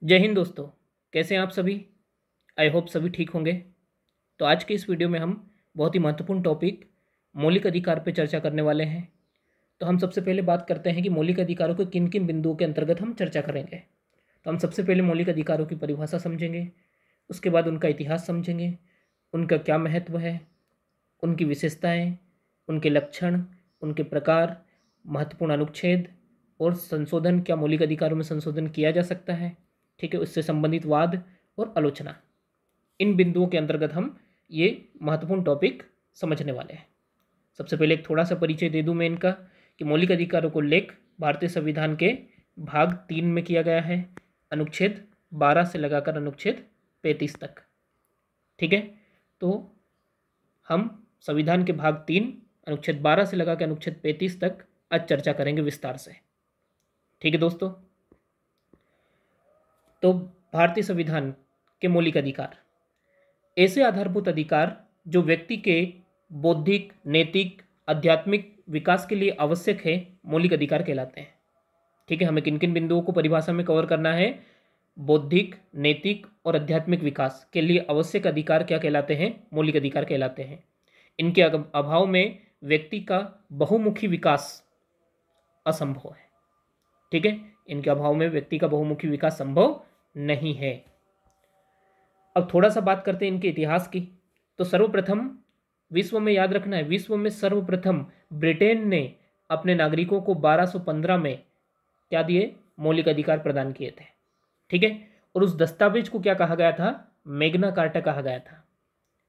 जय हिंद दोस्तों। कैसे हैं आप सभी? आई होप सभी ठीक होंगे। तो आज के इस वीडियो में हम बहुत ही महत्वपूर्ण टॉपिक मौलिक अधिकार पर चर्चा करने वाले हैं। तो हम सबसे पहले बात करते हैं कि मौलिक अधिकारों को किन किन बिंदुओं के अंतर्गत हम चर्चा करेंगे। तो हम सबसे पहले मौलिक अधिकारों की परिभाषा समझेंगे, उसके बाद उनका इतिहास समझेंगे, उनका क्या महत्व है, उनकी विशेषताएँ, उनके लक्षण, उनके प्रकार, महत्वपूर्ण अनुच्छेद और संशोधन, क्या मौलिक अधिकारों में संशोधन किया जा सकता है, ठीक है, उससे संबंधित वाद और आलोचना। इन बिंदुओं के अंतर्गत हम ये महत्वपूर्ण टॉपिक समझने वाले हैं। सबसे पहले एक थोड़ा सा परिचय दे दूं मैं इनका कि मौलिक अधिकारों को उल्लेख भारतीय संविधान के भाग 3 में किया गया है, अनुच्छेद 12 से लगाकर अनुच्छेद 35 तक। ठीक है, तो हम संविधान के भाग 3 अनुच्छेद 12 से लगाकर अनुच्छेद 35 तक आज चर्चा करेंगे विस्तार से। ठीक है दोस्तों, तो भारतीय संविधान के मौलिक अधिकार ऐसे आधारभूत अधिकार जो व्यक्ति के बौद्धिक, नैतिक, आध्यात्मिक विकास के लिए आवश्यक है, मौलिक अधिकार कहलाते हैं। ठीक है, हमें किन किन बिंदुओं को परिभाषा में कवर करना है? बौद्धिक, नैतिक और आध्यात्मिक विकास के लिए आवश्यक अधिकार क्या कहलाते हैं? मौलिक अधिकार कहलाते हैं। इनके अभाव में व्यक्ति का बहुमुखी विकास असंभव है। ठीक है, इनके अभाव में व्यक्ति का बहुमुखी विकास संभव नहीं है। अब थोड़ा सा बात करते हैं इनके इतिहास की। तो सर्वप्रथम विश्व में, याद रखना है, विश्व में सर्वप्रथम ब्रिटेन ने अपने नागरिकों को 1215 में क्या दिए? मौलिक अधिकार प्रदान किए थे। ठीक है, और उस दस्तावेज को क्या कहा गया था? मैग्ना कार्टा कहा गया था।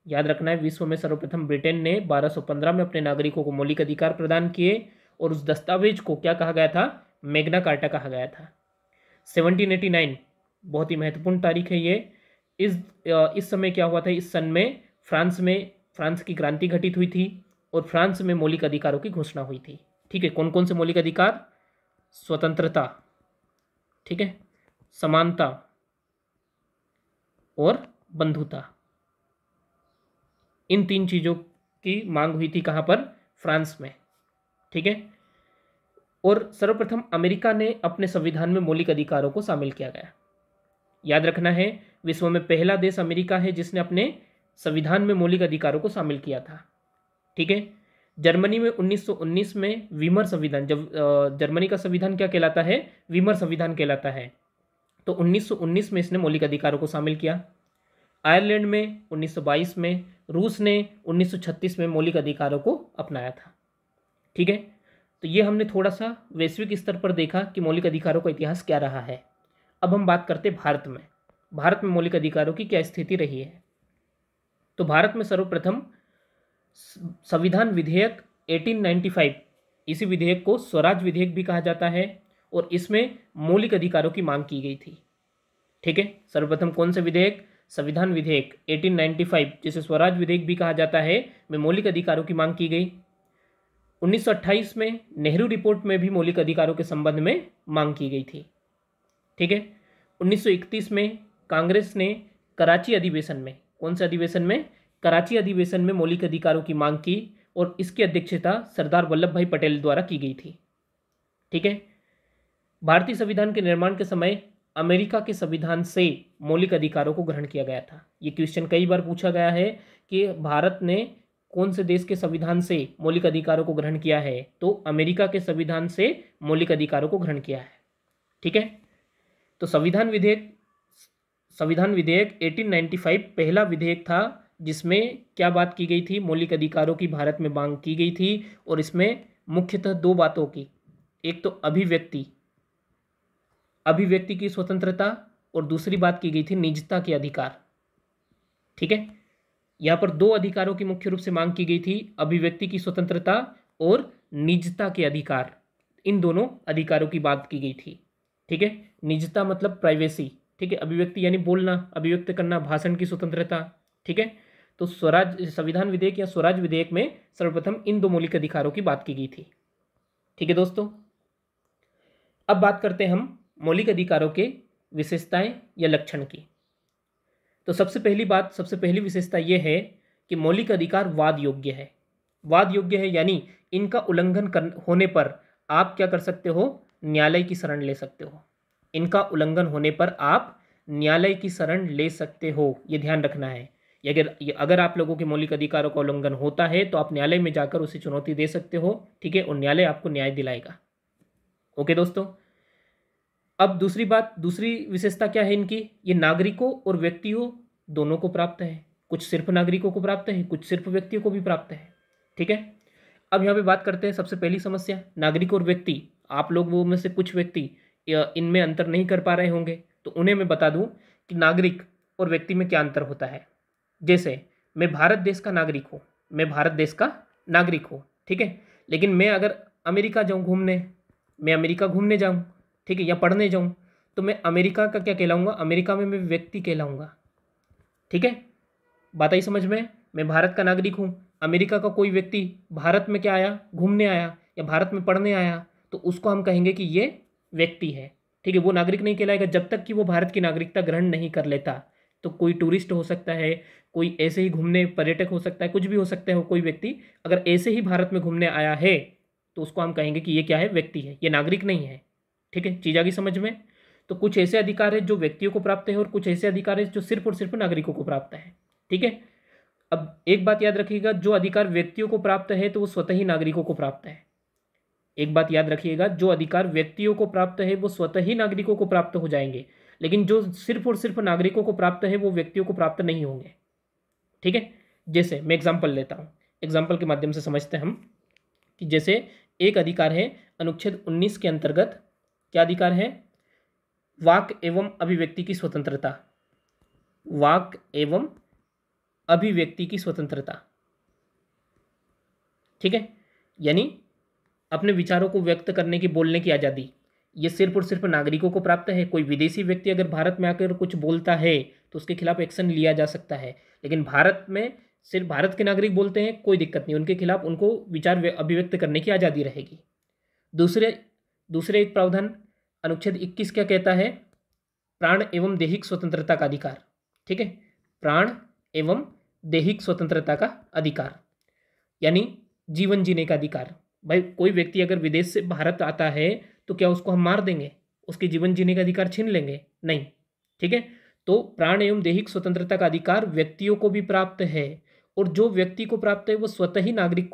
याद रखना है, विश्व में सर्वप्रथम ब्रिटेन ने 1215 में अपने नागरिकों को मौलिक अधिकार प्रदान किए और उस दस्तावेज को क्या कहा गया था? मैग्ना कार्टा कहा गया था। 1789 बहुत ही महत्वपूर्ण तारीख है ये। इस समय क्या हुआ था? इस सन में फ्रांस की क्रांति घटित हुई थी और फ्रांस में मौलिक अधिकारों की घोषणा हुई थी। ठीक है, कौन कौन से मौलिक अधिकार? स्वतंत्रता, ठीक है, समानता और बंधुता। इन तीन चीजों की मांग हुई थी। कहां पर? फ्रांस में। ठीक है, और सर्वप्रथम अमेरिका ने अपने संविधान में मौलिक अधिकारों को शामिल किया गया। याद रखना है, विश्व में पहला देश अमेरिका है जिसने अपने संविधान में मौलिक अधिकारों को शामिल किया था। ठीक है, जर्मनी में 1919 में वीमर संविधान, जब जर्मनी का संविधान क्या कहलाता है? वीमर संविधान कहलाता है। तो 1919 में इसने मौलिक अधिकारों को शामिल किया। आयरलैंड में 1922 में, रूस ने 1936 में मौलिक अधिकारों को अपनाया था। ठीक है, तो ये हमने थोड़ा सा वैश्विक स्तर पर देखा कि मौलिक अधिकारों का इतिहास क्या रहा है। अब हम बात करते हैं भारत में। भारत में मौलिक अधिकारों की क्या स्थिति रही है? तो भारत में सर्वप्रथम संविधान विधेयक 1895, इसी विधेयक को स्वराज विधेयक भी कहा जाता है और इसमें मौलिक अधिकारों की मांग की गई थी। ठीक है, सर्वप्रथम कौन सा विधेयक? संविधान विधेयक 1895, जिसे स्वराज विधेयक भी कहा जाता है, में मौलिक अधिकारों की मांग की गई। 1928 में नेहरू रिपोर्ट में भी मौलिक अधिकारों के संबंध में मांग की गई थी। ठीक है, 1931 में कांग्रेस ने कराची अधिवेशन में, कौन से अधिवेशन में? कराची अधिवेशन में मौलिक अधिकारों की मांग की और इसकी अध्यक्षता सरदार वल्लभ भाई पटेल द्वारा की गई थी। ठीक है, भारतीय संविधान के निर्माण के समय अमेरिका के संविधान से मौलिक अधिकारों को ग्रहण किया गया था। ये क्वेश्चन कई बार पूछा गया है कि भारत ने कौन से देश के संविधान से मौलिक अधिकारों को ग्रहण किया है? तो अमेरिका के संविधान से मौलिक अधिकारों को ग्रहण किया है। ठीक है, तो संविधान विधेयक 1895 पहला विधेयक था जिसमें क्या बात की गई थी? मौलिक अधिकारों की भारत में मांग की गई थी और इसमें मुख्यतः दो बातों की, एक तो अभिव्यक्ति की स्वतंत्रता और दूसरी बात की गई थी निजता के अधिकार। ठीक है, यहाँ पर दो अधिकारों की मुख्य रूप से मांग की गई थी, अभिव्यक्ति की स्वतंत्रता और निजता के अधिकार। इन दोनों अधिकारों की बात की गई थी। ठीक है, निजता मतलब प्राइवेसी, ठीक है, अभिव्यक्ति यानी बोलना, अभिव्यक्त करना, भाषण की स्वतंत्रता। ठीक है, तो संविधान विधेयक या स्वराज विधेयक में सर्वप्रथम इन दो मौलिक अधिकारों की बात की गई थी। ठीक है दोस्तों, अब बात करते हैं हम मौलिक अधिकारों के विशेषताएं या लक्षण की। तो सबसे पहली विशेषता यह है कि मौलिक अधिकार वाद योग्य है। वाद योग्य है यानी इनका उल्लंघन होने पर आप क्या कर सकते हो? न्यायालय की शरण ले सकते हो। इनका उल्लंघन होने पर आप न्यायालय की शरण ले सकते हो, ये ध्यान रखना है। अगर आप लोगों के मौलिक अधिकारों का उल्लंघन होता है तो आप न्यायालय में जाकर उसे चुनौती दे सकते हो, ठीक है, और न्यायालय आपको न्याय दिलाएगा। ओके दोस्तों, अब दूसरी विशेषता क्या है इनकी, ये नागरिकों और व्यक्तियों दोनों को प्राप्त है। कुछ सिर्फ नागरिकों को प्राप्त है, कुछ सिर्फ व्यक्तियों को भी प्राप्त है, ठीक है। अब यहाँ पे बात करते हैं सबसे पहली समस्या, नागरिक और व्यक्ति। आप लोगों में से कुछ व्यक्ति इनमें अंतर नहीं कर पा रहे होंगे, तो उन्हें मैं बता दूं कि नागरिक और व्यक्ति में क्या अंतर होता है। जैसे मैं भारत देश का नागरिक हूँ, मैं भारत देश का नागरिक हूँ, ठीक है, लेकिन मैं अगर अमेरिका जाऊँ घूमने, मैं अमेरिका घूमने जाऊँ, ठीक है, या पढ़ने जाऊँ, तो मैं अमेरिका का क्या कहलाऊँगा, अमेरिका में मैं व्यक्ति कहलाऊँगा, ठीक है। बात आई समझ में। मैं भारत का नागरिक हूँ, अमेरिका का कोई व्यक्ति भारत में क्या आया, घूमने आया या भारत में पढ़ने आया, तो उसको हम कहेंगे कि ये व्यक्ति है, ठीक है। वो नागरिक नहीं कहलाएगा जब तक कि वो भारत की नागरिकता ग्रहण नहीं कर लेता। तो कोई टूरिस्ट हो सकता है, कोई ऐसे ही घूमने पर्यटक हो सकता है, कुछ भी हो सकता है, कोई व्यक्ति अगर ऐसे ही भारत में घूमने आया है तो उसको हम कहेंगे कि ये क्या है, व्यक्ति है, ये नागरिक नहीं है, ठीक है। चीज़ आ गई समझ में। तो कुछ ऐसे अधिकार है जो व्यक्तियों को प्राप्त है और कुछ ऐसे अधिकार है जो सिर्फ और सिर्फ नागरिकों को प्राप्त है, ठीक है। अब एक बात याद रखिएगा, जो अधिकार व्यक्तियों को प्राप्त है तो वो स्वतः ही नागरिकों को प्राप्त है। एक बात याद रखिएगा, जो अधिकार व्यक्तियों को प्राप्त है वो स्वतः ही नागरिकों को प्राप्त हो जाएंगे, लेकिन जो सिर्फ और सिर्फ नागरिकों को प्राप्त है वो व्यक्तियों को प्राप्त नहीं होंगे, ठीक है। जैसे मैं एग्जाम्पल लेता हूँ, एग्जाम्पल के माध्यम से समझते हैं हम कि जैसे एक अधिकार है अनुच्छेद 19 के अंतर्गत, क्या अधिकार है, वाक एवं अभिव्यक्ति की स्वतंत्रता, वाक एवं अभिव्यक्ति की स्वतंत्रता, ठीक है। यानी अपने विचारों को व्यक्त करने की, बोलने की आज़ादी, ये सिर्फ और सिर्फ नागरिकों को प्राप्त है। कोई विदेशी व्यक्ति अगर भारत में आकर कुछ बोलता है तो उसके खिलाफ एक्शन लिया जा सकता है, लेकिन भारत में सिर्फ भारत के नागरिक बोलते हैं, कोई दिक्कत नहीं, उनके खिलाफ उनको विचार अभिव्यक्त करने की आज़ादी रहेगी। दूसरे एक प्रावधान अनुच्छेद 21 क्या कहता है, प्राण एवं दैहिक स्वतंत्रता का अधिकार, ठीक है, प्राण एवं दैहिक स्वतंत्रता का अधिकार, यानी जीवन जीने का अधिकार। भाई कोई व्यक्ति अगर विदेश से भारत आता है तो क्या उसको हम मार देंगे, उसके जीवन जीने का अधिकार छीन लेंगे, नहीं, ठीक है। तो प्राण एवं दैहिक स्वतंत्रता का अधिकार व्यक्तियों को भी प्राप्त है, और जो व्यक्ति को प्राप्त है वो स्वतः ही नागरिक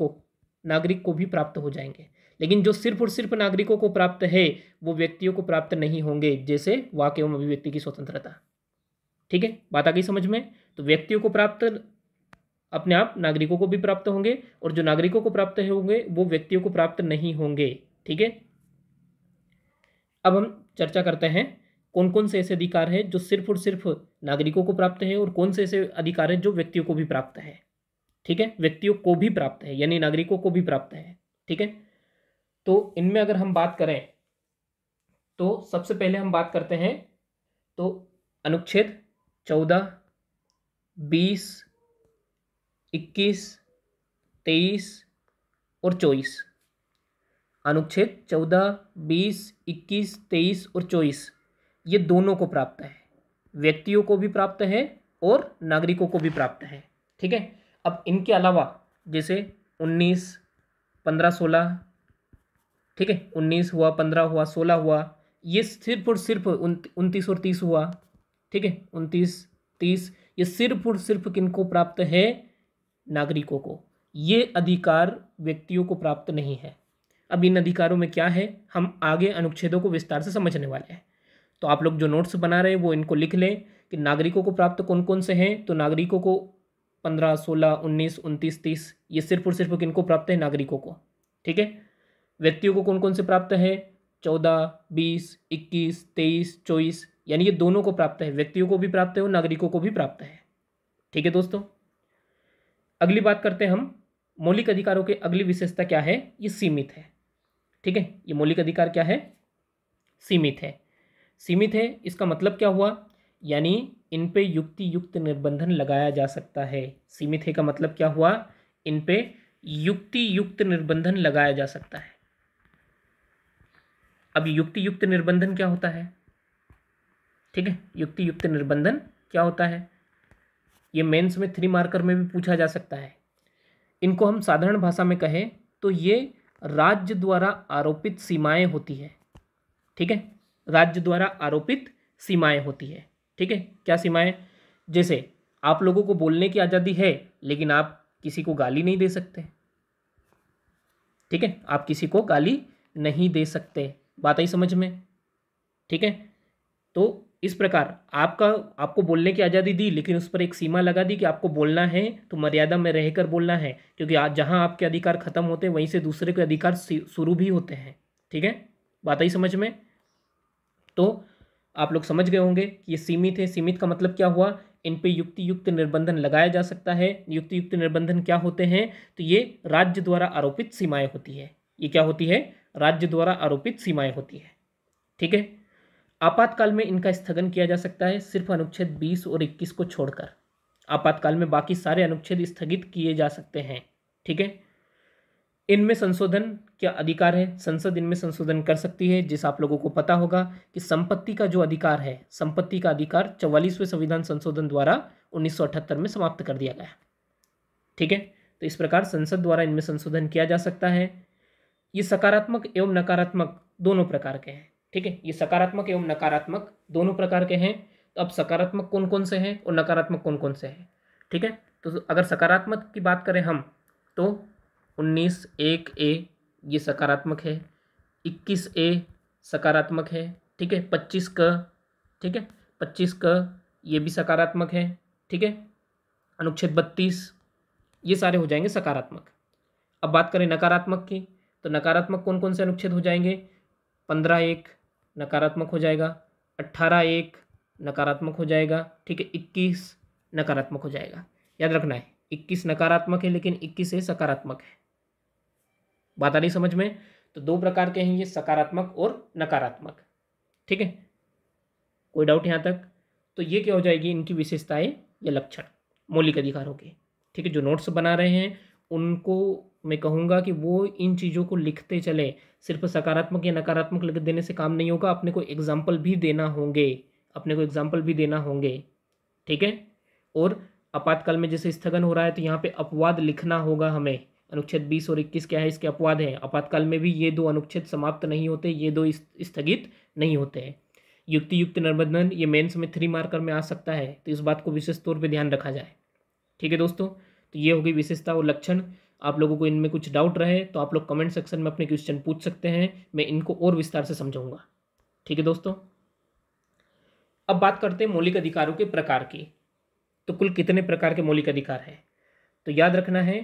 को भी प्राप्त हो जाएंगे, लेकिन जो सिर्फ और सिर्फ नागरिकों को प्राप्त है वो व्यक्तियों को प्राप्त नहीं होंगे, जैसे वाक एवं अभिव्यक्ति की स्वतंत्रता, ठीक है। बात आ गई समझ में। तो व्यक्तियों को प्राप्त अपने आप नागरिकों को भी प्राप्त होंगे, और जो नागरिकों को प्राप्त होंगे वो व्यक्तियों को प्राप्त नहीं होंगे, ठीक है। अब हम चर्चा करते हैं कौन कौन से ऐसे अधिकार हैं जो सिर्फ और सिर्फ नागरिकों को प्राप्त है और कौन से ऐसे अधिकार हैं जो व्यक्तियों को भी प्राप्त है, ठीक है, व्यक्तियों को भी प्राप्त है यानी नागरिकों को भी प्राप्त है, ठीक है। तो इनमें अगर हम बात करें तो सबसे पहले हम बात करते हैं तो अनुच्छेद 14, 20, 21, 23 और 24, अनुच्छेद 14, 20, 21, 23 और 24 ये दोनों को प्राप्त है, व्यक्तियों को भी प्राप्त है और नागरिकों को भी प्राप्त है, ठीक है। अब इनके अलावा जैसे 19, 15, 16, ठीक है, 19 हुआ, 15 हुआ, 16 हुआ, ये सिर्फ और सिर्फ 29 और 30 हुआ, ठीक है, 29, 30, ये सिर्फ और सिर्फ किनको प्राप्त है, नागरिकों को। ये अधिकार व्यक्तियों को प्राप्त नहीं है। अब इन अधिकारों में क्या है हम आगे अनुच्छेदों को विस्तार से समझने वाले हैं, तो आप लोग जो नोट्स बना रहे हैं वो इनको लिख लें कि नागरिकों को प्राप्त कौन कौन से हैं। तो नागरिकों को 15, 16, 19, 29, 30 ये सिर्फ और सिर्फ किनको प्राप्त है, नागरिकों को, ठीक है। व्यक्तियों को कौन कौन से प्राप्त है, 14, 20, 21, 23, 24 यानी ये दोनों को प्राप्त है, व्यक्तियों को भी प्राप्त है और नागरिकों को भी प्राप्त है, ठीक है दोस्तों। अगली बात करते हैं हम मौलिक अधिकारों के अगली विशेषता क्या है, ये सीमित है, ठीक है। ये मौलिक अधिकार क्या है, सीमित है। सीमित है इसका मतलब क्या हुआ, यानी इन पे युक्ति युक्त निर्बंधन लगाया जा सकता है। सीमित है का मतलब क्या हुआ, इन पे युक्ति युक्त निर्बंधन लगाया जा सकता है। अब युक्ति युक्त निर्बंधन क्या होता है, ठीक है, युक्ति युक्त निर्बंधन क्या होता है, ये मेंस में 3 मार्कर में भी पूछा जा सकता है। इनको हम साधारण भाषा में कहें तो ये राज्य द्वारा आरोपित सीमाएं होती है, ठीक है, राज्य द्वारा आरोपित सीमाएं होती है। ठीक है, क्या सीमाएं? जैसे आप लोगों को बोलने की आज़ादी है, लेकिन आप किसी को गाली नहीं दे सकते। ठीक है, आप किसी को गाली नहीं दे सकते। बात आई समझ में? ठीक है, तो इस प्रकार आपको बोलने की आज़ादी दी, लेकिन उस पर एक सीमा लगा दी कि आपको बोलना है तो मर्यादा में रहकर बोलना है, क्योंकि आज जहाँ आपके अधिकार खत्म होते हैं वहीं से दूसरे के अधिकार शुरू भी होते हैं। ठीक है, बात आई समझ में? तो आप लोग समझ गए होंगे कि ये सीमित है। सीमित का मतलब क्या हुआ? इन पे युक्ति युक्त निर्बंधन लगाया जा सकता है। युक्ति युक्त निर्बंधन क्या होते हैं? तो ये राज्य द्वारा आरोपित सीमाएं होती है। ये क्या होती है? राज्य द्वारा आरोपित सीमाएं होती है। ठीक है, आपातकाल में इनका स्थगन किया जा सकता है, सिर्फ अनुच्छेद 20 और 21 को छोड़कर। आपातकाल में बाकी सारे अनुच्छेद स्थगित किए जा सकते हैं। ठीक है, इनमें संशोधन क्या अधिकार है? संसद इनमें संशोधन कर सकती है। जिस आप लोगों को पता होगा कि संपत्ति का जो अधिकार है, संपत्ति का अधिकार 44वें संविधान संशोधन द्वारा 1978 में समाप्त कर दिया गया। ठीक है, तो इस प्रकार संसद द्वारा इनमें संशोधन किया जा सकता है। ये सकारात्मक एवं नकारात्मक दोनों प्रकार के हैं। ठीक है, ये सकारात्मक एवं नकारात्मक दोनों प्रकार के हैं। तो अब सकारात्मक कौन कौन से हैं और नकारात्मक कौन कौन से हैं? ठीक है, तो अगर सकारात्मक की बात करें हम, तो 19(1)(a) ये सकारात्मक है, 21(a) सकारात्मक है। ठीक है, 25(क), ठीक है, 25(क) ये भी सकारात्मक है। ठीक है, अनुच्छेद 32 ये सारे हो जाएंगे सकारात्मक। अब बात करें नकारात्मक की, तो नकारात्मक कौन कौन से अनुच्छेद हो जाएंगे? 15(1) नकारात्मक हो जाएगा, 18(1) नकारात्मक हो जाएगा। ठीक है, 21 नकारात्मक हो जाएगा। याद रखना है 21 नकारात्मक है, लेकिन 21 सकारात्मक है। बात आ रही समझ में? तो दो प्रकार के हैं ये, सकारात्मक और नकारात्मक। ठीक है, कोई डाउट यहाँ तक? तो ये क्या हो जाएगी इनकी विशेषताएं या लक्षण मौलिक अधिकारों के। ठीक है, जो नोट्स बना रहे हैं उनको मैं कहूँगा कि वो इन चीज़ों को लिखते चले। सिर्फ सकारात्मक या नकारात्मक लिख देने से काम नहीं होगा, अपने को एग्जाम्पल भी देना होंगे, अपने को एग्जाम्पल भी देना होंगे। ठीक है, और आपातकाल में जैसे स्थगन हो रहा है तो यहाँ पे अपवाद लिखना होगा हमें। अनुच्छेद 20 और 21 क्या है? इसके अपवाद हैं। आपातकाल में भी ये दो अनुच्छेद समाप्त नहीं होते, ये दो स्थगित नहीं होते हैं। युक्ति युक्त निर्बंधन ये मेंस में 3 मार्कर में आ सकता है, तो इस बात को विशेष तौर पे ध्यान रखा जाए। ठीक है दोस्तों, तो ये होगी विशेषता और लक्षण। आप लोगों को इनमें कुछ डाउट रहे तो आप लोग कमेंट सेक्शन में अपने क्वेश्चन पूछ सकते हैं, मैं इनको और विस्तार से समझाऊंगा। ठीक है दोस्तों, अब बात करते हैं मौलिक अधिकारों के प्रकार की। तो कुल कितने प्रकार के मौलिक अधिकार हैं? तो याद रखना है,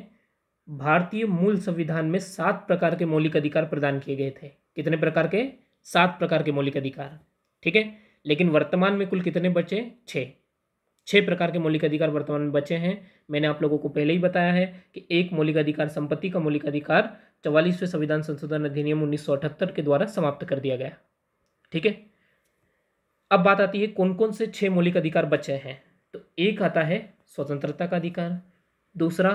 भारतीय मूल संविधान में 7 प्रकार के मौलिक अधिकार प्रदान किए गए थे। कितने प्रकार के? 7 प्रकार के मौलिक अधिकार। ठीक है, लेकिन वर्तमान में कुल कितने बचे? 6 प्रकार के मौलिक अधिकार वर्तमान में बचे हैं। मैंने आप लोगों को पहले ही बताया है कि एक मौलिक अधिकार, संपत्ति का मौलिक अधिकार 44वें संविधान संशोधन अधिनियम 1978 के द्वारा समाप्त कर दिया गया। ठीक है, अब बात आती है कौन कौन से 6 मौलिक अधिकार बचे हैं। तो एक आता है स्वतंत्रता का अधिकार, दूसरा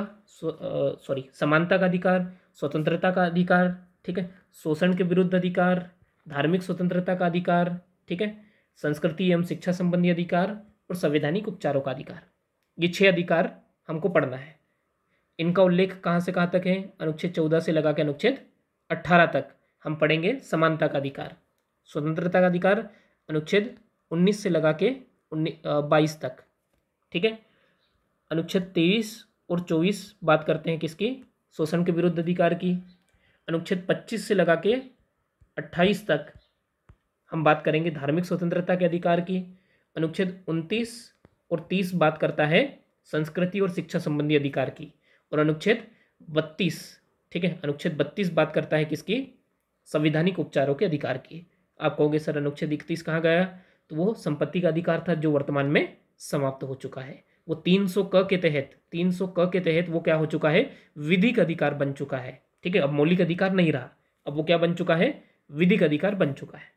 समानता का अधिकार, स्वतंत्रता का अधिकार, ठीक है, शोषण के विरुद्ध अधिकार, धार्मिक स्वतंत्रता का अधिकार, ठीक है, संस्कृति एवं शिक्षा संबंधी अधिकार और संवैधानिक उपचारों का अधिकार। ये 6 अधिकार हमको पढ़ना है। इनका उल्लेख कहाँ से कहाँ तक है? अनुच्छेद 14 से लगा के अनुच्छेद 18 तक हम पढ़ेंगे समानता का अधिकार। स्वतंत्रता का अधिकार अनुच्छेद 19 से लगा के 22 तक। ठीक है, अनुच्छेद 23 और 24 बात करते हैं किसकी? शोषण के विरुद्ध अधिकार की। अनुच्छेद 25 से लगा के 28 तक हम बात करेंगे धार्मिक स्वतंत्रता के अधिकार की। अनुच्छेद 29 और 30 बात करता है संस्कृति और शिक्षा संबंधी अधिकार की। और अनुच्छेद 32, ठीक है, अनुच्छेद 32 बात करता है किसकी? संवैधानिक उपचारों के अधिकार की। आप कहोगे सर अनुच्छेद 31 कहाँ गया? तो वो संपत्ति का अधिकार था जो वर्तमान में समाप्त हो चुका है। वो 300 क के तहत वो क्या हो चुका है? विधिक अधिकार बन चुका है। ठीक है, अब मौलिक अधिकार नहीं रहा, अब वो क्या बन चुका है? विधिक अधिकार बन चुका है।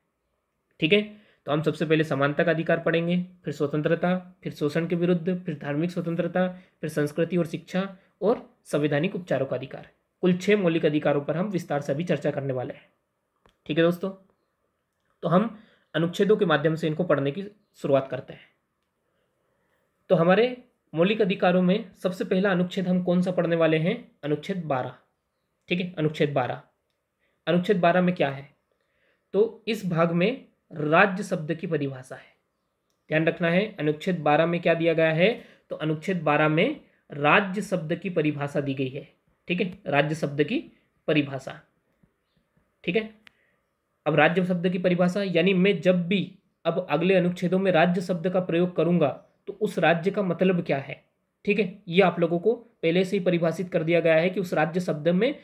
ठीक है, तो हम सबसे पहले समानता का अधिकार पढ़ेंगे, फिर स्वतंत्रता, फिर शोषण के विरुद्ध, फिर धार्मिक स्वतंत्रता, फिर संस्कृति और शिक्षा और संवैधानिक उपचारों का अधिकार। कुल 6 मौलिक अधिकारों पर हम विस्तार से अभी चर्चा करने वाले हैं। ठीक है दोस्तों, तो हम अनुच्छेदों के माध्यम से इनको पढ़ने की शुरुआत करते हैं। तो हमारे मौलिक अधिकारों में सबसे पहला अनुच्छेद हम कौन सा पढ़ने वाले हैं? अनुच्छेद 12। ठीक है, अनुच्छेद 12। अनुच्छेद 12 में क्या है? तो इस भाग में राज्य शब्द की परिभाषा है। ध्यान रखना है, अनुच्छेद 12 में क्या दिया गया है, तो अनुच्छेद 12 में राज्य शब्द की परिभाषा दी गई है। ठीक है, राज्य शब्द की परिभाषा। ठीक है, अब राज्य शब्द की परिभाषा यानी मैं जब भी अब अगले अनुच्छेदों में राज्य शब्द का प्रयोग करूंगा तो उस राज्य का मतलब क्या है। ठीक है, ये आप लोगों को पहले से ही परिभाषित कर दिया गया है कि उस राज्य शब्द में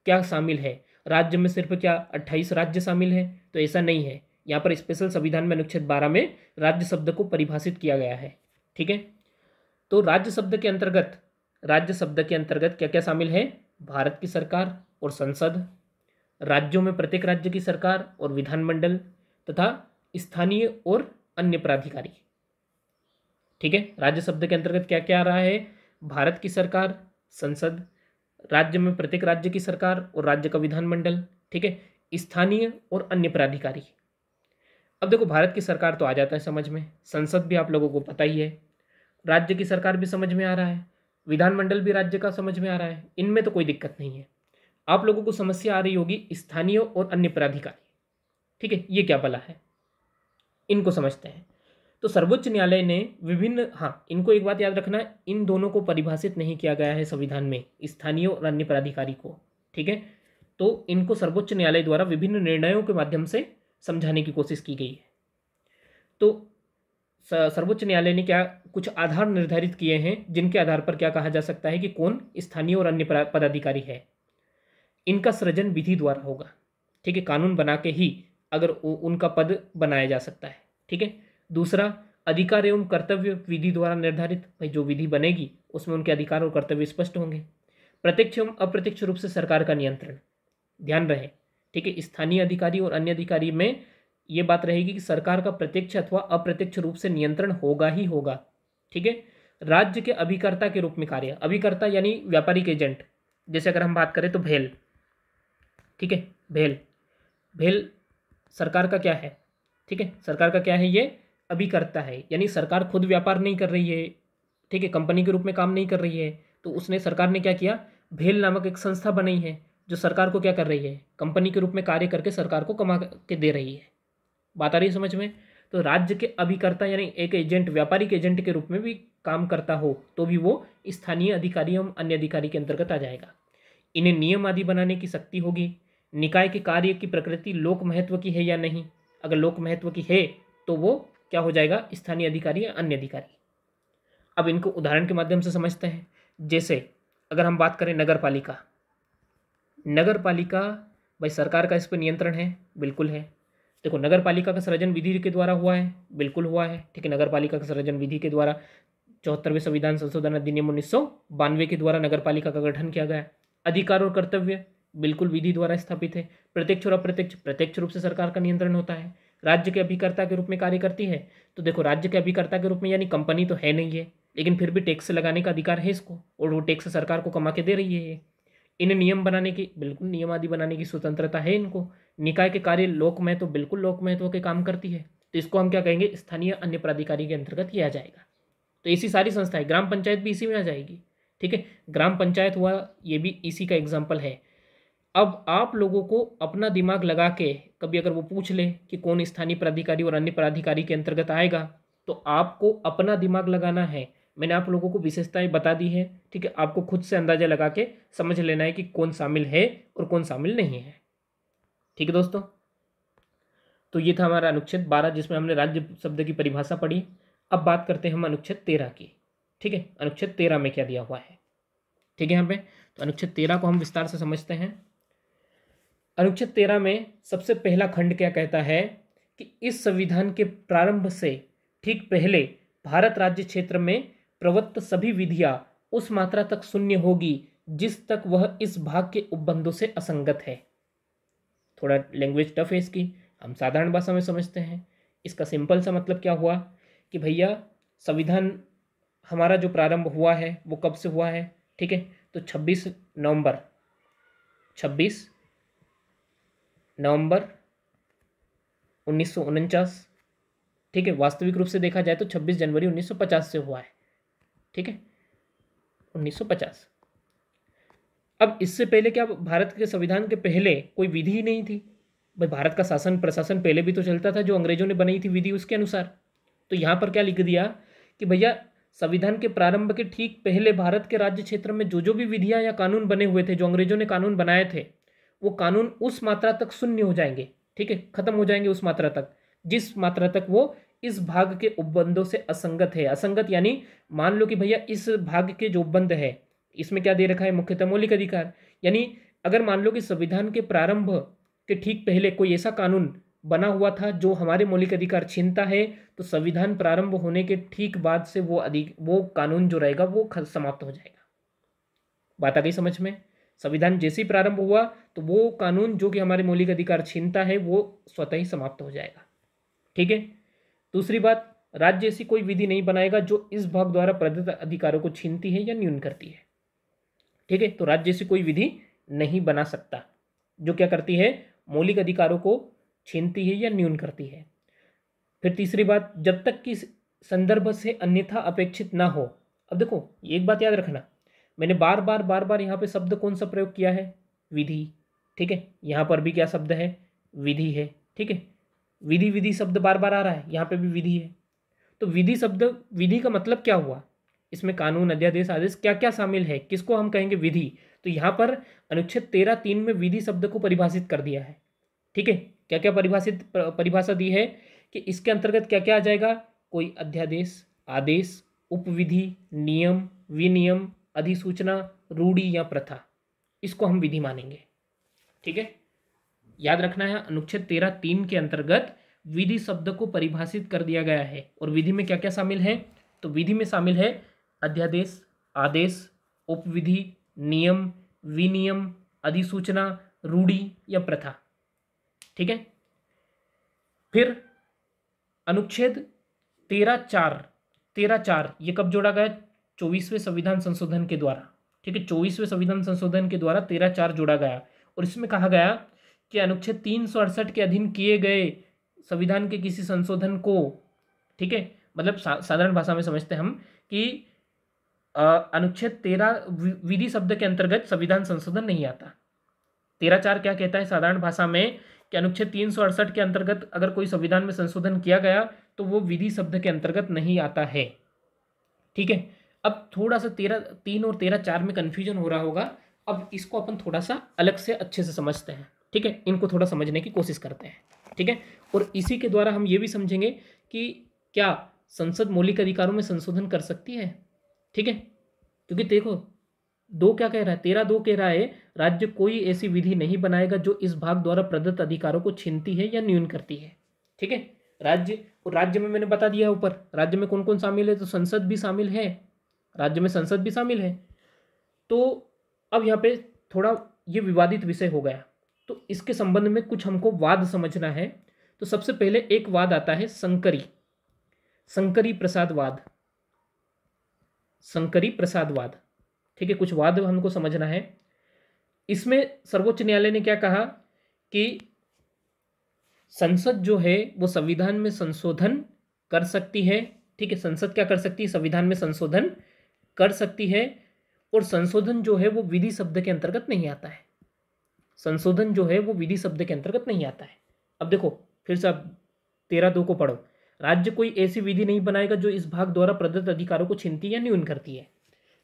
क्या शामिल है। राज्य में सिर्फ क्या 28 राज्य शामिल है, तो ऐसा नहीं है। यहाँ पर स्पेशल संविधान में अनुच्छेद 12 में राज्य शब्द को परिभाषित किया गया है। ठीक है, तो राज्य शब्द के अंतर्गत क्या क्या शामिल है, भारत की सरकार और संसद, राज्यों में प्रत्येक राज्य की सरकार और विधानमंडल, तथा स्थानीय और अन्य प्राधिकारी। ठीक है, राज्य शब्द के अंतर्गत क्या क्या आ रहा है, भारत की सरकार, संसद, राज्य में प्रत्येक राज्य की सरकार और राज्य का विधानमंडल। ठीक है, स्थानीय और अन्य प्राधिकारी। अब देखो, भारत की सरकार तो आ जाता है समझ में, संसद भी आप लोगों को पता ही है, राज्य की सरकार भी समझ में आ रहा है, विधानमंडल भी राज्य का समझ में आ रहा है, इनमें तो कोई दिक्कत नहीं है। आप लोगों को समस्या आ रही होगी स्थानीय और अन्य प्राधिकारी। ठीक है, ये क्या भला है, इनको समझते हैं। तो सर्वोच्च न्यायालय ने विभिन्न, हाँ इनको एक बात याद रखना, इन दोनों को परिभाषित नहीं किया गया है संविधान में, स्थानीय और अन्य प्राधिकारी को। ठीक है, तो इनको सर्वोच्च न्यायालय द्वारा विभिन्न निर्णयों के माध्यम से समझाने की कोशिश की गई है। तो सर्वोच्च न्यायालय ने क्या कुछ आधार निर्धारित किए हैं जिनके आधार पर क्या कहा जा सकता है कि कौन स्थानीय और अन्य पदाधिकारी है। इनका सृजन विधि द्वारा होगा। ठीक है, कानून बना के ही अगर उनका पद बनाया जा सकता है। ठीक है, दूसरा, अधिकार एवं कर्तव्य विधि द्वारा निर्धारित, भाई जो विधि बनेगी उसमें उनके अधिकार और कर्तव्य स्पष्ट होंगे। प्रत्यक्ष एवं अप्रत्यक्ष रूप से सरकार का नियंत्रण, ध्यान रहे। ठीक है, स्थानीय अधिकारी और अन्य अधिकारी में ये बात रहेगी कि सरकार का प्रत्यक्ष अथवा अप्रत्यक्ष रूप से नियंत्रण होगा ही होगा। ठीक है, राज्य के अभिकर्ता के रूप में कार्य, अभिकर्ता यानी व्यापारिक एजेंट, जैसे अगर हम बात करें तो भेल। ठीक है, भेल सरकार का क्या है, ठीक है, सरकार का क्या है, ये अभिकर्ता है, यानी सरकार खुद व्यापार नहीं कर रही है। ठीक है, कंपनी के रूप में काम नहीं कर रही है, तो सरकार ने क्या किया, भेल नामक एक संस्था बनाई है जो सरकार को क्या कर रही है, कंपनी के रूप में कार्य करके सरकार को कमा के दे रही है। बात आ रही है समझ में। तो राज्य के अभिकर्ता यानी एक एजेंट, व्यापारिक एजेंट के रूप में भी काम करता हो तो भी वो स्थानीय अधिकारी एवं अन्य अधिकारी के अंतर्गत आ जाएगा। इन्हें नियम आदि बनाने की शक्ति होगी। निकाय के कार्य की प्रकृति लोक महत्व की है या नहीं, अगर लोक महत्व की है तो वो क्या हो जाएगा, स्थानीय अधिकारी या अन्य अधिकारी। अब इनको उदाहरण के माध्यम से समझते हैं। जैसे अगर हम बात करें नगर पालिका, नगर पालिका भाई सरकार का इस पर नियंत्रण है, बिल्कुल है। देखो, नगर पालिका का सृजन विधि के द्वारा हुआ है, बिल्कुल हुआ है। ठीक है, नगर पालिका का सृजन विधि के द्वारा 74वें संविधान संशोधन अधिनियम 1992 के द्वारा नगर पालिका का गठन किया गया। अधिकार और कर्तव्य बिल्कुल विधि द्वारा स्थापित है। प्रत्यक्ष और अप्रत्यक्ष, प्रत्यक्ष रूप से सरकार का नियंत्रण होता है। राज्य के अभिकर्ता के रूप में कार्य करती है। तो देखो, राज्य के अभिकर्ता के रूप में यानी कंपनी तो है नहीं है, लेकिन फिर भी टैक्स लगाने का अधिकार है इसको, और वो टैक्स सरकार को कमा के दे रही है। इन्हें नियम बनाने की, बिल्कुल नियम आदि बनाने की स्वतंत्रता है इनको। निकाय के कार्य लोक महत्व, बिल्कुल लोक महत्व के काम करती है। तो इसको हम क्या कहेंगे, स्थानीय अन्य प्राधिकारी के अंतर्गत किया जाएगा। तो ऐसी सारी संस्थाएं, ग्राम पंचायत भी इसी में आ जाएगी। ठीक है, ग्राम पंचायत हुआ, ये भी इसी का एग्जाम्पल है। अब आप लोगों को अपना दिमाग लगा के कभी अगर वो पूछ ले कि कौन स्थानीय प्राधिकारी और अन्य प्राधिकारी के अंतर्गत आएगा, तो आपको अपना दिमाग लगाना है। मैंने आप लोगों को विशेषताएं बता दी है। ठीक है, आपको खुद से अंदाजा लगा के समझ लेना है कि कौन शामिल है और कौन शामिल नहीं है। ठीक है दोस्तों, तो ये था हमारा अनुच्छेद 12 जिसमें हमने राज्य शब्द की परिभाषा पढ़ी। अब बात करते हैं हम अनुच्छेद 13 की। ठीक है, अनुच्छेद 13 में क्या दिया हुआ है। ठीक है, यहाँ पे तो अनुच्छेद 13 को हम विस्तार से समझते हैं। अनुच्छेद 13 में सबसे पहला खंड क्या कहता है कि इस संविधान के प्रारंभ से ठीक पहले भारत राज्य क्षेत्र में प्रवृत्त सभी विधियां उस मात्रा तक शून्य होगी जिस तक वह इस भाग के उपबंधों से असंगत है। थोड़ा लैंग्वेज टफ है इसकी, हम साधारण भाषा में समझते हैं। इसका सिंपल सा मतलब क्या हुआ कि भैया संविधान हमारा जो प्रारंभ हुआ है वो कब से हुआ है। ठीक है, तो 26 नवंबर 1949। ठीक है, वास्तविक रूप से देखा जाए तो 26 जनवरी 1950 से हुआ है। ठीक है, 1950। अब इससे पहले क्या भारत के संविधान के पहले कोई विधि ही नहीं थी। भाई भारत का शासन प्रशासन पहले भी तो चलता था, जो अंग्रेजों ने बनाई थी विधि उसके अनुसार। तो यहाँ पर क्या लिख दिया कि भैया संविधान के प्रारंभ के ठीक पहले भारत के राज्य क्षेत्र में जो जो भी विधियां या कानून बने हुए थे, जो अंग्रेजों ने कानून बनाए थे, वो कानून उस मात्रा तक शून्य हो जाएंगे, ठीक है, खत्म हो जाएंगे उस मात्रा तक जिस मात्रा तक वो इस भाग के उपबंधों से असंगत है। असंगत यानी मान लो कि भैया इस भाग के जो उपबंध है इसमें क्या दे रखा है, मुख्यतः मौलिक अधिकार। यानी अगर मान लो कि संविधान के प्रारंभ के ठीक पहले कोई ऐसा कानून बना हुआ था जो हमारे मौलिक अधिकार छीनता है, तो संविधान प्रारंभ होने के ठीक बाद से वो कानून जो रहेगा वो समाप्त हो जाएगा। बात आ गई समझ में? संविधान जैसे ही प्रारंभ हुआ तो वो कानून जो कि हमारे मौलिक अधिकार छीनता है वो स्वतः ही समाप्त हो जाएगा, ठीक है। दूसरी बात, राज्य ऐसी कोई विधि नहीं बनाएगा जो इस भाग द्वारा प्रदत्त अधिकारों को छीनती है या न्यून करती है, ठीक है। तो राज्य ऐसी कोई विधि नहीं बना सकता जो क्या करती है, मौलिक अधिकारों को छीनती है या न्यून करती है। फिर तीसरी बात, जब तक कि संदर्भ से अन्यथा अपेक्षित ना हो। अब देखो एक बात याद रखना, मैंने बार बार यहाँ पे शब्द कौन सा प्रयोग किया है, विधि, ठीक है। यहाँ पर भी क्या शब्द है, विधि है, ठीक है। विधि विधि शब्द बार बार आ रहा है, यहाँ पे भी विधि है। तो विधि शब्द, विधि का मतलब क्या हुआ, इसमें कानून, अध्यादेश, आदेश क्या क्या शामिल है, किसको हम कहेंगे विधि। तो यहाँ पर अनुच्छेद 13(3) में विधि शब्द को परिभाषित कर दिया है, ठीक है। क्या क्या परिभाषा दी है कि इसके अंतर्गत क्या क्या आ जाएगा, कोई अध्यादेश, आदेश, उपविधि, नियम, विनियम, अधिसूचना, रूढ़ी या प्रथा, इसको हम विधि मानेंगे, ठीक है। याद रखना है अनुच्छेद 13(3) के अंतर्गत विधि शब्द को परिभाषित कर दिया गया है। और विधि में क्या क्या शामिल है, तो विधि में शामिल है अध्यादेश, आदेश, उपविधि, नियम, विनियम, अधिसूचना, रूढ़ी या प्रथा, ठीक है। फिर अनुच्छेद 13(4) ये कब जोड़ा गया, 24वें संविधान संशोधन के द्वारा, ठीक है। 24वें संविधान संशोधन के द्वारा 13(4) जोड़ा गया और इसमें कहा गया कि अनुच्छेद 368 के अधीन किए गए संविधान के किसी संशोधन को, ठीक है, मतलब साधारण भाषा में समझते हम कि अनुच्छेद 13 विधि शब्द के अंतर्गत संविधान संशोधन नहीं आता। 13(4) क्या कहता है साधारण भाषा में कि अनुच्छेद 368 के अंतर्गत अगर कोई संविधान में संशोधन किया गया तो वो विधि शब्द के अंतर्गत नहीं आता है, ठीक है। अब थोड़ा सा 13(3) और 13(4) में कन्फ्यूजन हो रहा होगा, अब इसको अपन थोड़ा सा अलग से अच्छे से समझते हैं, ठीक है। इनको थोड़ा समझने की कोशिश करते हैं, ठीक है। और इसी के द्वारा हम ये भी समझेंगे कि क्या संसद मौलिक अधिकारों में संशोधन कर सकती है, ठीक है। क्योंकि देखो 2 क्या कह रहा है, 13(2) कह रहा है राज्य कोई ऐसी विधि नहीं बनाएगा जो इस भाग द्वारा प्रदत्त अधिकारों को छीनती है या न्यून करती है, ठीक है। राज्य में मैंने बता दिया ऊपर, राज्य में कौन कौन शामिल है, तो संसद भी शामिल है, राज्य में संसद भी शामिल है। तो अब यहाँ पे थोड़ा ये विवादित विषय हो गया, तो इसके संबंध में कुछ हमको वाद समझना है। तो सबसे पहले एक वाद आता है संकरी प्रसाद वाद, ठीक है। कुछ वाद हमको समझना है। इसमें सर्वोच्च न्यायालय ने क्या कहा कि संसद जो है वो संविधान में संशोधन कर सकती है, ठीक है। संसद क्या कर सकती है, संविधान में संशोधन कर सकती है, और संशोधन जो है वो विधि शब्द के अंतर्गत नहीं आता है, संशोधन जो है वो विधि शब्द के अंतर्गत नहीं आता है। अब देखो फिर से आप 13(2) को पढ़ो, राज्य कोई ऐसी विधि नहीं बनाएगा जो इस भाग द्वारा प्रदत्त अधिकारों को छीनती या न्यून करती है।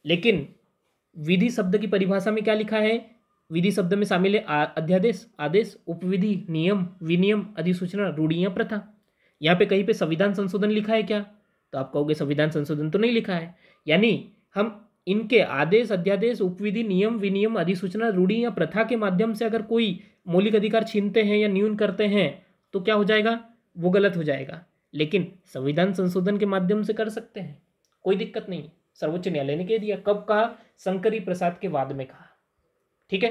लेकिन विधि शब्द की परिभाषा में क्या लिखा है, विधि शब्द में शामिल है अध्यादेश, आदेश, उपविधि, नियम, विनियम, अधिसूचना, रूढ़ी या प्रथा। यहाँ पे कहीं पे संविधान संशोधन लिखा है क्या, तो आप कहोगे संविधान संशोधन तो नहीं लिखा है। यानी हम इनके आदेश, अध्यादेश, उपविधि, नियम, विनियम, अधिसूचना, रूढ़ी या प्रथा के माध्यम से अगर कोई मौलिक अधिकार छीनते हैं या न्यून करते हैं तो क्या हो जाएगा, वो गलत हो जाएगा। लेकिन संविधान संशोधन के माध्यम से कर सकते हैं, कोई दिक्कत नहीं। सर्वोच्च न्यायालय ने कह दिया, कब कहा, शंकरी प्रसाद के वाद में कहा, ठीक है।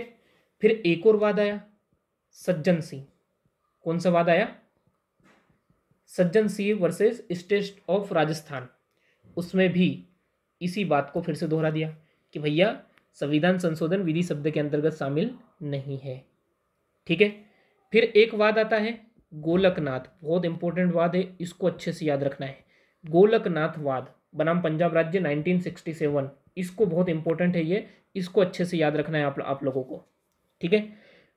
फिर एक और वाद आया सज्जन सिंह। कौन सा वाद आया, Sajjan Singh versus state of Rajasthan. उसमें भी इसी बात को फिर से दोहरा दिया कि भैया संविधान संशोधन विधि शब्द के अंतर्गत शामिल नहीं है, ठीक है। फिर एक वाद आता है गोलकनाथ, बहुत इंपॉर्टेंट वाद है, इसको अच्छे से याद रखना है। गोलकनाथ वाद बनाम पंजाब राज्य 1967, इसको बहुत इंपॉर्टेंट है ये, इसको अच्छे से याद रखना है आप लोगों को, ठीक है।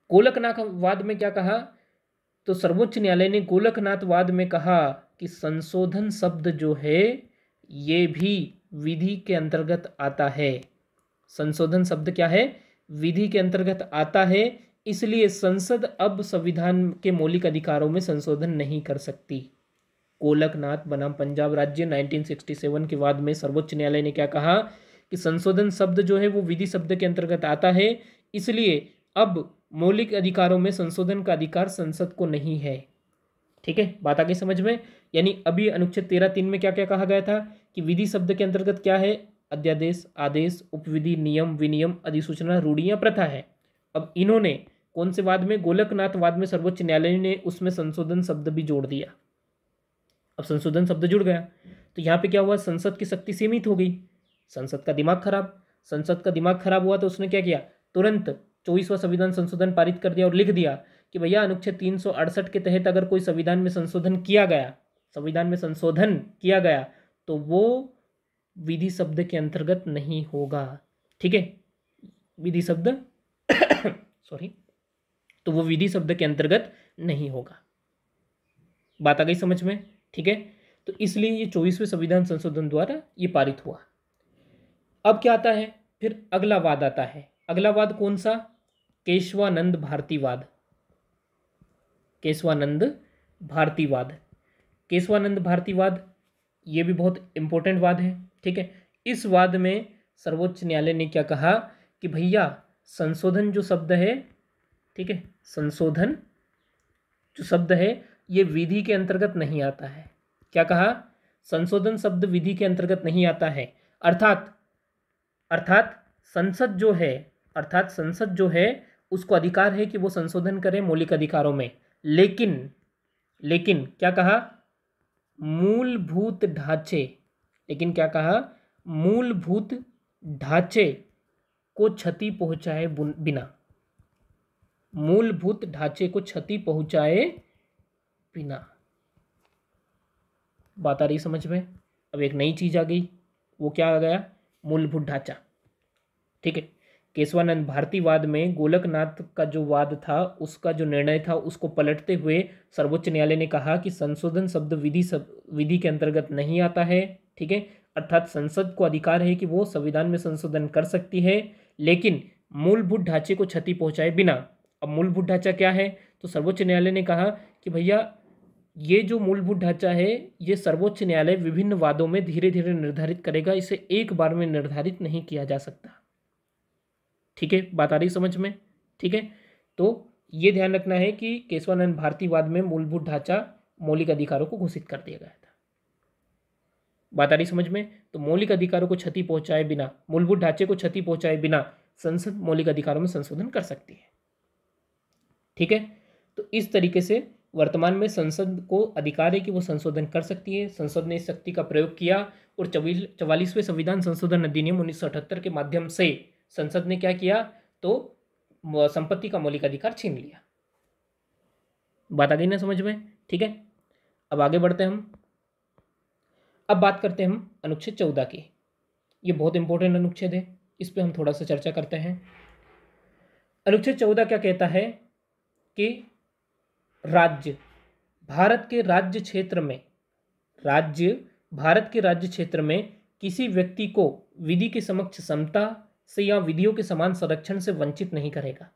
गोलकनाथ वाद में क्या कहा, तो सर्वोच्च न्यायालय ने गोलकनाथ वाद में कहा कि संशोधन शब्द जो है ये भी विधि के अंतर्गत आता है। संशोधन शब्द क्या है? विधि के अंतर्गत आता है, इसलिए संसद अब संविधान के मौलिक अधिकारों में संशोधन नहीं कर सकती। गोलकनाथ बनाम पंजाब राज्य 1967 के बाद में सर्वोच्च न्यायालय ने क्या कहा कि संशोधन शब्द जो है वो विधि शब्द के अंतर्गत आता है, इसलिए अब मौलिक अधिकारों में संशोधन का अधिकार संसद को नहीं है। ठीक है, बात आ गई समझ में? यानी अभी अनुच्छेद 13(3) में क्या क्या कहा गया था कि विधि शब्द के अंतर्गत क्या है? अध्यादेश, आदेश, उपविधि, नियम, विनियम, अधिसूचना, रूढ़ि या प्रथा है। अब इन्होंने कौन से वाद में? गोलकनाथ वाद में सर्वोच्च न्यायालय ने उसमें संशोधन शब्द भी जोड़ दिया। अब संशोधन शब्द जुड़ गया तो यहाँ पे क्या हुआ? संसद की शक्ति सीमित हो गई, संसद का दिमाग खराब। संसद का दिमाग खराब हुआ तो उसने क्या किया? तुरंत 24वां संविधान संशोधन पारित कर दिया और लिख दिया कि भैया अनुच्छेद 368 के तहत अगर कोई संविधान में संशोधन किया गया, संविधान में संशोधन किया गया तो वो विधि शब्द के अंतर्गत नहीं होगा। ठीक है, विधि शब्द सॉरी, तो वो विधि शब्द के अंतर्गत नहीं होगा। बात आ गई समझ में? ठीक है, तो इसलिए ये 24वें संविधान संशोधन द्वारा ये पारित हुआ। अब क्या आता है? फिर अगला वाद आता है। अगला वाद कौन सा? केशवानंद भारतीवाद। केशवानंद भारतीवाद, केशवानंद भारतीवाद ये भी बहुत इंपॉर्टेंट वाद है। ठीक है, इस वाद में सर्वोच्च न्यायालय ने क्या कहा कि भैया संशोधन जो शब्द है, ठीक है, संशोधन जो शब्द है ये विधि के अंतर्गत नहीं आता है। क्या कहा? संशोधन शब्द विधि के अंतर्गत नहीं आता है। अर्थात संसद जो है उसको अधिकार है कि वो संशोधन करे मौलिक अधिकारों में, लेकिन क्या कहा? मूलभूत ढांचे को क्षति पहुंचाए बिना, मूलभूत ढांचे को क्षति पहुंचाए बिना। बात आ रही समझ में? अब एक नई चीज आ गई, वो क्या आ गया? मूलभूत ढांचा। ठीक है, केशवानंद भारतीवाद में गोलकनाथ का जो वाद था, उसका जो निर्णय था, उसको पलटते हुए सर्वोच्च न्यायालय ने कहा कि संशोधन शब्द विधि के अंतर्गत नहीं आता है। ठीक है, अर्थात संसद को अधिकार है कि वो संविधान में संशोधन कर सकती है, लेकिन मूलभूत ढांचे को क्षति पहुंचाए बिना। अब मूलभूत ढांचा क्या है? तो सर्वोच्च न्यायालय ने कहा कि भैया ये जो मूलभूत ढांचा है ये सर्वोच्च न्यायालय विभिन्न वादों में धीरे धीरे निर्धारित करेगा, इसे एक बार में निर्धारित नहीं किया जा सकता। ठीक है, बात आ रही समझ में? ठीक है, तो ये ध्यान रखना है कि केशवानंद भारतीवाद में मूलभूत ढांचा मौलिक अधिकारों को घोषित कर दिया गया था। बात आ रही समझ में? तो मौलिक अधिकारों को क्षति पहुंचाए बिना, मूलभूत ढांचे को क्षति पहुंचाए बिना संसद मौलिक अधिकारों में संशोधन कर सकती है। ठीक है, तो इस तरीके से वर्तमान में संसद को अधिकार है कि वो संशोधन कर सकती है। संसद ने इस शक्ति का प्रयोग किया और 44वें संविधान संशोधन अधिनियम 1978 के माध्यम से संसद ने क्या किया? तो संपत्ति का मौलिक अधिकार छीन लिया। बात आ गई ना समझ में? ठीक है, अब आगे बढ़ते हैं हम। अब बात करते हैं हम अनुच्छेद 14 की। ये बहुत इंपॉर्टेंट अनुच्छेद है, इस पर हम थोड़ा सा चर्चा करते हैं। अनुच्छेद 14 क्या कहता है कि भारत के राज्य क्षेत्र में किसी व्यक्ति को विधि के समक्ष समता से या विधियों के समान संरक्षण से वंचित नहीं करेगा।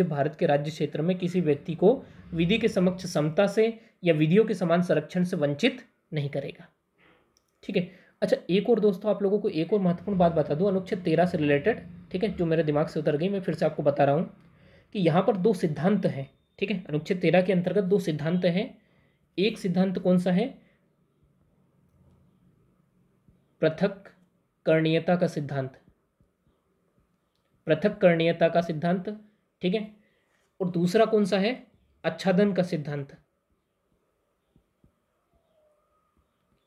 भारत के राज्य क्षेत्र में किसी व्यक्ति को विधि के समक्ष समता से या विधियों के समान संरक्षण से वंचित नहीं करेगा। ठीक है, अच्छा एक और दोस्तों आप लोगों को एक और महत्वपूर्ण बात बता दूं अनुच्छेद 13 से रिलेटेड। ठीक है, जो मेरे दिमाग से उतर गई, मैं फिर से आपको बता रहा हूं कि यहाँ पर दो सिद्धांत हैं। ठीक है, अनुच्छेद 13 के अंतर्गत दो सिद्धांत हैं। एक सिद्धांत कौन सा है? पृथक्करणीयता का सिद्धांत, पृथक्करणीयता का सिद्धांत। ठीक है, और दूसरा कौन सा है? आच्छादन का सिद्धांत।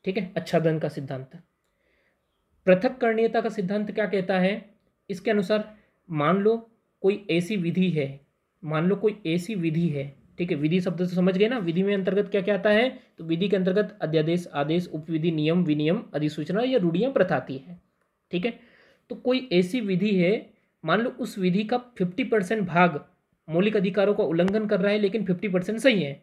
ठीक है, आच्छादन का सिद्धांत। पृथक्करणीयता का सिद्धांत क्या कहता है? इसके अनुसार मान लो कोई ऐसी विधि है, ठीक है, विधि शब्द तो समझ गए ना, विधि में अंतर्गत क्या क्या आता है? तो विधि के अंतर्गत अध्यादेश, आदेश, उपविधि, नियम, विनियम, अधिसूचना या रूढ़ियां, प्रथा आती है। ठीक है, तो कोई ऐसी विधि है, मान लो उस विधि का 50% भाग मौलिक अधिकारों का उल्लंघन कर रहा है लेकिन 50% सही है,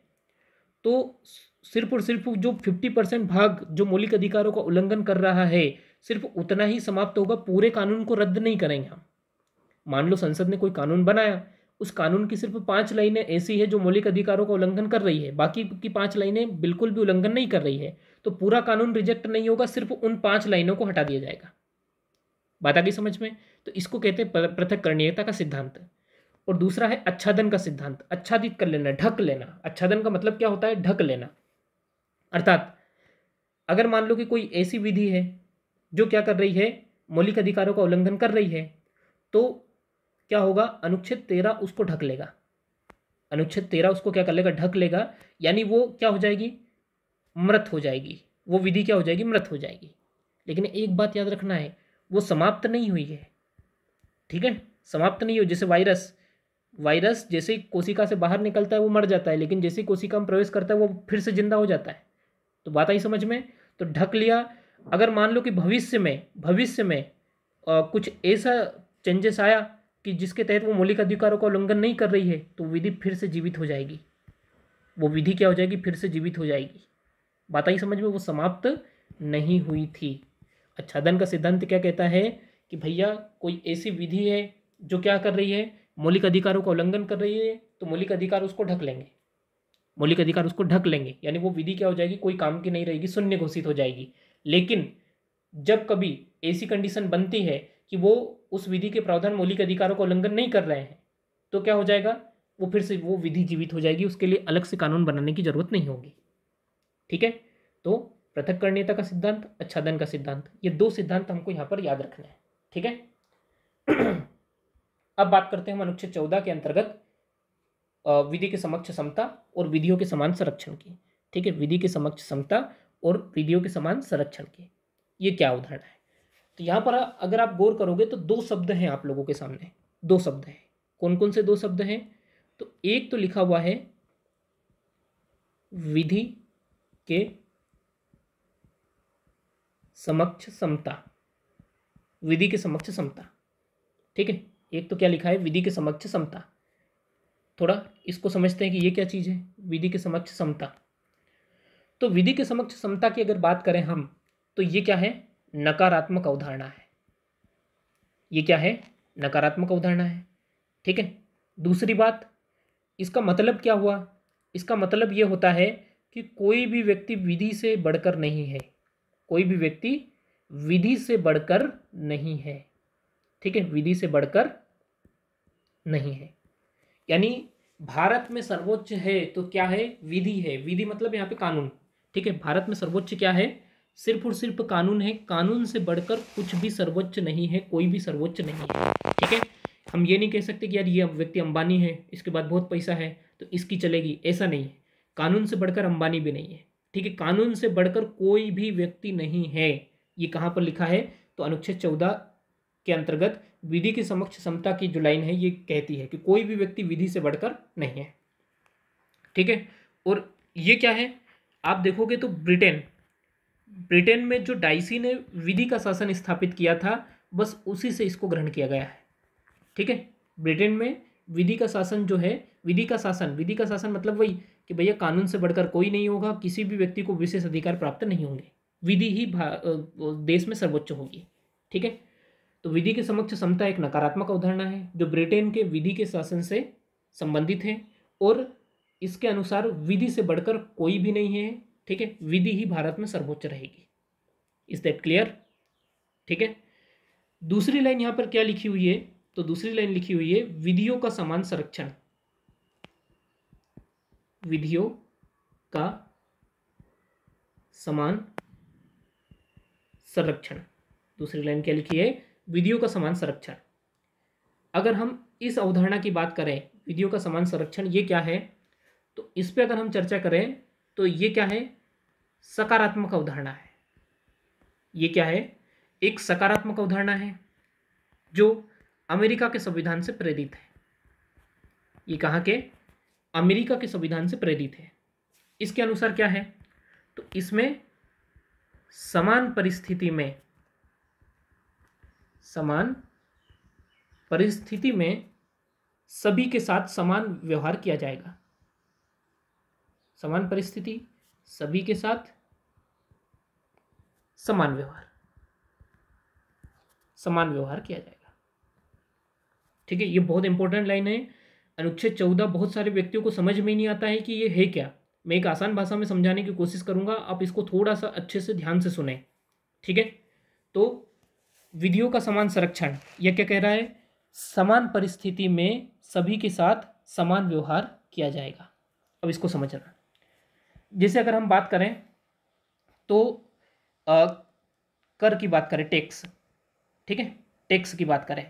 तो सिर्फ और सिर्फ जो 50% भाग जो मौलिक अधिकारों का उल्लंघन कर रहा है सिर्फ उतना ही समाप्त होगा, पूरे कानून को रद्द नहीं करेंगे हम। मान लो संसद ने कोई कानून बनाया, उस कानून की सिर्फ 5 लाइनें ऐसी है जो मौलिक अधिकारों का उल्लंघन कर रही है, बाकी की 5 लाइनें बिल्कुल भी उल्लंघन नहीं कर रही है, तो पूरा कानून रिजेक्ट नहीं होगा, सिर्फ उन 5 लाइनों को हटा दिया जाएगा। बात आ गई समझ में? तो इसको कहते हैं पृथक्करणीयता का सिद्धांत। और दूसरा है आच्छादन का सिद्धांत। आच्छादित कर लेना, ढक लेना। आच्छादन का मतलब क्या होता है? ढक लेना। अर्थात अगर मान लो कि कोई ऐसी विधि है जो क्या कर रही है, मौलिक अधिकारों का उल्लंघन कर रही है, तो क्या होगा? अनुच्छेद 13 उसको ढक लेगा। अनुच्छेद 13 उसको क्या कर लेगा? ढक लेगा। यानी वो क्या हो जाएगी? मृत हो जाएगी। वो विधि क्या हो जाएगी? मृत हो जाएगी। लेकिन एक बात याद रखना है, वो समाप्त नहीं हुई है। ठीक है, समाप्त नहीं हुई। जैसे वायरस जैसे कोशिका से बाहर निकलता है वो मर जाता है, लेकिन जैसे कोशिका में प्रवेश करता है वो फिर से जिंदा हो जाता है। तो बात आई समझ में? तो ढक लिया। अगर मान लो कि भविष्य में कुछ ऐसा चेंजेस आया कि जिसके तहत वो मौलिक अधिकारों का उल्लंघन नहीं कर रही है, तो विधि फिर से जीवित हो जाएगी। वो विधि क्या हो जाएगी? फिर से जीवित हो जाएगी। बात आई समझ में? वो समाप्त नहीं हुई थी। आच्छादन का सिद्धांत क्या कहता है कि भैया कोई ऐसी विधि है जो क्या कर रही है? मौलिक अधिकारों का उल्लंघन कर रही है, तो मौलिक अधिकार उसको ढक लेंगे। मौलिक अधिकार उसको ढक लेंगे, यानी वो विधि क्या हो जाएगी? कोई काम की नहीं रहेगी, शून्य घोषित हो जाएगी। लेकिन जब कभी ऐसी कंडीशन बनती है कि वो उस विधि के प्रावधान मौलिक अधिकारों का उल्लंघन नहीं कर रहे हैं, तो क्या हो जाएगा? वो फिर से वो विधि जीवित हो जाएगी। उसके लिए अलग से कानून बनाने की जरूरत नहीं होगी। ठीक है, तो पृथक्करणीयता का सिद्धांत, आच्छादन का सिद्धांत, ये 2 सिद्धांत हमको यहाँ पर याद रखना है। ठीक है। अब बात करते हैं हम अनुच्छेद 14 के अंतर्गत विधि के समक्ष समता और विधियों के समान संरक्षण की। ठीक है, विधि के समक्ष समता और विधियों के समान संरक्षण की ये क्या उदाहरण है? तो यहाँ पर अगर आप गौर करोगे तो 2 शब्द हैं आप लोगों के सामने। 2 शब्द हैं। कौन कौन से 2 शब्द हैं? तो एक तो लिखा हुआ है विधि के समक्ष समता। विधि के समक्ष समता। ठीक है, एक तो क्या लिखा है? विधि के समक्ष समता। थोड़ा इसको समझते हैं कि ये क्या चीज़ है, विधि के समक्ष समता। तो विधि के समक्ष समता की अगर बात करें हम, तो ये क्या है? नकारात्मक अवधारणा है। ये क्या है? नकारात्मक अवधारणा है। ठीक है, दूसरी बात, इसका मतलब क्या हुआ? इसका मतलब ये होता है कि कोई भी व्यक्ति विधि से बढ़कर नहीं है। कोई भी व्यक्ति विधि से बढ़कर नहीं है। ठीक है, विधि से बढ़कर नहीं है। यानी भारत में सर्वोच्च है तो क्या है? विधि है। विधि मतलब यहाँ पे कानून। ठीक है, भारत में सर्वोच्च क्या है? सिर्फ और सिर्फ कानून है। कानून से बढ़कर कुछ भी सर्वोच्च नहीं है, कोई भी सर्वोच्च नहीं है। ठीक है, हम ये नहीं कह सकते कि यार ये व्यक्ति अंबानी है, इसके बाद बहुत पैसा है तो इसकी चलेगी, ऐसा नहीं है। कानून से बढ़कर अंबानी भी नहीं है। ठीक है, कानून से बढ़कर कोई भी व्यक्ति नहीं है। ये कहाँ पर लिखा है? तो अनुच्छेद 14 के अंतर्गत विधि के समक्ष समता की जो लाइन है ये कहती है कि कोई भी व्यक्ति विधि से बढ़कर नहीं है। ठीक है, और ये क्या है? आप देखोगे तो ब्रिटेन में जो डाइसी ने विधि का शासन स्थापित किया था, बस उसी से इसको ग्रहण किया गया है। ठीक है, ब्रिटेन में विधि का शासन जो है, विधि का शासन मतलब वही कि भैया कानून से बढ़कर कोई नहीं होगा, किसी भी व्यक्ति को विशेष अधिकार प्राप्त नहीं होंगे, विधि ही देश में सर्वोच्च होगी। ठीक है, तो विधि के समक्ष समता एक नकारात्मक अवधारणा है जो ब्रिटेन के विधि के शासन से संबंधित है और इसके अनुसार विधि से बढ़कर कोई भी नहीं है। ठीक है, विधि ही भारत में सर्वोच्च रहेगी। Is that clear? ठीक है, दूसरी लाइन यहाँ पर क्या लिखी हुई है? तो दूसरी लाइन लिखी हुई है विधियों का समान संरक्षण। विधियों का समान संरक्षण। दूसरी लाइन क्या लिखी है? विधियों का समान संरक्षण। अगर हम इस अवधारणा की बात करें, विधियों का समान संरक्षण ये क्या है, तो इस पे अगर हम चर्चा करें तो ये क्या है? सकारात्मक अवधारणा है। ये क्या है? एक सकारात्मक अवधारणा है जो अमेरिका के संविधान से प्रेरित है। ये कहाँ के? अमेरिका के संविधान से प्रेरित है। इसके अनुसार क्या है? तो इसमें समान परिस्थिति में सभी के साथ समान व्यवहार किया जाएगा। समान परिस्थिति, सभी के साथ समान व्यवहार किया जाएगा। ठीक है, ये बहुत इंपॉर्टेंट लाइन है। अनुच्छेद 14 बहुत सारे व्यक्तियों को समझ में नहीं आता है कि ये है क्या। मैं एक आसान भाषा में समझाने की कोशिश करूंगा, आप इसको थोड़ा सा अच्छे से ध्यान से सुने। ठीक है, तो विधियों का समान संरक्षण, यह क्या कह रहा है? समान परिस्थिति में सभी के साथ समान व्यवहार किया जाएगा। अब इसको समझना, जैसे अगर हम बात करें तो कर की बात करें, टैक्स। ठीक है, टैक्स की बात करें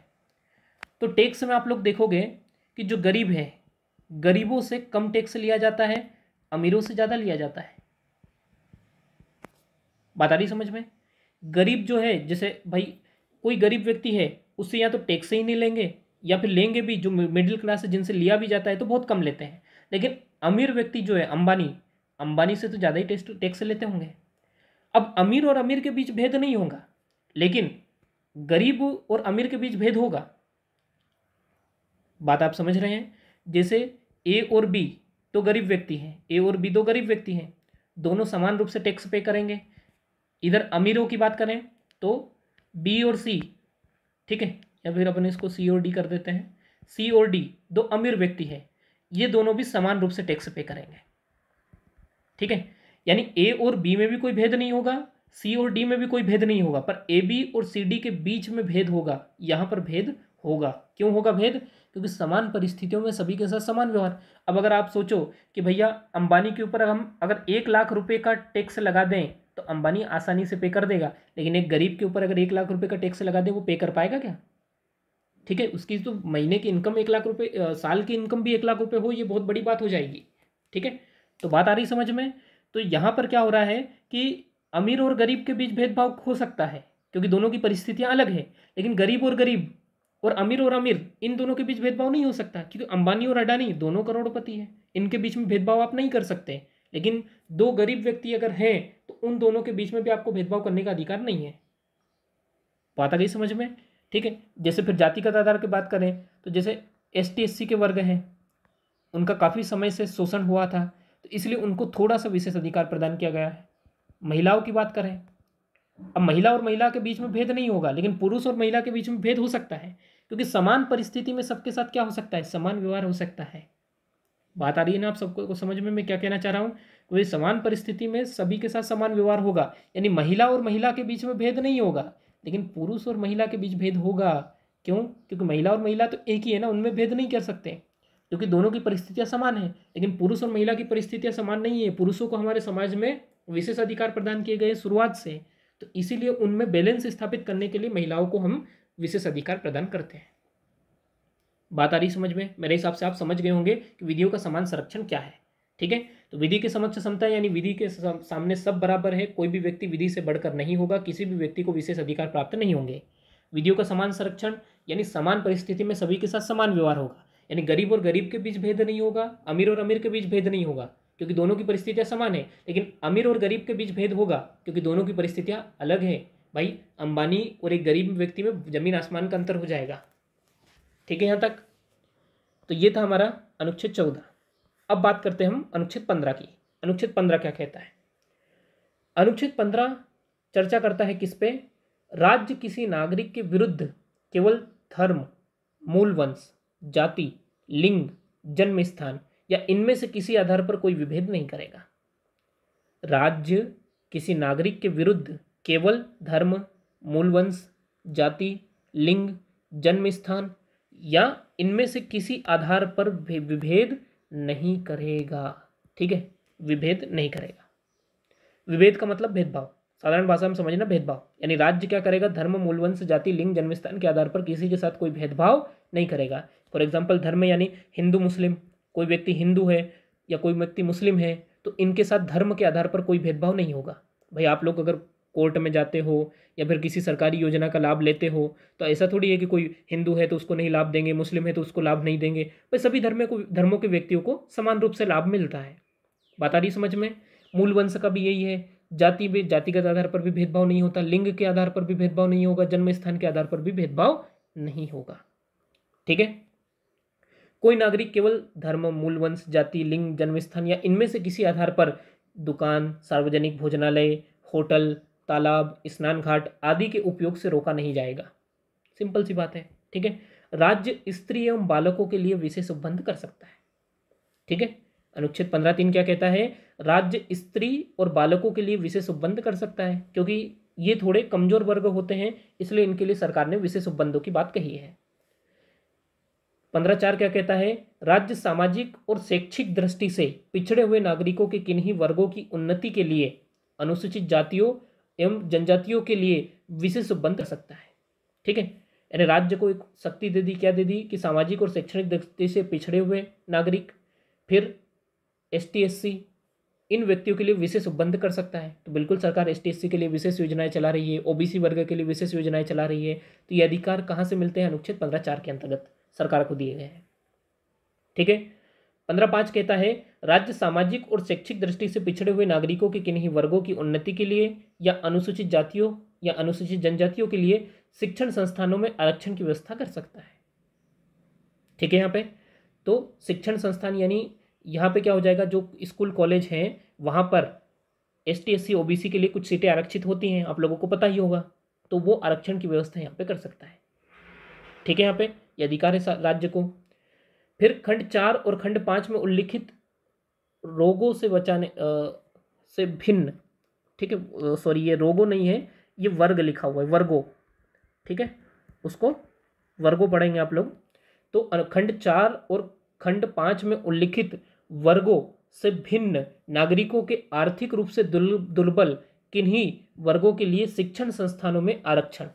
तो टैक्स में आप लोग देखोगे कि जो गरीब है, गरीबों से कम टैक्स लिया जाता है, अमीरों से ज़्यादा लिया जाता है। बात आ रही समझ में? गरीब जो है, जैसे भाई कोई गरीब व्यक्ति है, उससे या तो टैक्स ही नहीं लेंगे, या फिर लेंगे भी, जो मिडिल क्लास है जिनसे लिया भी जाता है तो बहुत कम लेते हैं। लेकिन अमीर व्यक्ति जो है, अंबानी से तो ज़्यादा ही टैक्स लेते होंगे। अब अमीर और अमीर के बीच भेद नहीं होगा, लेकिन गरीब और अमीर के बीच भेद होगा। बात आप समझ रहे हैं? जैसे ए और बी तो गरीब व्यक्ति हैं, ए और बी दो गरीब व्यक्ति हैं, दोनों समान रूप से टैक्स पे करेंगे। इधर अमीरों की बात करें तो बी और सी, ठीक है, या फिर अपन इसको सी और डी कर देते हैं, सी और डी दो अमीर व्यक्ति है, ये दोनों भी समान रूप से टैक्स पे करेंगे। ठीक है, यानी ए और बी में भी कोई भेद नहीं होगा, सी और डी में भी कोई भेद नहीं होगा, पर ए बी और सी डी के बीच में भेद होगा। यहाँ पर भेद होगा। क्यों होगा भेद? क्योंकि समान परिस्थितियों में सभी के साथ समान व्यवहार। अब अगर आप सोचो कि भैया अंबानी के ऊपर हम अगर 1 लाख रुपए का टैक्स लगा दें तो अंबानी आसानी से पे कर देगा, लेकिन एक गरीब के ऊपर अगर 1 लाख रुपए का टैक्स लगा दें, वो पे कर पाएगा क्या? ठीक है, उसकी तो महीने की इनकम 1 लाख रुपए, साल की इनकम भी 1 लाख रुपए हो, ये बहुत बड़ी बात हो जाएगी। ठीक है, तो बात आ रही समझ में? तो यहाँ पर क्या हो रहा है कि अमीर और गरीब के बीच भेदभाव हो सकता है, क्योंकि दोनों की परिस्थितियां अलग है। लेकिन गरीब और अमीर इन दोनों के बीच भेदभाव नहीं हो सकता, क्योंकि अंबानी और अडानी दोनों करोड़पति हैं, इनके बीच में भेदभाव आप नहीं कर सकते। लेकिन दो गरीब व्यक्ति अगर हैं तो उन दोनों के बीच में भी आपको भेदभाव करने का अधिकार नहीं है। बात आ गई समझ में? ठीक है, जैसे फिर जातिगत आधार की बात करें तो जैसे ST SC के वर्ग हैं, उनका काफ़ी समय से शोषण हुआ था, तो इसलिए उनको थोड़ा सा विशेष अधिकार प्रदान किया गया है। महिलाओं की बात करें, अब महिला और महिला के बीच में भेद नहीं होगा, लेकिन पुरुष और महिला के बीच में भेद हो सकता है, क्योंकि समान परिस्थिति में सबके साथ क्या हो सकता है? समान व्यवहार हो सकता है। बात आ रही है ना आप सबको को समझ में? मैं क्या कहना चाह रहा हूँ, कोई समान परिस्थिति में सभी के साथ समान व्यवहार होगा, यानी महिला और महिला के बीच में भेद नहीं होगा, लेकिन पुरुष और महिला के बीच भेद होगा। क्यों? क्योंकि महिला और महिला तो एक ही है ना, उनमें भेद नहीं कर सकते, क्योंकि दोनों की परिस्थितियां समान है। लेकिन पुरुष और महिला की परिस्थितियां समान नहीं है। पुरुषों को हमारे समाज में विशेष अधिकार प्रदान किए गए शुरुआत से, तो इसीलिए उनमें बैलेंस स्थापित करने के लिए महिलाओं को हम विशेष अधिकार प्रदान करते हैं। बात आ रही समझ में? मेरे हिसाब से आप समझ गए होंगे कि विधियों का समान संरक्षण क्या है। ठीक है, तो विधि के समक्ष समता, यानी विधि के सामने सब बराबर है, कोई भी व्यक्ति विधि से बढ़कर नहीं होगा, किसी भी व्यक्ति को विशेष अधिकार प्राप्त नहीं होंगे। विधियों का समान संरक्षण यानी समान परिस्थिति में सभी के साथ समान व्यवहार होगा, यानी गरीब और गरीब के बीच भेद नहीं होगा, अमीर और अमीर के बीच भेद नहीं होगा, क्योंकि दोनों की परिस्थितियां समान है। लेकिन अमीर और गरीब के बीच भेद होगा, क्योंकि दोनों की परिस्थितियां अलग है। भाई अंबानी और एक गरीब व्यक्ति में जमीन आसमान का अंतर हो जाएगा। ठीक है यहाँ तक? तो ये था हमारा अनुच्छेद 14। अब बात करते हैं हम अनुच्छेद 15 की। अनुच्छेद 15 क्या कहता है? अनुच्छेद 15 चर्चा करता है किस पे? राज्य किसी नागरिक के विरुद्ध केवल धर्म, मूल वंश, जाति, लिंग, जन्म स्थान या इनमें से किसी आधार पर कोई विभेद नहीं करेगा। राज्य किसी नागरिक के विरुद्ध केवल धर्म, मूल वंश, जाति, लिंग, जन्म स्थान या इनमें से किसी आधार पर विभेद नहीं करेगा। ठीक है, विभेद नहीं करेगा। विभेद का मतलब भेदभाव, साधारण भाषा में समझना, भेदभाव यानी राज्य क्या करेगा? धर्म, मूल वंश, जाति, लिंग, जन्मस्थान के आधार पर किसी के साथ कोई भेदभाव नहीं करेगा। फॉर एग्जाम्पल धर्म यानी हिंदू मुस्लिम, कोई व्यक्ति हिंदू है या कोई व्यक्ति मुस्लिम है तो इनके साथ धर्म के आधार पर कोई भेदभाव नहीं होगा। भाई आप लोग अगर कोर्ट में जाते हो या फिर किसी सरकारी योजना का लाभ लेते हो तो ऐसा थोड़ी है कि कोई हिंदू है तो उसको नहीं लाभ देंगे, मुस्लिम है तो उसको लाभ नहीं देंगे। भाई सभी धर्मों के व्यक्तियों को समान रूप से लाभ मिलता है। बात आ रही समझ में? मूल वंश का भी यही है, जातिगत आधार पर भी भेदभाव नहीं होता, लिंग के आधार पर भी भेदभाव नहीं होगा, जन्म स्थान के आधार पर भी भेदभाव नहीं होगा। ठीक है, कोई नागरिक केवल धर्म, मूल वंश, जाति, लिंग, जन्म स्थान या इनमें से किसी आधार पर दुकान, सार्वजनिक भोजनालय, होटल, तालाब, स्नान घाट आदि के उपयोग से रोका नहीं जाएगा। सिंपल सी बात है। ठीक है। राज्य स्त्री एवं बालकों के लिए विशेष उपबंध कर सकता है। ठीक है। अनुच्छेद 15(3) क्या कहता है? राज्य स्त्री और बालकों के लिए विशेष उपबंध कर सकता है, क्योंकि ये थोड़े कमजोर वर्ग होते हैं, इसलिए इनके लिए सरकार ने विशेष उपबंधों की बात कही है। 15(4) क्या कहता है? राज्य सामाजिक और शैक्षिक दृष्टि से पिछड़े हुए नागरिकों के किन्हीं वर्गों की उन्नति के लिए अनुसूचित जातियों एवं जनजातियों के लिए विशेष उपबंध कर सकता है। ठीक है। यानी राज्य को एक शक्ति दे दी, क्या दे दी कि सामाजिक और शैक्षणिक दृष्टि से पिछड़े हुए नागरिक, फिर ST SC, इन व्यक्तियों के लिए विशेष उपबंध कर सकता है। तो बिल्कुल सरकार ST SC के लिए विशेष योजनाएं चला रही है, OBC वर्ग के लिए विशेष योजनाएं चला रही है। तो ये अधिकार कहाँ से मिलते हैं? अनुच्छेद 15(4) के अंतर्गत सरकार को दिए गए हैं। ठीक है। 15(5) कहता है राज्य सामाजिक और शैक्षिक दृष्टि से पिछड़े हुए नागरिकों के किन्हीं वर्गों की उन्नति के लिए या अनुसूचित जातियों या अनुसूचित जनजातियों के लिए शिक्षण संस्थानों में आरक्षण की व्यवस्था कर सकता है। ठीक है। यहाँ पे तो शिक्षण संस्थान यानी यहाँ पे क्या हो जाएगा, जो स्कूल कॉलेज हैं वहाँ पर ST SC OBC के लिए कुछ सीटें आरक्षित होती हैं, आप लोगों को पता ही होगा, तो वो आरक्षण की व्यवस्था यहाँ पे कर सकता है। ठीक है। यहाँ पे ये अधिकार है राज्य को। फिर खंड 4 और खंड 5 में उल्लिखित रोगों से बचाने से भिन्न, ठीक है, सॉरी ये रोगों नहीं है, ये वर्ग लिखा हुआ है, वर्गों। ठीक है, उसको वर्गों पढ़ेंगे आप लोग। तो खंड 4 और खंड 5 में उल्लिखित वर्गों से भिन्न नागरिकों के आर्थिक रूप से दुर्बल किन्हीं वर्गों के लिए शिक्षण संस्थानों में आरक्षण,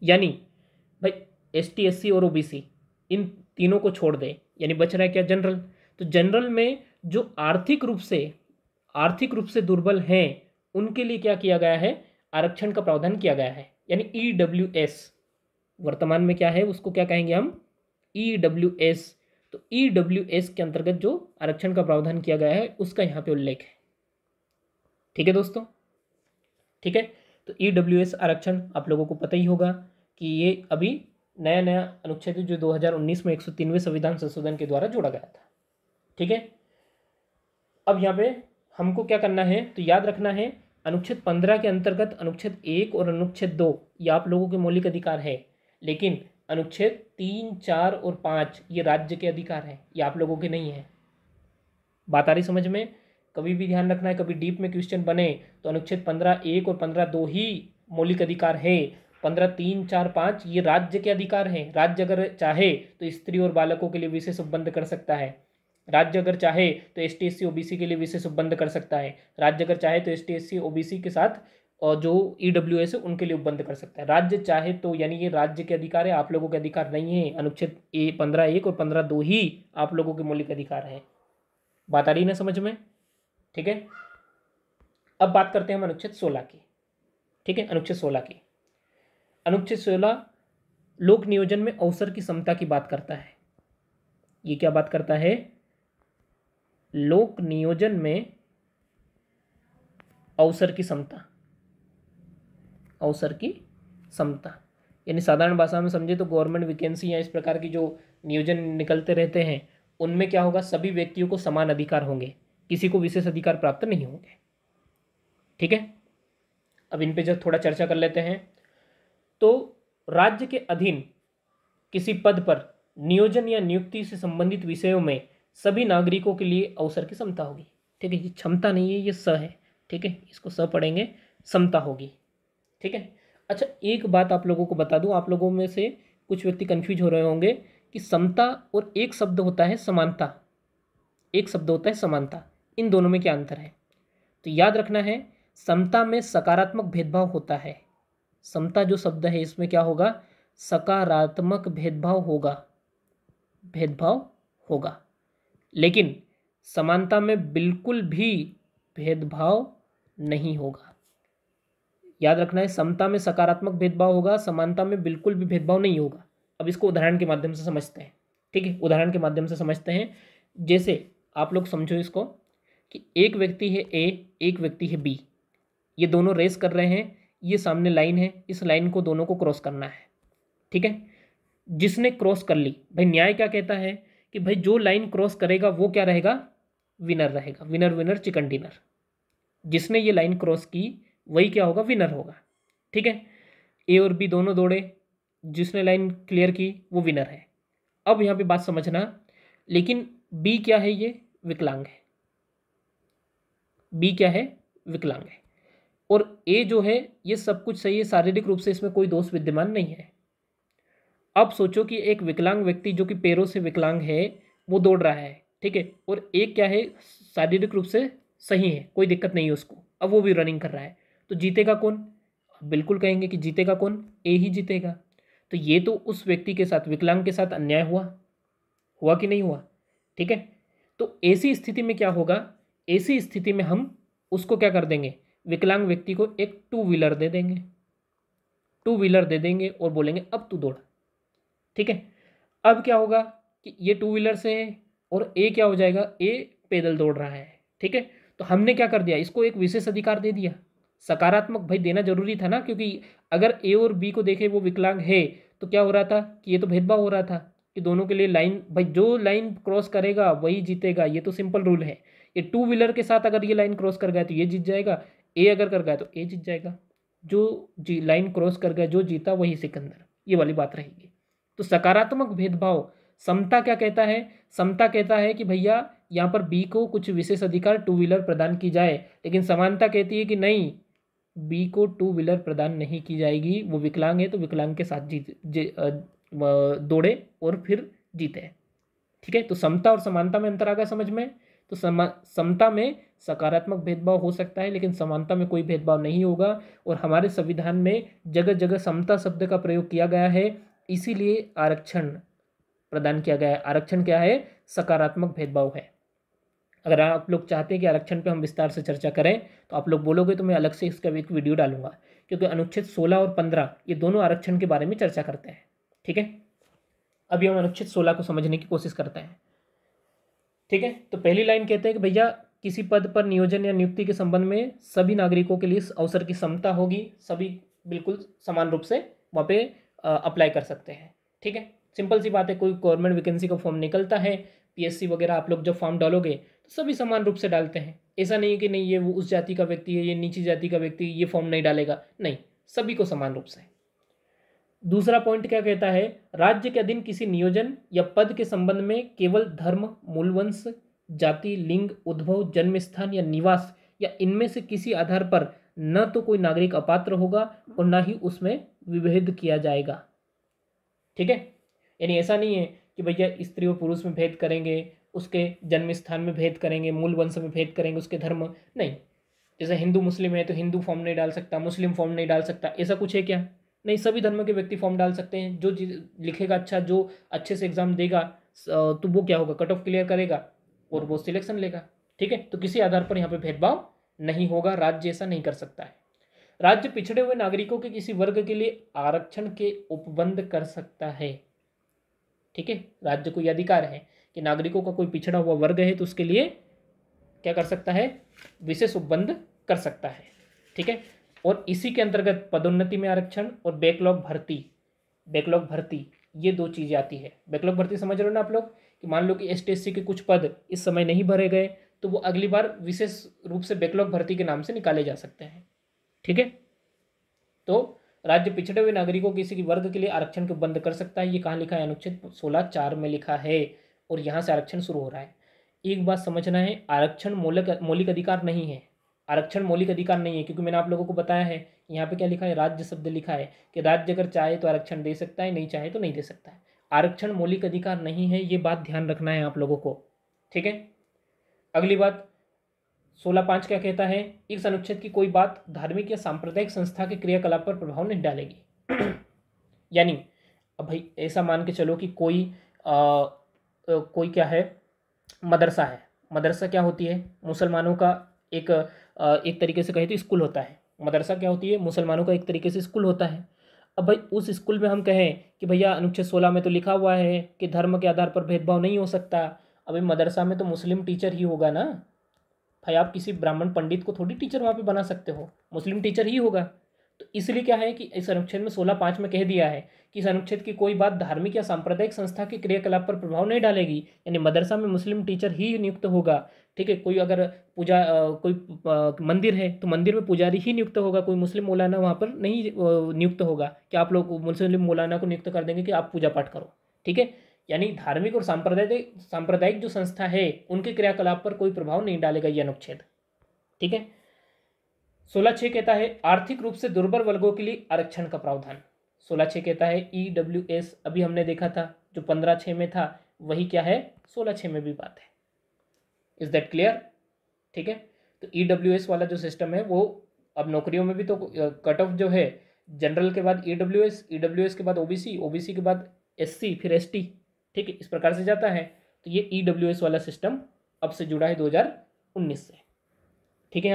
यानी भाई ST SC और OBC इन तीनों को छोड़ दें, यानी बच रहा है क्या? जनरल। तो जनरल में जो आर्थिक रूप से दुर्बल हैं उनके लिए क्या किया गया है? आरक्षण का प्रावधान किया गया है, यानी EWS। वर्तमान में क्या है, उसको क्या कहेंगे हम? EWS। तो EWS के अंतर्गत जो आरक्षण का प्रावधान किया गया है उसका यहाँ पे उल्लेख है। ठीक है दोस्तों। ठीक है। तो EWS आरक्षण आप लोगों को पता ही होगा कि ये अभी नया अनुच्छेद जो 2019 में 103वें संविधान संशोधन के द्वारा जोड़ा गया था। ठीक है। अब यहाँ पे हमको क्या करना है, तो याद रखना है अनुच्छेद 15 के अंतर्गत अनुच्छेद 1 और अनुच्छेद 2 ये आप लोगों के मौलिक अधिकार है, लेकिन अनुच्छेद 3, 4 और 5 ये राज्य के अधिकार हैं, ये आप लोगों के नहीं है। बात आ रही समझ में? कभी भी ध्यान रखना है, कभी डीप में क्वेश्चन बने तो अनुच्छेद 15(1) और 15(2) ही मौलिक अधिकार है। 15(3), 4, 5 ये राज्य के अधिकार हैं। राज्य अगर चाहे तो स्त्री और बालकों के लिए विशेष उपबंध कर सकता है। राज्य अगर चाहे तो ST SC OBC के लिए विशेष उपबंध कर सकता है। राज्य अगर चाहे तो ST SC OBC के साथ और जो EWS है उनके लिए उपबंध कर सकता है। राज्य चाहे तो, यानी ये राज्य के अधिकार है, आप लोगों के अधिकार नहीं है। अनुच्छेद 15(1) और 15(2) ही आप लोगों के मौलिक अधिकार है। बात आ रही ना समझ में? ठीक है। अब बात करते हैं हम अनुच्छेद 16 की। ठीक है, अनुच्छेद 16 की। अनुच्छेद 16 लोक नियोजन में अवसर की समता की बात करता है। ये क्या बात करता है? लोक नियोजन में अवसर की समता, अवसर की समता यानी साधारण भाषा में समझे तो गवर्नमेंट वैकेंसी या इस प्रकार की जो नियोजन निकलते रहते हैं उनमें क्या होगा, सभी व्यक्तियों को समान अधिकार होंगे, किसी को विशेष अधिकार प्राप्त नहीं होंगे। ठीक है। अब इन पे जब थोड़ा चर्चा कर लेते हैं, तो राज्य के अधीन किसी पद पर नियोजन या नियुक्ति से संबंधित विषयों में सभी नागरिकों के लिए अवसर की समता होगी। ठीक है, ये क्षमता नहीं है, ये स है। ठीक है, इसको स पढ़ेंगे, समता होगी। ठीक है। अच्छा, एक बात आप लोगों को बता दूं, आप लोगों में से कुछ व्यक्ति कंफ्यूज हो रहे होंगे कि समता और एक शब्द होता है समानता, एक शब्द होता है समानता, इन दोनों में क्या अंतर है? तो याद रखना है, समता में सकारात्मक भेदभाव होता है। समता जो शब्द है इसमें क्या होगा? सकारात्मक भेदभाव होगा, भेदभाव होगा। लेकिन समानता में बिल्कुल भी भेदभाव नहीं होगा। याद रखना है, समता में सकारात्मक भेदभाव होगा, समानता में बिल्कुल भी भेदभाव नहीं होगा। अब इसको उदाहरण के माध्यम से समझते हैं। ठीक है, उदाहरण के माध्यम से समझते हैं। जैसे आप लोग समझो इसको कि एक व्यक्ति है A, एक व्यक्ति है B, ये दोनों रेस कर रहे हैं, ये सामने लाइन है, इस लाइन को दोनों को क्रॉस करना है। ठीक है, जिसने क्रॉस कर ली, भाई न्याय क्या कहता है कि भाई जो लाइन क्रॉस करेगा वो क्या रहेगा? विनर रहेगा। Winner winner chicken dinner. जिसने ये लाइन क्रॉस की वही क्या होगा, विनर होगा। ठीक है, ए और बी दोनों दौड़े, जिसने लाइन क्लियर की वो विनर है। अब यहाँ पे बात समझना, लेकिन बी क्या है, ये विकलांग है। बी क्या है, विकलांग है। और ए जो है ये सब कुछ सही है, शारीरिक रूप से इसमें कोई दोष विद्यमान नहीं है। अब सोचो कि एक विकलांग व्यक्ति जो कि पैरों से विकलांग है वो दौड़ रहा है, ठीक है, और एक क्या है, शारीरिक रूप से सही है, कोई दिक्कत नहीं है उसको, अब वो भी रनिंग कर रहा है, तो जीतेगा कौन? बिल्कुल कहेंगे कि जीतेगा कौन, ए ही जीतेगा। तो ये तो उस व्यक्ति के साथ, विकलांग के साथ अन्याय हुआ, हुआ कि नहीं हुआ? ठीक है, तो ऐसी स्थिति में क्या होगा, ऐसी स्थिति में हम उसको क्या कर देंगे, विकलांग व्यक्ति को एक टू व्हीलर दे देंगे, टू व्हीलर दे देंगे और बोलेंगे अब तू दौड़। ठीक है, अब क्या होगा कि ये टू व्हीलर से है और ए क्या हो जाएगा, ए पैदल दौड़ रहा है। ठीक है, तो हमने क्या कर दिया, इसको एक विशेष अधिकार दे दिया। सकारात्मक भाई देना जरूरी था ना, क्योंकि अगर ए और बी को देखे वो विकलांग है तो क्या हो रहा था कि ये तो भेदभाव हो रहा था कि दोनों के लिए लाइन, भाई जो लाइन क्रॉस करेगा वही जीतेगा, ये तो सिंपल रूल है। ये टू व्हीलर के साथ अगर ये लाइन क्रॉस कर गया तो ये जीत जाएगा, ए अगर कर गया तो ए जीत जाएगा, जो लाइन क्रॉस कर गया जो जीता वही सिकंदर, ये वाली बात रहेगी। तो सकारात्मक भेदभाव, समता क्या कहता है, समता कहता है कि भैया यहाँ पर बी को कुछ विशेष अधिकार टू व्हीलर प्रदान की जाए, लेकिन समानता कहती है कि नहीं, बी को टू व्हीलर प्रदान नहीं की जाएगी, वो विकलांग है तो विकलांग के साथ दौड़े और फिर जीते। ठीक है, तो समता और समानता में अंतर आ गया समझ में। तो समता में सकारात्मक भेदभाव हो सकता है लेकिन समानता में कोई भेदभाव नहीं होगा, और हमारे संविधान में जगह जगह समता शब्द का प्रयोग किया गया है, इसीलिए आरक्षण प्रदान किया गया है। आरक्षण क्या है, सकारात्मक भेदभाव है। अगर आप लोग चाहते हैं कि आरक्षण पे हम विस्तार से चर्चा करें तो आप लोग बोलोगे तो मैं अलग से इसका एक वीडियो डालूंगा, क्योंकि अनुच्छेद 16 और 15 ये दोनों आरक्षण के बारे में चर्चा करते हैं। ठीक है, अभी हम अनुच्छेद 16 को समझने की कोशिश करते हैं। ठीक है, तो पहली लाइन कहते हैं कि भैया किसी पद पर नियोजन या नियुक्ति के संबंध में सभी नागरिकों के लिए अवसर की समता होगी, सभी बिल्कुल समान रूप से वहाँ पे अप्लाई कर सकते हैं। ठीक है, सिंपल सी बात है, कोई गवर्नमेंट वैकेंसी का फॉर्म निकलता है, पीएससी वगैरह आप लोग जब फॉर्म डालोगे तो सभी समान रूप से डालते हैं। ऐसा नहीं है कि नहीं ये वो उस जाति का व्यक्ति है, ये नीची जाति का व्यक्ति ये फॉर्म नहीं डालेगा, नहीं, सभी को समान रूप से। दूसरा पॉइंट क्या कहता है, राज्य के अधीन किसी नियोजन या पद के संबंध में केवल धर्म, मूलवंश, जाति, लिंग, उद्भव, जन्म स्थान या निवास या इनमें से किसी आधार पर न तो कोई नागरिक अपात्र होगा और न ही उसमें विभेद किया जाएगा। ठीक है, यानी ऐसा नहीं है कि भैया स्त्री और पुरुष में भेद करेंगे, उसके जन्म स्थान में भेद करेंगे, मूल वंश में भेद करेंगे, उसके धर्म नहीं। जैसे हिंदू मुस्लिम है तो हिंदू फॉर्म नहीं डाल सकता, मुस्लिम फॉर्म नहीं डाल सकता, ऐसा कुछ है क्या? नहीं, सभी धर्म के व्यक्ति फॉर्म डाल सकते हैं। जो लिखेगा अच्छा, जो अच्छे से एग्जाम देगा तो वो क्या होगा, कट ऑफ क्लियर करेगा और वो सिलेक्शन लेगा। ठीक है, तो किसी आधार पर यहाँ पे भेदभाव नहीं होगा, राज्य ऐसा नहीं कर सकता है। राज्य पिछड़े हुए नागरिकों के किसी वर्ग के लिए आरक्षण के उपबंध कर सकता है। ठीक है, राज्य को यह अधिकार है कि नागरिकों का कोई पिछड़ा हुआ वर्ग है तो उसके लिए क्या कर सकता है, विशेष उपबंध कर सकता है। ठीक है, और इसी के अंतर्गत पदोन्नति में आरक्षण और बैकलॉग भर्ती, बैकलॉग भर्ती ये दो चीज़ें आती है। बैकलॉग भर्ती समझ रहे हो ना आप लोग, कि मान लो कि ST/SC के कुछ पद इस समय नहीं भरे गए तो वो अगली बार विशेष रूप से बैकलॉग भर्ती के नाम से निकाले जा सकते हैं। ठीक है, तो राज्य पिछड़े हुए नागरिकों किसी वर्ग के लिए आरक्षण को बंद कर सकता है। ये कहाँ लिखा है, अनुच्छेद 16(4) में लिखा है, और यहाँ से आरक्षण शुरू हो रहा है। एक बात समझना है, आरक्षण मौलिक अधिकार नहीं है, आरक्षण मौलिक अधिकार नहीं है, क्योंकि मैंने आप लोगों को बताया है यहाँ पे क्या लिखा है, राज्य शब्द लिखा है कि राज्य अगर चाहे तो आरक्षण दे सकता है, नहीं चाहे तो नहीं दे सकता है। आरक्षण मौलिक अधिकार नहीं है, ये बात ध्यान रखना है आप लोगों को। ठीक है, अगली बात 16(5) क्या कहता है, इस अनुच्छेद की कोई बात धार्मिक या सांप्रदायिक संस्था के क्रियाकलाप पर प्रभाव नहीं डालेगी। यानी अब भाई ऐसा मान के चलो कि कोई क्या है, मदरसा है। मदरसा क्या होती है, मुसलमानों का एक तरीके से कहे तो स्कूल होता है। मदरसा क्या होती है, मुसलमानों का एक तरीके से स्कूल होता है। अब भाई उस स्कूल में हम कहें कि भैया अनुच्छेद 16 में तो लिखा हुआ है कि धर्म के आधार पर भेदभाव नहीं हो सकता। अभी मदरसा में तो मुस्लिम टीचर ही होगा ना भाई, आप किसी ब्राह्मण पंडित को थोड़ी टीचर वहाँ पे बना सकते हो, मुस्लिम टीचर ही होगा। तो इसलिए क्या है कि इस अनुच्छेद में 16(5) में कह दिया है कि इस अनुच्छेद की कोई बात धार्मिक या सांप्रदायिक संस्था के क्रियाकलाप पर प्रभाव नहीं डालेगी, यानी मदरसा में मुस्लिम टीचर ही नियुक्त होगा। ठीक है, कोई अगर कोई मंदिर है तो मंदिर में पुजारी ही नियुक्त होगा, कोई मुस्लिम मौलाना वहाँ पर नहीं नियुक्त होगा कि आप लोग मुस्लिम मौलाना को नियुक्त कर देंगे कि आप पूजा पाठ करो। ठीक है, यानी धार्मिक और सांप्रदायिक जो संस्था है उनके क्रियाकलाप पर कोई प्रभाव नहीं डालेगा यह अनुच्छेद। ठीक है, 16(6) कहता है आर्थिक रूप से दुर्बल वर्गों के लिए आरक्षण का प्रावधान। 16(6) कहता है EWS, अभी हमने देखा था जो 15(6) में था वही क्या है 16(6) में भी बात है। Is that clear? ठीक है, तो EWS वाला जो सिस्टम है वो अब नौकरियों में भी तो कट ऑफ जो है जनरल के बाद EWS के बाद OBC के बाद SC फिर ST, ठीक है, इस प्रकार से जाता है। तो ये EWS वाला सिस्टम अब से जुड़ा है 2019 से। ठीक है,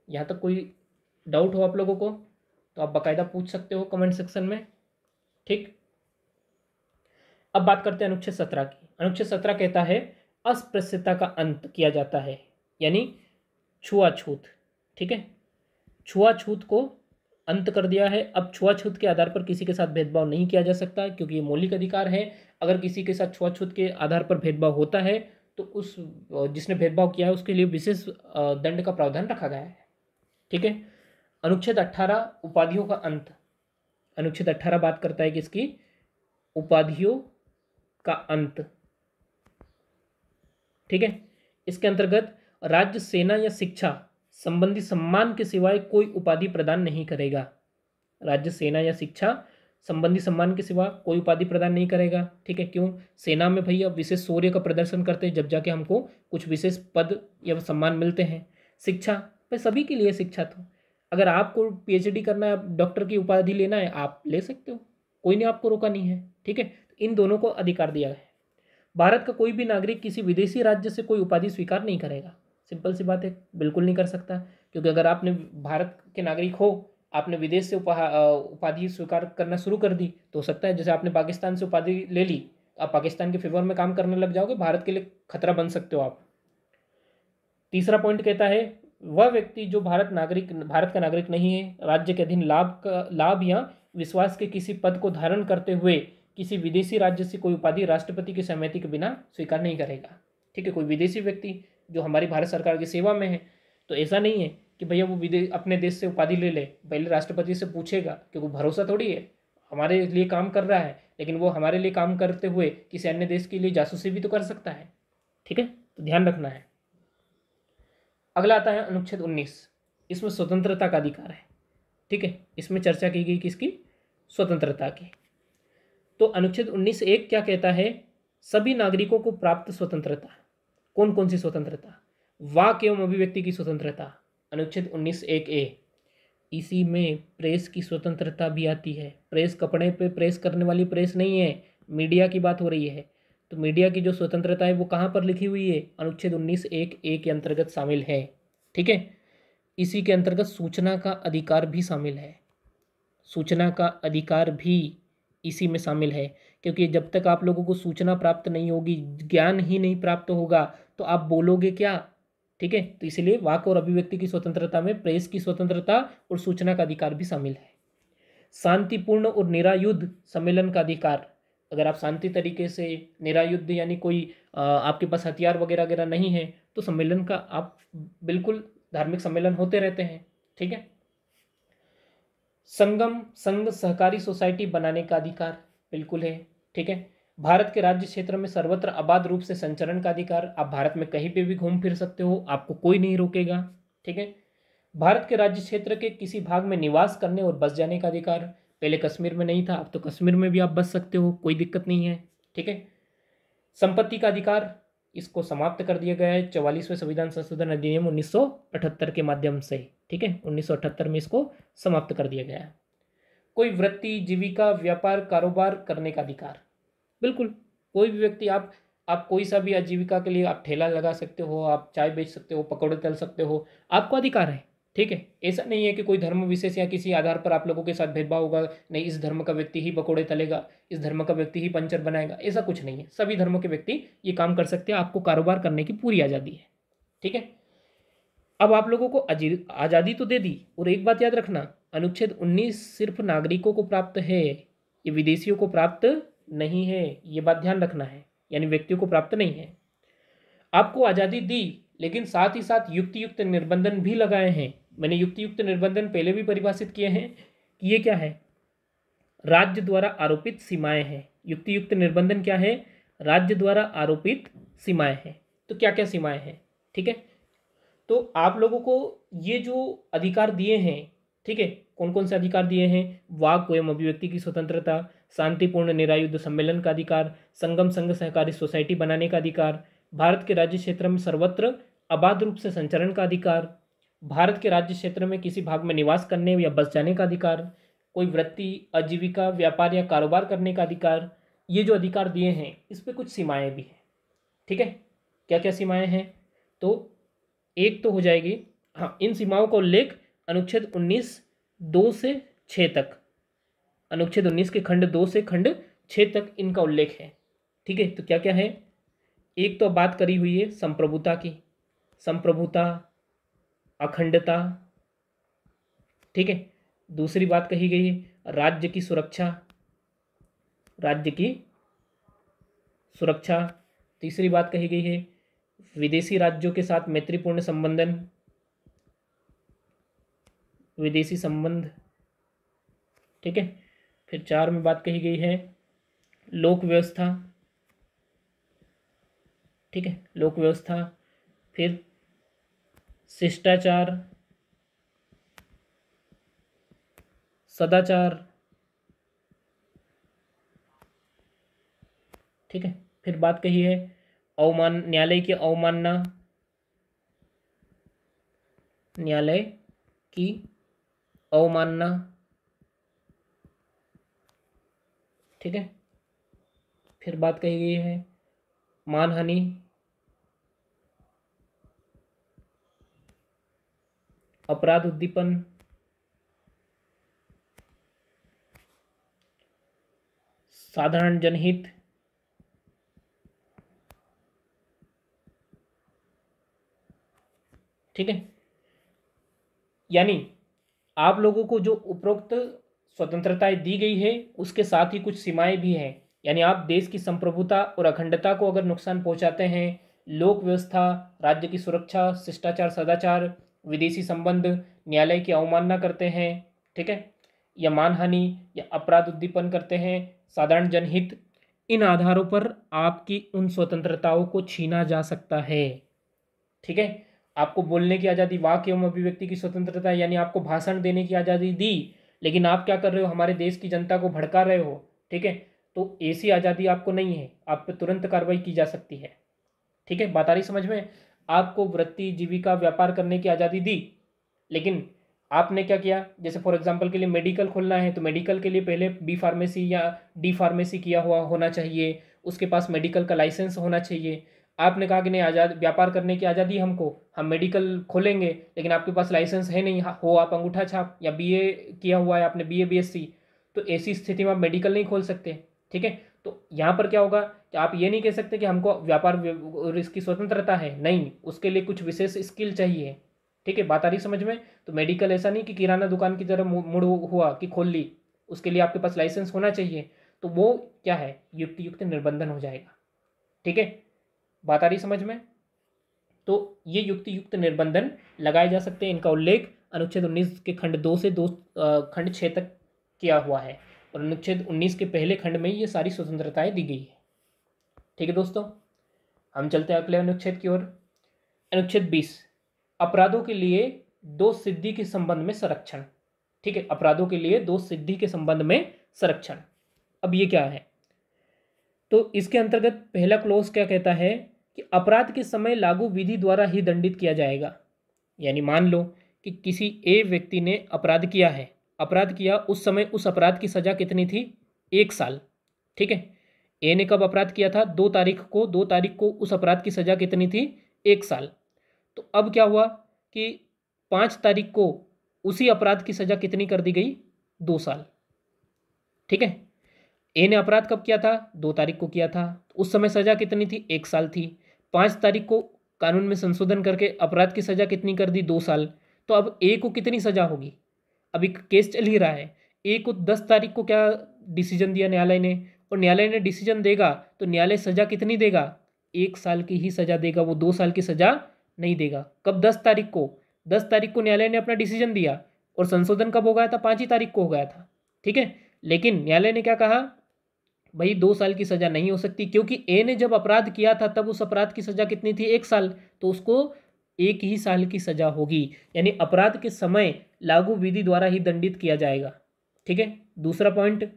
यहाँ तक कोई डाउट हो आप लोगों को तो आप बाकायदा पूछ सकते हो कमेंट सेक्शन में। ठीक, अब बात करते हैं अनुच्छेद 17 की। अनुच्छेद 17 कहता है अस्पृश्यता का अंत किया जाता है, यानी छुआछूत। ठीक है, छुआछूत को अंत कर दिया है। अब छुआछूत के आधार पर किसी के साथ भेदभाव नहीं किया जा सकता क्योंकि ये मौलिक अधिकार है। अगर किसी के साथ छुआछूत के आधार पर भेदभाव होता है तो उस जिसने भेदभाव किया है उसके लिए विशेष दंड का प्रावधान रखा गया है। ठीक है, अनुच्छेद 18 उपाधियों का अंत। अनुच्छेद 18 बात करता है कि इसकी उपाधियों का अंत। ठीक है, इसके अंतर्गत राज्य सेना या शिक्षा संबंधी सम्मान के सिवाय कोई उपाधि प्रदान नहीं करेगा। राज्य सेना या शिक्षा संबंधी सम्मान के सिवा कोई उपाधि प्रदान नहीं करेगा। ठीक है, क्यों? सेना में भैया विशेष शौर्य का प्रदर्शन करते हैं जब जाके हमको कुछ विशेष पद या सम्मान मिलते हैं। शिक्षा पे सभी के लिए शिक्षा, तो अगर आपको PhD करना है, डॉक्टर की उपाधि लेना है, आप ले सकते हो, कोई ने आपको रोका नहीं है। ठीक है, इन दोनों को अधिकार दिया है। भारत का कोई भी नागरिक किसी विदेशी राज्य से कोई उपाधि स्वीकार नहीं करेगा। सिंपल सी बात है, बिल्कुल नहीं कर सकता, क्योंकि अगर आपने भारत के नागरिक हो, आपने विदेश से उपाधि स्वीकार करना शुरू कर दी तो हो सकता है जैसे आपने पाकिस्तान से उपाधि ले ली, आप पाकिस्तान के फेवर में काम करने लग जाओगे, भारत के लिए खतरा बन सकते हो आप। तीसरा पॉइंट कहता है वह व्यक्ति जो भारत का नागरिक नहीं है, राज्य के अधीन लाभ या विश्वास के किसी पद को धारण करते हुए किसी विदेशी राज्य से कोई उपाधि राष्ट्रपति की सहमति के बिना स्वीकार नहीं करेगा। ठीक है, कोई विदेशी व्यक्ति जो हमारी भारत सरकार की सेवा में है तो ऐसा नहीं है कि भैया वो अपने देश से उपाधि ले ले, पहले राष्ट्रपति से पूछेगा, क्योंकि भरोसा थोड़ी है, हमारे लिए काम कर रहा है, लेकिन वो हमारे लिए काम करते हुए किसी अन्य देश के लिए जासूसी भी तो कर सकता है। ठीक है, तो ध्यान रखना है। अगला आता है अनुच्छेद 19, इसमें स्वतंत्रता का अधिकार है। ठीक है, इसमें चर्चा की गई किसकी? स्वतंत्रता की। तो अनुच्छेद 19(1) क्या कहता है? सभी नागरिकों को प्राप्त स्वतंत्रता। कौन कौन सी स्वतंत्रता? वाक एवं अभिव्यक्ति की स्वतंत्रता, अनुच्छेद 19(1)(a). इसी में प्रेस की स्वतंत्रता भी आती है। प्रेस कपड़े पे प्रेस करने वाली प्रेस नहीं है, मीडिया की बात हो रही है। तो मीडिया की जो स्वतंत्रता है वो कहाँ पर लिखी हुई है? अनुच्छेद 19(1)(a) के अंतर्गत शामिल है। ठीक है, इसी के अंतर्गत सूचना का अधिकार भी शामिल है। सूचना का अधिकार भी इसी में शामिल है, क्योंकि जब तक आप लोगों को सूचना प्राप्त नहीं होगी, ज्ञान ही नहीं प्राप्त होगा तो आप बोलोगे क्या? ठीक है, तो इसलिए वाक और अभिव्यक्ति की स्वतंत्रता में प्रेस की स्वतंत्रता और सूचना का अधिकार भी शामिल है। शांतिपूर्ण और निरायुध सम्मेलन का अधिकार। अगर आप शांति तरीके से, निरायुध यानी कोई आपके पास हथियार वगैरह वगैरह नहीं है तो सम्मेलन का आप बिल्कुल, धार्मिक सम्मेलन होते रहते हैं। ठीक है, संघ सहकारी सोसाइटी बनाने का अधिकार बिल्कुल है। ठीक है, भारत के राज्य क्षेत्र में सर्वत्र आबाद रूप से संचरण का अधिकार। आप भारत में कहीं पे भी घूम फिर सकते हो, आपको कोई नहीं रोकेगा। ठीक है, भारत के राज्य क्षेत्र के किसी भाग में निवास करने और बस जाने का अधिकार। पहले कश्मीर में नहीं था, अब तो कश्मीर में भी आप बस सकते हो, कोई दिक्कत नहीं है। ठीक है, संपत्ति का अधिकार, इसको समाप्त कर दिया गया है 44वें संविधान संशोधन अधिनियम 1978 के माध्यम से। ठीक है, 1978 में इसको समाप्त कर दिया गया है। कोई वृत्ति, जीविका, व्यापार, कारोबार करने का अधिकार। बिल्कुल, कोई भी व्यक्ति, आप कोई सा भी आजीविका के लिए आप ठेला लगा सकते हो, आप चाय बेच सकते हो, पकौड़े तल सकते हो, आपको अधिकार है। ठीक है, ऐसा नहीं है कि कोई धर्म विशेष या किसी आधार पर आप लोगों के साथ भेदभाव होगा, नहीं इस धर्म का व्यक्ति ही पकौड़े तलेगा, इस धर्म का व्यक्ति ही पंचर बनाएगा, ऐसा कुछ नहीं है। सभी धर्मों के व्यक्ति ये काम कर सकते हैं, आपको कारोबार करने की पूरी आज़ादी है। ठीक है, अब आप लोगों को आज़ादी तो दे दी, और एक बात याद रखना, अनुच्छेद 19 सिर्फ नागरिकों को प्राप्त है, ये विदेशियों को प्राप्त नहीं है, ये बात ध्यान रखना है, यानी व्यक्तियों को प्राप्त नहीं है। आपको आज़ादी दी, लेकिन साथ ही साथ युक्ति युक्त निर्बंधन भी लगाए हैं। मैंने युक्ति युक्त निर्बंधन पहले भी परिभाषित किए हैं कि ये क्या है, राज्य द्वारा आरोपित सीमाएं हैं। युक्ति युक्त निर्बंधन क्या है, राज्य द्वारा आरोपित सीमाएं हैं। तो क्या क्या सीमाएं हैं, ठीक है। तो आप लोगों को ये जो अधिकार दिए हैं, ठीक है, कौन कौन से अधिकार दिए हैं, वाक एवं अभिव्यक्ति की स्वतंत्रता, शांतिपूर्ण निरायुद्ध सम्मेलन का अधिकार, संगम संघ सहकारी सोसाइटी बनाने का अधिकार, भारत के राज्य क्षेत्र में सर्वत्र अबाध रूप से संचरण का अधिकार, भारत के राज्य क्षेत्र में किसी भाग में निवास करने या बस जाने का अधिकार, कोई वृत्ति, आजीविका, व्यापार या कारोबार करने का अधिकार। ये जो अधिकार दिए हैं इस पर कुछ सीमाएं भी हैं, ठीक है। क्या क्या सीमाएं हैं, तो एक तो हो जाएगी, हाँ, इन सीमाओं का उल्लेख अनुच्छेद 19 2 से 6 तक, अनुच्छेद 19 के खंड 2 से खंड 6 तक इनका उल्लेख है, ठीक है। तो क्या क्या है, एक तो बात करी हुई है संप्रभुता की, संप्रभुता, अखंडता, ठीक है। दूसरी बात कही गई है राज्य की सुरक्षा, राज्य की सुरक्षा। तीसरी बात कही गई है विदेशी राज्यों के साथ मैत्रीपूर्ण संबंधन, विदेशी संबंध, ठीक है। फिर 4 में बात कही गई है लोक व्यवस्था, ठीक है, लोक व्यवस्था। फिर शिष्टाचार, सदाचार, ठीक है। फिर बात कही है अवमान, न्यायालय की अवमानना, न्यायालय की अवमानना, ठीक है। फिर बात कही गई है मानहानि, अपराध उद्दीपन, साधारण जनहित, ठीक है। यानी आप लोगों को जो उपरोक्त स्वतंत्रताएं दी गई है उसके साथ ही कुछ सीमाएं भी हैं। यानी आप देश की संप्रभुता और अखंडता को अगर नुकसान पहुंचाते हैं, लोक व्यवस्था, राज्य की सुरक्षा, शिष्टाचार, सदाचार, विदेशी संबंध, न्यायालय की अवमानना करते हैं, ठीक है, या मानहानि या अपराध उद्दीपन करते हैं, साधारण जनहित, इन आधारों पर आपकी उन स्वतंत्रताओं को छीना जा सकता है, ठीक है। आपको बोलने की आज़ादी, वाक एवं अभिव्यक्ति की स्वतंत्रता, यानी आपको भाषण देने की आज़ादी दी, लेकिन आप क्या कर रहे हो, हमारे देश की जनता को भड़का रहे हो, ठीक है, तो ऐसी आज़ादी आपको नहीं है, आप पे तुरंत कार्रवाई की जा सकती है, ठीक है। बात आ रही समझ में। आपको वृत्ति, जीविका, व्यापार करने की आज़ादी दी, लेकिन आपने क्या किया, जैसे फॉर एग्जांपल के लिए मेडिकल खोलना है तो मेडिकल के लिए पहले बी फार्मेसी या डी फार्मेसी किया हुआ होना चाहिए, उसके पास मेडिकल का लाइसेंस होना चाहिए। आपने कहा कि नहीं, आज़ाद व्यापार करने की आज़ादी हमको, हम मेडिकल खोलेंगे, लेकिन आपके पास लाइसेंस है नहीं, हो आप अंगूठा छाप या बीए किया हुआ है आपने, बीए बीएससी, तो ऐसी स्थिति में आप मेडिकल नहीं खोल सकते, ठीक है। तो यहाँ पर क्या होगा कि आप ये नहीं कह सकते कि हमको व्यापार और इसकी स्वतंत्रता है, नहीं, उसके लिए कुछ विशेष स्किल चाहिए, ठीक है। बात आ रही समझ में। तो मेडिकल ऐसा नहीं कि किराना दुकान की तरह मुड़ हुआ कि खोल ली, उसके लिए आपके पास लाइसेंस होना चाहिए, तो वो क्या है, युक्ति युक्त निर्बंधन हो जाएगा, ठीक है। बात आ रही समझ में। तो ये युक्ति युक्त निर्बंधन लगाए जा सकते हैं, इनका उल्लेख अनुच्छेद 19 के खंड 2 से खंड 6 तक किया हुआ है, और अनुच्छेद 19 के पहले खंड में ये सारी स्वतंत्रताएं दी गई है, ठीक है दोस्तों। हम चलते हैं अगले अनुच्छेद की ओर। अनुच्छेद 20, अपराधों के लिए दो सिद्धि के संबंध में संरक्षण, ठीक है, अपराधों के लिए दो सिद्धि के संबंध में संरक्षण। अब ये क्या है, तो इसके अंतर्गत पहला क्लोज क्या कहता है कि अपराध के समय लागू विधि द्वारा ही दंडित किया जाएगा। यानी मान लो कि किसी ए व्यक्ति ने अपराध किया है, अपराध किया, उस समय उस अपराध की सजा कितनी थी, 1 साल, ठीक है। ए ने कब अपराध किया था, 2 तारीख को, 2 तारीख को उस अपराध की सजा कितनी थी, 1 साल। तो अब क्या हुआ कि 5 तारीख को उसी अपराध की सजा कितनी कर दी गई, 2 साल, ठीक है। ए ने अपराध कब किया था, 2 तारीख को किया था, उस समय सजा कितनी थी, 1 साल थी। 5 तारीख को कानून में संशोधन करके अपराध की सजा कितनी कर दी, 2 साल। तो अब ए को कितनी सजा होगी, अभी केस चल ही रहा है। ए को 10 तारीख को क्या डिसीजन दिया न्यायालय ने, और न्यायालय ने डिसीजन देगा तो न्यायालय सजा कितनी देगा, 1 साल की ही सजा देगा, वो 2 साल की सजा नहीं देगा। कब, 10 तारीख को, 10 तारीख को न्यायालय ने अपना डिसीजन दिया, और संशोधन कब हो गया था, 5 ही तारीख को हो गया था, ठीक है। लेकिन न्यायालय ने क्या कहा, भाई 2 साल की सजा नहीं हो सकती, क्योंकि ए ने जब अपराध किया था तब उस अपराध की सजा कितनी थी, 1 साल, तो उसको 1 ही साल की सजा होगी, यानी अपराध के समय लागू विधि द्वारा ही दंडित किया जाएगा, ठीक है। दूसरा पॉइंट,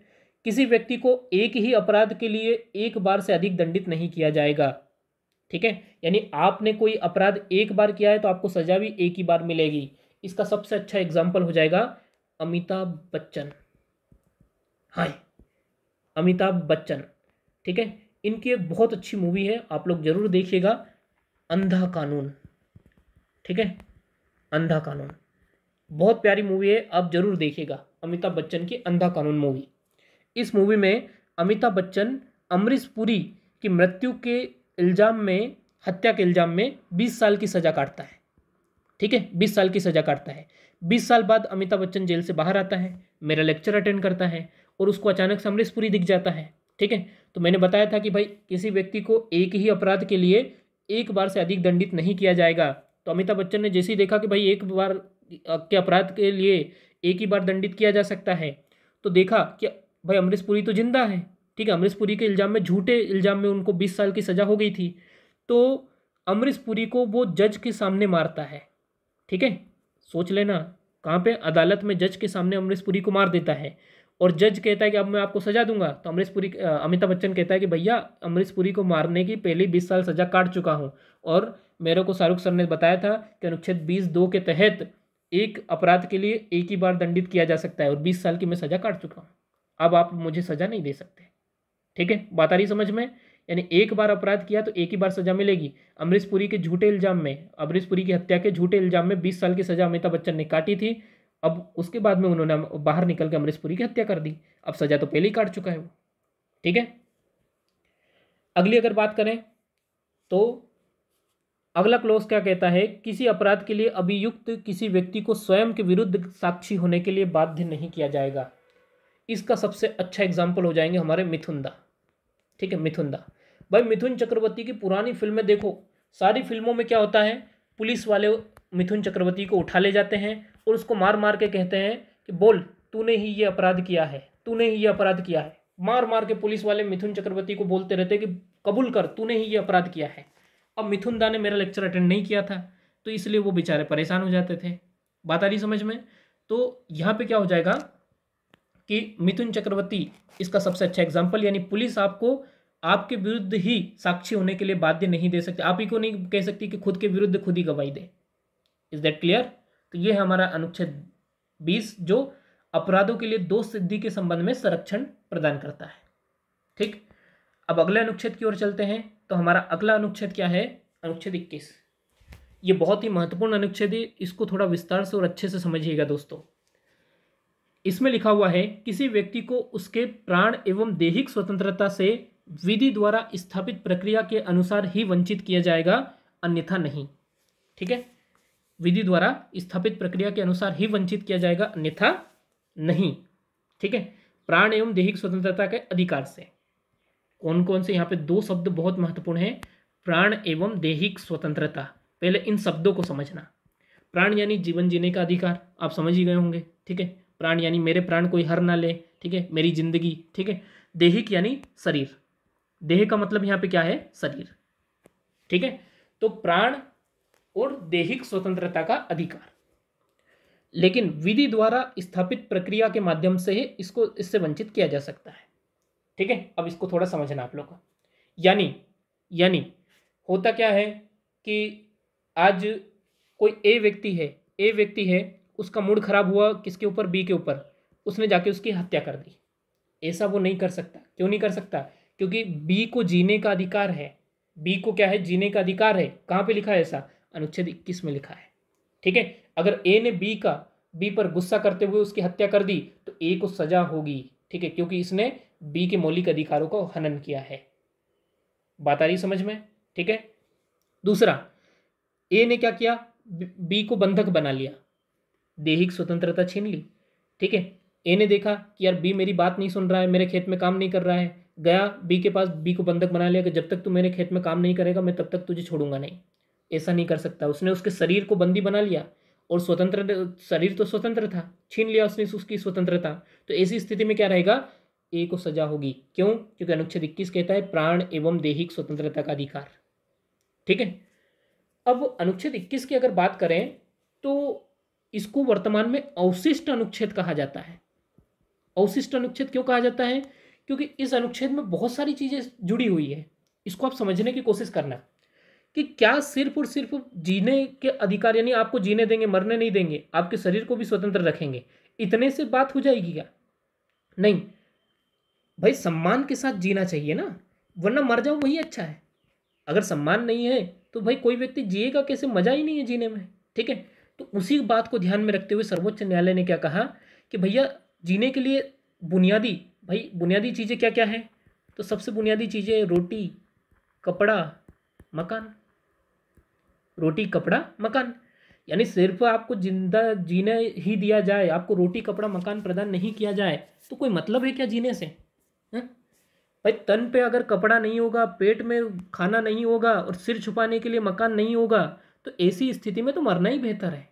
किसी व्यक्ति को एक ही अपराध के लिए एक बार से अधिक दंडित नहीं किया जाएगा, ठीक है। यानी आपने कोई अपराध एक बार किया है तो आपको सजा भी एक ही बार मिलेगी। इसका सबसे अच्छा एग्जाम्पल हो जाएगा अमिताभ बच्चन, हाय अमिताभ बच्चन, ठीक है। इनकी एक बहुत अच्छी मूवी है, आप लोग जरूर देखिएगा, अंधा कानून, ठीक है। अंधा कानून बहुत प्यारी मूवी है, आप जरूर देखिएगा, अमिताभ बच्चन की अंधा कानून मूवी। इस मूवी में अमिताभ बच्चन अमरीश पुरी की मृत्यु के इल्ज़ाम में, हत्या के इल्ज़ाम में 20 साल की सज़ा काटता है, ठीक है, 20 साल की सज़ा काटता है। 20 साल बाद अमिताभ बच्चन जेल से बाहर आता है, मेरा लेक्चर अटेंड करता है, और उसको अचानक से अमरीश पुरी दिख जाता है, ठीक है। तो मैंने बताया था कि भाई किसी व्यक्ति को एक ही अपराध के लिए एक बार से अधिक दंडित नहीं किया जाएगा। तो अमिताभ बच्चन ने जैसे ही देखा कि भाई एक बार के अपराध के लिए एक ही बार दंडित किया जा सकता है, तो देखा कि भाई अमरीश पुरी तो जिंदा है, ठीक है, अमरीश पुरी के इल्ज़ाम में, झूठे इल्ज़ाम में उनको 20 साल की सज़ा हो गई थी, तो अमरीश पुरी को वो जज के सामने मारता है, ठीक है। सोच लेना, कहाँ पे, अदालत में जज के सामने अमरीश पुरी को मार देता है, और जज कहता है कि अब मैं आपको सजा दूंगा। तो अमिताभ बच्चन कहता है कि भैया अमरीश पुरी को मारने की पहले 20 साल सजा काट चुका हूँ, और मेरे को शाहरुख सर ने बताया था कि अनुच्छेद 20(2) के तहत एक अपराध के लिए एक ही बार दंडित किया जा सकता है, और 20 साल की मैं सजा काट चुका हूँ, अब आप मुझे सजा नहीं दे सकते, ठीक है। बात आ रही समझ में, यानी एक बार अपराध किया तो एक ही बार सजा मिलेगी। अमरीश पुरी के झूठे इल्जाम में, अमरीश पुरी की हत्या के झूठे इल्जाम में 20 साल की सजा अमिताभ बच्चन ने काटी थी, अब उसके बाद में उन्होंने बाहर निकल के अमरीश पुरी की हत्या कर दी, अब सजा तो पहले ही काट चुका है वो, ठीक है। अगली अगर बात करें तो अगला क्लॉज क्या कहता है, किसी अपराध के लिए अभियुक्त किसी व्यक्ति को स्वयं के विरुद्ध साक्षी होने के लिए बाध्य नहीं किया जाएगा। इसका सबसे अच्छा एग्जाम्पल हो जाएंगे हमारे मिथुन दा, ठीक है, मिथुन दा। भाई मिथुन चक्रवर्ती की पुरानी फिल्में देखो, सारी फिल्मों में क्या होता है, पुलिस वाले मिथुन चक्रवर्ती को उठा ले जाते हैं और उसको मार मार के कहते हैं कि बोल तूने ही ये अपराध किया है, तूने ही ये अपराध किया है। मार मार के पुलिस वाले मिथुन चक्रवर्ती को बोलते रहते कि कबूल कर, तूने ही ये अपराध किया है। अब मिथुन दा ने मेरा लेक्चर अटेंड नहीं किया था, तो इसलिए वो बेचारे परेशान हो जाते थे। बात आ रही समझ में। तो यहाँ पे क्या हो जाएगा कि मिथुन चक्रवर्ती इसका सबसे अच्छा एग्जाम्पल, यानी पुलिस आपको आपके विरुद्ध ही साक्षी होने के लिए बाध्य नहीं दे सकती, आप ही को नहीं कह सकती कि खुद के विरुद्ध खुद ही गवाही दे। Is that clear. तो ये है हमारा अनुच्छेद 20 जो अपराधों के लिए दोष सिद्धि के संबंध में संरक्षण प्रदान करता है, ठीक। अब अगले अनुच्छेद की ओर चलते हैं। तो हमारा अगला अनुच्छेद क्या है, अनुच्छेद 21। ये बहुत ही महत्वपूर्ण अनुच्छेद है, इसको थोड़ा विस्तार से और अच्छे से समझिएगा दोस्तों। इसमें लिखा हुआ है, किसी व्यक्ति को उसके प्राण एवं दैहिक स्वतंत्रता से विधि द्वारा स्थापित प्रक्रिया के अनुसार ही वंचित किया जाएगा, अन्यथा नहीं, ठीक है। विधि द्वारा स्थापित प्रक्रिया के अनुसार ही वंचित किया जाएगा, अन्यथा नहीं, ठीक है। प्राण एवं दैहिक स्वतंत्रता के अधिकार से कौन कौन से, यहाँ पे 2 शब्द बहुत महत्वपूर्ण है, प्राण एवं दैहिक स्वतंत्रता। पहले इन शब्दों को समझना। प्राण यानी जीवन जीने का अधिकार, आप समझ ही गए होंगे, ठीक है। प्राण यानी मेरे प्राण कोई हर ना ले, ठीक है, मेरी जिंदगी, ठीक है। दैहिक यानी शरीर, देह का मतलब यहाँ पे क्या है, शरीर, ठीक है। तो प्राण और दैहिक स्वतंत्रता का अधिकार, लेकिन विधि द्वारा स्थापित प्रक्रिया के माध्यम से ही इससे वंचित किया जा सकता है, ठीक है। अब इसको थोड़ा समझना आप लोग को। यानी होता क्या है कि आज कोई ए व्यक्ति है, उसका मूड खराब हुआ किसके ऊपर, बी के ऊपर, उसने जाके उसकी हत्या कर दी। ऐसा वो नहीं कर सकता। क्यों नहीं कर सकता, क्योंकि बी को जीने का अधिकार है, बी को क्या है, जीने का अधिकार है। कहाँ पे लिखा है ऐसा, अनुच्छेद 21 में लिखा है, ठीक है। अगर ए ने बी पर गुस्सा करते हुए उसकी हत्या कर दी तो ए को सजा होगी, ठीक है, क्योंकि इसने बी के मौलिक अधिकारों को हनन किया है। बात आ रही समझ में, ठीक है। दूसरा, ए ने क्या किया, बी को बंधक बना लिया, दैहिक स्वतंत्रता छीन ली। ठीक है। ए ने देखा कि यार बी मेरी बात नहीं सुन रहा है, मेरे खेत में काम नहीं कर रहा है, गया बी के पास, बी को बंधक बना लिया कि जब तक तू मेरे खेत में काम नहीं करेगा मैं तब तक तुझे छोड़ूंगा नहीं। ऐसा नहीं कर सकता, उसने उसके शरीर को बंदी बना लिया और स्वतंत्र, शरीर तो स्वतंत्र था, छीन लिया उसने उसकी स्वतंत्रता। तो ऐसी स्थिति में क्या रहेगा, ए को सजा होगी। क्यों? क्योंकि अनुच्छेद 21 कहता है प्राण एवं दैहिक स्वतंत्रता का अधिकार। ठीक है। अब अनुच्छेद 21 की अगर बात करें तो इसको वर्तमान में अवशिष्ट अनुच्छेद कहा जाता है। अवशिष्ट अनुच्छेद क्यों कहा जाता है? क्योंकि इस अनुच्छेद में बहुत सारी चीजें जुड़ी हुई है। इसको आप समझने की कोशिश करना कि क्या सिर्फ और सिर्फ जीने के अधिकार, यानी आपको जीने देंगे, मरने नहीं देंगे, आपके शरीर को भी स्वतंत्र रखेंगे, इतने से बात हो जाएगी क्या? नहीं भाई, सम्मान के साथ जीना चाहिए ना, वरना मर जाओ वही अच्छा है। अगर सम्मान नहीं है तो भाई कोई व्यक्ति जिएगा कैसे? मजा ही नहीं है जीने में। ठीक है। तो उसी बात को ध्यान में रखते हुए सर्वोच्च न्यायालय ने क्या कहा कि भैया जीने के लिए बुनियादी, भाई बुनियादी चीज़ें क्या क्या है? तो सबसे बुनियादी चीज़ें रोटी, कपड़ा, मकान। रोटी, कपड़ा, मकान। यानी सिर्फ आपको जिंदा जीने ही दिया जाए, आपको रोटी, कपड़ा, मकान प्रदान नहीं किया जाए तो कोई मतलब है क्या जीने से? हैं? भाई तन पे अगर कपड़ा नहीं होगा, पेट में खाना नहीं होगा और सिर छुपाने के लिए मकान नहीं होगा तो ऐसी स्थिति में तो मरना ही बेहतर है।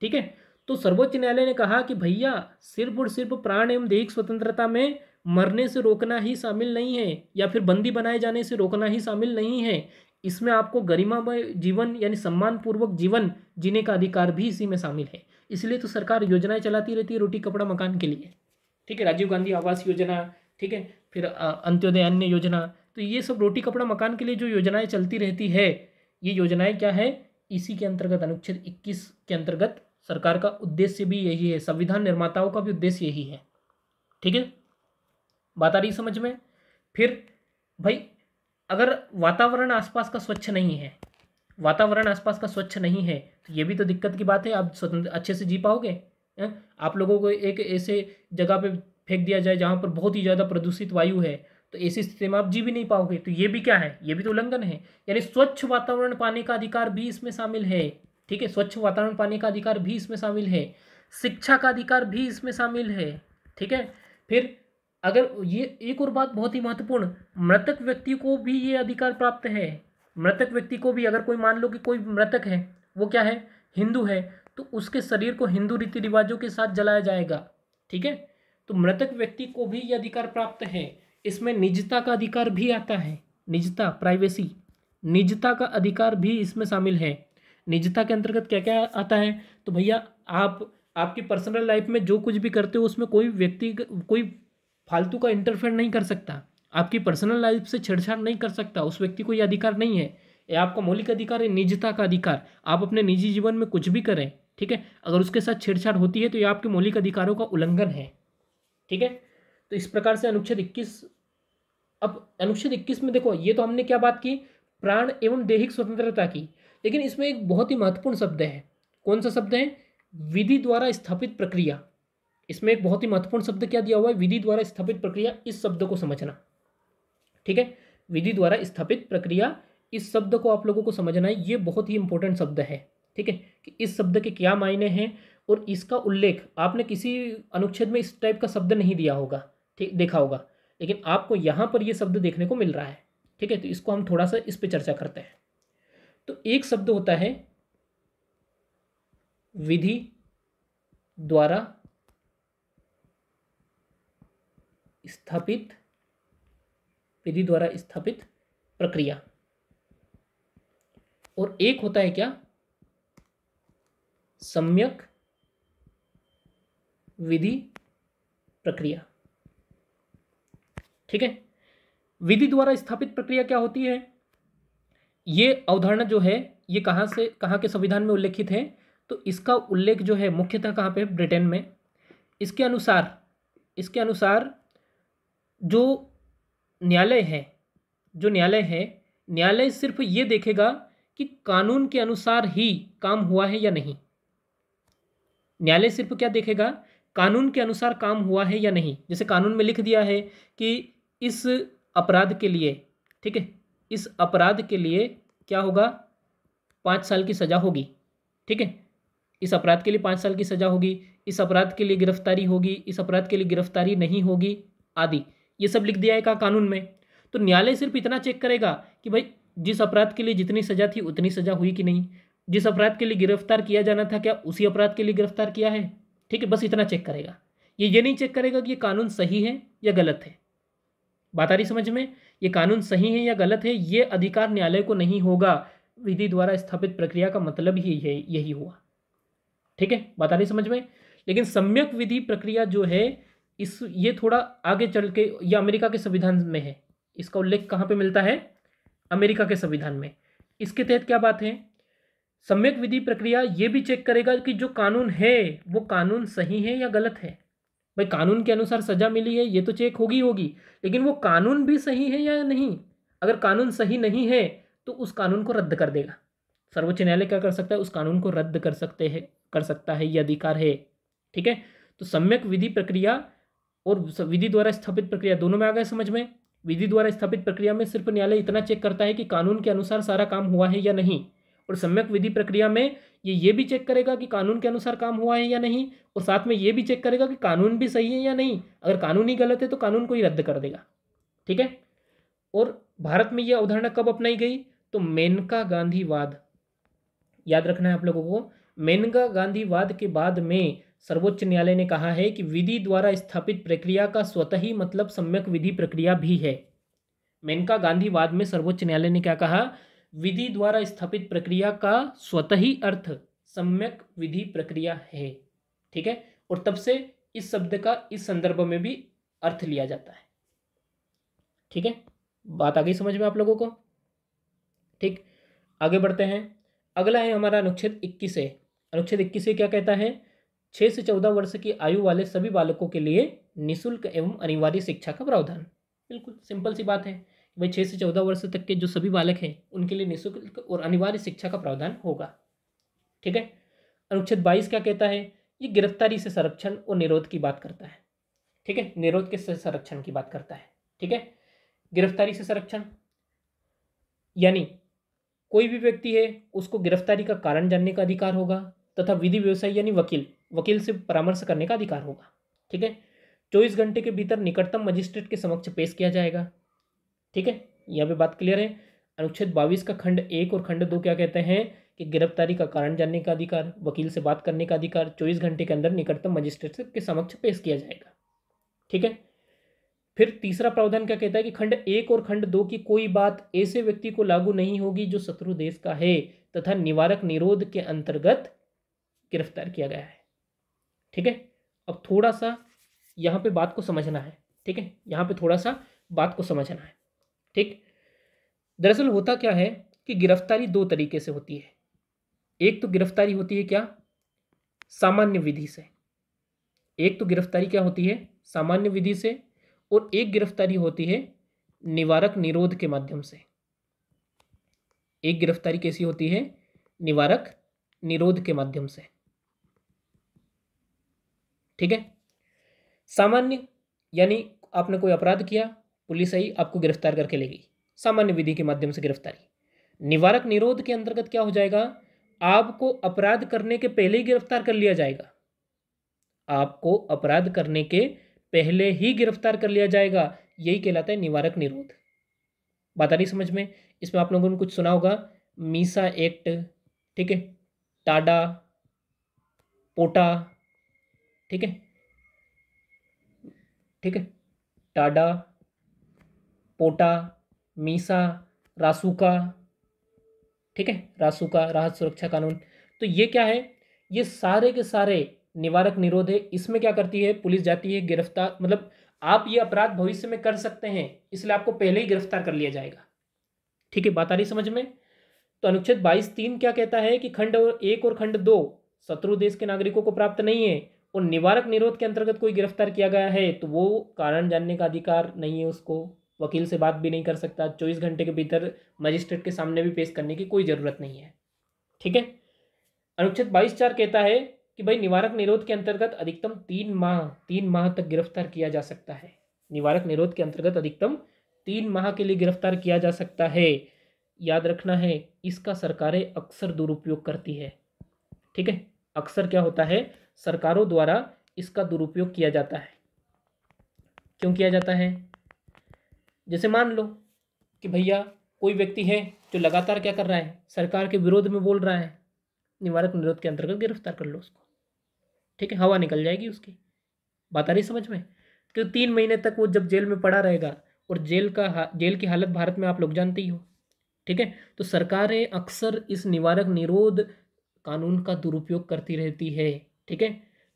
ठीक है। तो सर्वोच्च न्यायालय ने कहा कि भैया सिर्फ और सिर्फ प्राण एवं दैहिक स्वतंत्रता में मरने से रोकना ही शामिल नहीं है, या फिर बंदी बनाए जाने से रोकना ही शामिल नहीं है, इसमें आपको गरिमामय जीवन यानी सम्मान पूर्वक जीवन जीने का अधिकार भी इसी में शामिल है। इसलिए तो सरकार योजनाएं चलाती रहती है रोटी, कपड़ा, मकान के लिए। ठीक है। राजीव गांधी आवास योजना, ठीक है, फिर अंत्योदय अन्न योजना, तो ये सब रोटी, कपड़ा, मकान के लिए जो योजनाएं चलती रहती है, ये योजनाएं क्या है? इसी के अंतर्गत अनुच्छेद 21 के अंतर्गत सरकार का उद्देश्य भी यही है, संविधान निर्माताओं का भी उद्देश्य यही है। ठीक है, बात आ रही समझ में? फिर भाई अगर वातावरण आसपास का स्वच्छ नहीं है, वातावरण आसपास का स्वच्छ नहीं है तो ये भी तो दिक्कत की बात है। आप स्वतंत्र अच्छे से जी पाओगे? आप लोगों को एक ऐसे जगह पे फेंक दिया जाए जहाँ पर बहुत ही ज़्यादा प्रदूषित वायु है, तो ऐसी स्थिति में आप जी भी नहीं पाओगे। तो ये भी क्या है? ये भी तो उल्लंघन है। यानी स्वच्छ वातावरण पाने का अधिकार भी इसमें शामिल है। ठीक है, स्वच्छ वातावरण पाने का अधिकार भी इसमें शामिल है, शिक्षा का अधिकार भी इसमें शामिल है। ठीक है। फिर अगर ये एक और बात बहुत ही महत्वपूर्ण, मृतक व्यक्ति को भी ये अधिकार प्राप्त है। मृतक व्यक्ति को भी, अगर कोई मान लो कि कोई मृतक है, वो क्या है? हिंदू है, तो उसके शरीर को हिंदू रीति रिवाजों के साथ जलाया जाएगा। ठीक है। तो मृतक व्यक्ति को भी ये अधिकार प्राप्त है। इसमें निजता का अधिकार भी आता है, निजता, प्राइवेसी, निजता का अधिकार भी इसमें शामिल है। निजता के अंतर्गत क्या क्या आता है? तो भैया आप आपकी पर्सनल लाइफ में जो कुछ भी करते हो उसमें कोई व्यक्ति, कोई फालतू का इंटरफेयर नहीं कर सकता, आपकी पर्सनल लाइफ से छेड़छाड़ नहीं कर सकता, उस व्यक्ति को ये अधिकार नहीं है। ये आपका मौलिक अधिकार है, निजता का अधिकार। आप अपने निजी जीवन में कुछ भी करें, ठीक है, अगर उसके साथ छेड़छाड़ होती है तो ये आपके मौलिक अधिकारों का उल्लंघन है। ठीक है। तो इस प्रकार से अनुच्छेद 21, अब अनुच्छेद 21 में देखो, ये तो हमने क्या बात की? प्राण एवं दैहिक स्वतंत्रता की। लेकिन इसमें एक बहुत ही महत्वपूर्ण शब्द है। कौन सा शब्द है? विधि द्वारा स्थापित प्रक्रिया। इसमें एक बहुत ही महत्वपूर्ण शब्द क्या दिया हुआ है? विधि द्वारा स्थापित प्रक्रिया। इस शब्द को समझना। ठीक है, विधि द्वारा स्थापित प्रक्रिया, इस शब्द को आप लोगों को समझना है। ये बहुत ही इंपॉर्टेंट शब्द है। ठीक है, कि इस शब्द के क्या मायने हैं और इसका उल्लेख आपने किसी अनुच्छेद में इस टाइप का शब्द नहीं दिया होगा, ठीक, देखा होगा, लेकिन आपको यहाँ पर ये शब्द देखने को मिल रहा है। ठीक है, तो इसको हम थोड़ा सा इस पर चर्चा करते हैं। तो एक शब्द होता है विधि द्वारा स्थापित, विधि द्वारा स्थापित प्रक्रिया, और एक होता है क्या? सम्यक विधि प्रक्रिया। ठीक है, विधि द्वारा स्थापित प्रक्रिया क्या होती है? ये अवधारणा जो है ये कहाँ से, कहाँ के संविधान में उल्लेखित है? तो इसका उल्लेख जो है मुख्यतः कहाँ पे? ब्रिटेन में। इसके अनुसार जो न्यायालय है, न्यायालय सिर्फ ये देखेगा कि कानून के अनुसार ही काम हुआ है या नहीं। न्यायालय सिर्फ क्या देखेगा? कानून के अनुसार काम हुआ है या नहीं। जैसे कानून में लिख दिया है कि इस अपराध के लिए, ठीक है, इस अपराध के लिए क्या होगा? 5 साल की सजा होगी। ठीक है, इस अपराध के लिए 5 साल की सजा होगी, इस अपराध के लिए गिरफ्तारी होगी, इस अपराध के लिए गिरफ्तारी नहीं होगी आदि, ये सब लिख दिया है का कानून में। तो न्यायालय सिर्फ इतना चेक करेगा कि भाई जिस अपराध के लिए जितनी सजा थी उतनी सजा हुई कि नहीं, जिस अपराध के लिए गिरफ्तार किया जाना था क्या उसी अपराध के लिए गिरफ्तार किया है। ठीक है, बस इतना चेक करेगा। ये नहीं चेक करेगा कि ये कानून सही है या गलत है। बात आ रही समझ में? ये कानून सही है या गलत है, ये अधिकार न्यायालय को नहीं होगा। विधि द्वारा स्थापित प्रक्रिया का मतलब ही यही हुआ। ठीक है, बात आ रही समझ में? लेकिन सम्यक विधि प्रक्रिया जो है ये थोड़ा आगे चल के ये अमेरिका के संविधान में है। इसका उल्लेख कहाँ पे मिलता है? अमेरिका के संविधान में। इसके तहत क्या बात है? सम्यक विधि प्रक्रिया ये भी चेक करेगा कि जो कानून है वो कानून सही है या गलत है। भाई कानून के अनुसार सजा मिली है ये तो चेक होगी, लेकिन वो कानून भी सही है या नहीं। अगर कानून सही नहीं है तो उस कानून को रद्द कर देगा। सर्वोच्च न्यायालय क्या कर सकता है? उस कानून को रद्द कर सकता है, ये अधिकार है। ठीक है, तो सम्यक विधि प्रक्रिया और विधि द्वारा स्थापित प्रक्रिया दोनों में आ गए समझ में? विधि द्वारा स्थापित प्रक्रिया में सिर्फ न्यायालय इतना चेक करता है कि कानून के अनुसार सारा काम हुआ है या नहीं, और सम्यक विधि प्रक्रिया में ये भी चेक करेगा कि कानून के अनुसार काम हुआ है या नहीं, और साथ में ये भी चेक करेगा कि कानून भी सही है या नहीं। अगर कानून ही गलत है तो कानून को ही रद्द कर देगा। ठीक है, और भारत में ये अवधारणा कब अपनाई गई? तो मेनका गांधीवाद, याद रखना है आप लोगों को। मेनका गांधीवाद के बाद में सर्वोच्च न्यायालय ने कहा है कि विधि द्वारा स्थापित प्रक्रिया का स्वतः ही मतलब सम्यक विधि प्रक्रिया भी है। मेनका गांधीवाद में सर्वोच्च न्यायालय ने क्या कहा? विधि द्वारा स्थापित प्रक्रिया का स्वतः ही अर्थ सम्यक विधि प्रक्रिया है। ठीक है, और तब से इस शब्द का इस संदर्भ में भी अर्थ लिया जाता है। ठीक है, बात आ गई समझ में आप लोगों को? ठीक, आगे बढ़ते हैं। अगला है हमारा अनुच्छेद 21 है। अनुच्छेद 21 क्या कहता है? 6 से 14 वर्ष की आयु वाले सभी बालकों के लिए निःशुल्क एवं अनिवार्य शिक्षा का प्रावधान। बिल्कुल सिंपल सी बात है, भाई 6 से 14 वर्ष तक के जो सभी बालक हैं उनके लिए निःशुल्क और अनिवार्य शिक्षा का प्रावधान होगा। ठीक है, अनुच्छेद 22 क्या कहता है? ये गिरफ्तारी से संरक्षण और निरोध की बात करता है। ठीक है, निरोध के संरक्षण की बात करता है। ठीक है, गिरफ्तारी से संरक्षण यानी कोई भी व्यक्ति है उसको गिरफ्तारी का कारण जानने का अधिकार होगा, तथा विधि व्यवसायी यानी वकील से परामर्श करने का अधिकार होगा। ठीक है, 24 घंटे के भीतर निकटतम मजिस्ट्रेट के समक्ष पेश किया जाएगा। ठीक है, यहाँ पे बात क्लियर है। अनुच्छेद 22 का खंड 1 और खंड 2 क्या कहते हैं? कि गिरफ्तारी का कारण जानने का अधिकार, वकील से बात करने का अधिकार, 24 घंटे के अंदर निकटतम मजिस्ट्रेट के समक्ष पेश किया जाएगा। ठीक है, फिर तीसरा प्रावधान क्या कहता है? कि खंड 1 और खंड 2 की कोई बात ऐसे व्यक्ति को लागू नहीं होगी जो शत्रु देश का है तथा निवारक निरोध के अंतर्गत गिरफ्तार किया गया है। ठीक है, अब थोड़ा सा यहाँ पे बात को समझना है। ठीक है, यहाँ पे थोड़ा सा बात को समझना है। ठीक, दरअसल होता क्या है कि गिरफ्तारी दो तरीके से होती है। एक तो गिरफ्तारी होती है क्या? सामान्य विधि से। एक तो गिरफ्तारी क्या होती है? सामान्य विधि से, और एक गिरफ्तारी होती है निवारक निरोध के माध्यम से। एक गिरफ्तारी कैसी होती है? निवारक निरोध के माध्यम से। ठीक है, सामान्य यानी आपने कोई अपराध किया, पुलिस आई आपको गिरफ्तार करके ले गई, सामान्य विधि के माध्यम से गिरफ्तारी। निवारक निरोध के अंतर्गत क्या हो जाएगा? आपको अपराध करने के पहले ही गिरफ्तार कर लिया जाएगा। आपको अपराध करने के पहले ही गिरफ्तार कर लिया जाएगा, यही कहलाता है निवारक निरोध। बात आ रही समझ में? इसमें आप लोगों ने कुछ सुना होगा, मीसा एक्ट। ठीक है, टाडा, पोटा। ठीक है, ठीक है, टाडा, पोटा, मीसा, रासुका। ठीक है, रासुका राहत सुरक्षा कानून। तो ये क्या है? ये सारे के सारे निवारक निरोध है। इसमें क्या करती है पुलिस? जाती है गिरफ्तार, मतलब आप ये अपराध भविष्य में कर सकते हैं, इसलिए आपको पहले ही गिरफ्तार कर लिया जाएगा। ठीक है, बात आ रही समझ में? तो अनुच्छेद 22(3) क्या कहता है? कि खंड 1 और खंड 2 शत्रु देश के नागरिकों को प्राप्त नहीं है, और निवारक निरोध के अंतर्गत कोई गिरफ्तार किया गया है तो वो कारण जानने का अधिकार नहीं है, उसको वकील से बात भी नहीं कर सकता, 24 घंटे के भीतर मजिस्ट्रेट के सामने भी पेश करने की कोई ज़रूरत नहीं है। ठीक है, अनुच्छेद 22(4) कहता है कि भाई निवारक निरोध के अंतर्गत अधिकतम 3 माह तक गिरफ्तार किया जा सकता है। निवारक निरोध के अंतर्गत अधिकतम 3 माह के लिए गिरफ्तार किया जा सकता है। याद रखना है, इसका सरकारें अक्सर दुरुपयोग करती है। ठीक है, अक्सर क्या होता है? सरकारों द्वारा इसका दुरुपयोग किया जाता है। क्यों किया जाता है? जैसे मान लो कि भैया कोई व्यक्ति है जो लगातार क्या कर रहा है, सरकार के विरोध में बोल रहा है, निवारक निरोध के अंतर्गत गिरफ्तार कर लो उसको, ठीक है, हवा निकल जाएगी उसकी। बात आ रही समझ में? क्यों 3 महीने तक वो जब जेल में पड़ा रहेगा, और जेल की हालत भारत में आप लोग जानते ही हो, ठीक है। तो सरकारें अक्सर इस निवारक निरोध कानून का दुरुपयोग करती रहती है, ठीक है।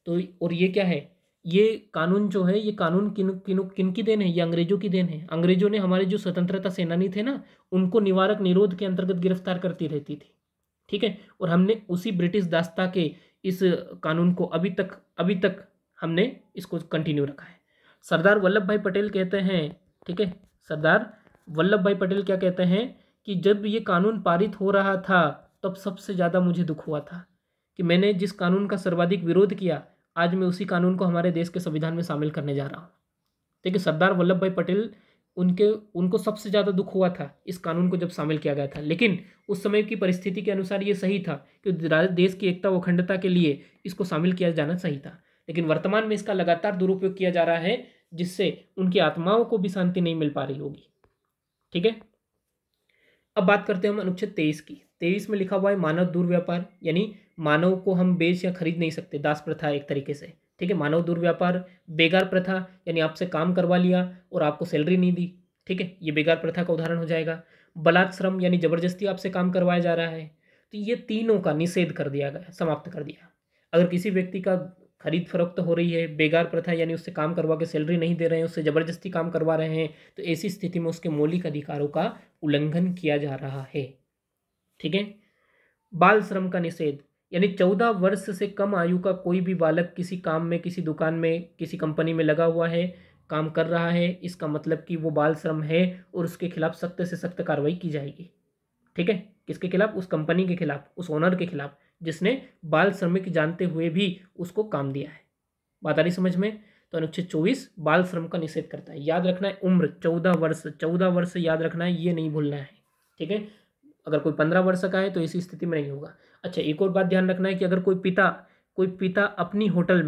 तो और ये क्या है, ये कानून जो है, ये कानून किन की देन है? ये अंग्रेजों की देन है। अंग्रेजों ने हमारे जो स्वतंत्रता सेनानी थे ना, उनको निवारक निरोध के अंतर्गत गिरफ्तार करती रहती थी, ठीक है। और हमने उसी ब्रिटिश दास्ता के इस कानून को अभी तक हमने इसको कंटिन्यू रखा है। सरदार वल्लभ भाई पटेल कहते हैं, ठीक है, सरदार वल्लभ भाई पटेल क्या कहते हैं कि जब ये कानून पारित हो रहा था तब सबसे ज़्यादा मुझे दुख हुआ था कि मैंने जिस कानून का सर्वाधिक विरोध किया, आज मैं उसी कानून को हमारे देश के संविधान में शामिल करने जा रहा हूँ। देखिए, सरदार वल्लभ भाई पटेल उनको सबसे ज़्यादा दुख हुआ था इस कानून को जब शामिल किया गया था, लेकिन उस समय की परिस्थिति के अनुसार ये सही था कि देश की एकता व अखंडता के लिए इसको शामिल किया जाना सही था। लेकिन वर्तमान में इसका लगातार दुरुपयोग किया जा रहा है, जिससे उनकी आत्माओं को भी शांति नहीं मिल पा रही होगी, ठीक है। अब बात करते हैं हम अनुच्छेद 23 की। 23 में लिखा हुआ है मानव दुर्व्यापार, यानी मानव को हम बेच या खरीद नहीं सकते, दास प्रथा एक तरीके से, ठीक है। मानव दुर्व्यापार, बेगार प्रथा, यानी आपसे काम करवा लिया और आपको सैलरी नहीं दी, ठीक है, ये बेगार प्रथा का उदाहरण हो जाएगा। बलात् श्रम, यानी जबरदस्ती आपसे काम करवाया जा रहा है, तो ये तीनों का निषेध कर दिया गया, समाप्त कर दिया। अगर किसी व्यक्ति का खरीद फरोख्त हो रही है, बेगार प्रथा यानी उससे काम करवा के सैलरी नहीं दे रहे हैं, उससे ज़बरदस्ती काम करवा रहे हैं, तो ऐसी स्थिति में उसके मौलिक अधिकारों का उल्लंघन किया जा रहा है, ठीक है। बाल श्रम का निषेध, यानी 14 वर्ष से कम आयु का कोई भी बालक किसी काम में, किसी दुकान में, किसी कंपनी में लगा हुआ है, काम कर रहा है, इसका मतलब कि वो बाल श्रम है और उसके खिलाफ सख्त से सख्त कार्रवाई की जाएगी, ठीक है। किसके खिलाफ? उस कंपनी के खिलाफ, उस ओनर के खिलाफ जिसने बाल श्रमिक जानते हुए भी उसको काम दिया है। बात आ रही समझ में? तो अनुच्छेद 24 बाल श्रम का निषेध करता है। याद रखना है उम्र 14 वर्ष याद रखना है, ये नहीं भूलना है, ठीक है। अगर कोई 15 वर्ष का है तो इसी स्थिति में नहीं होगा। अच्छा, एक और बात ध्यान रखना है कि अगर कोई पिता अपनी होटल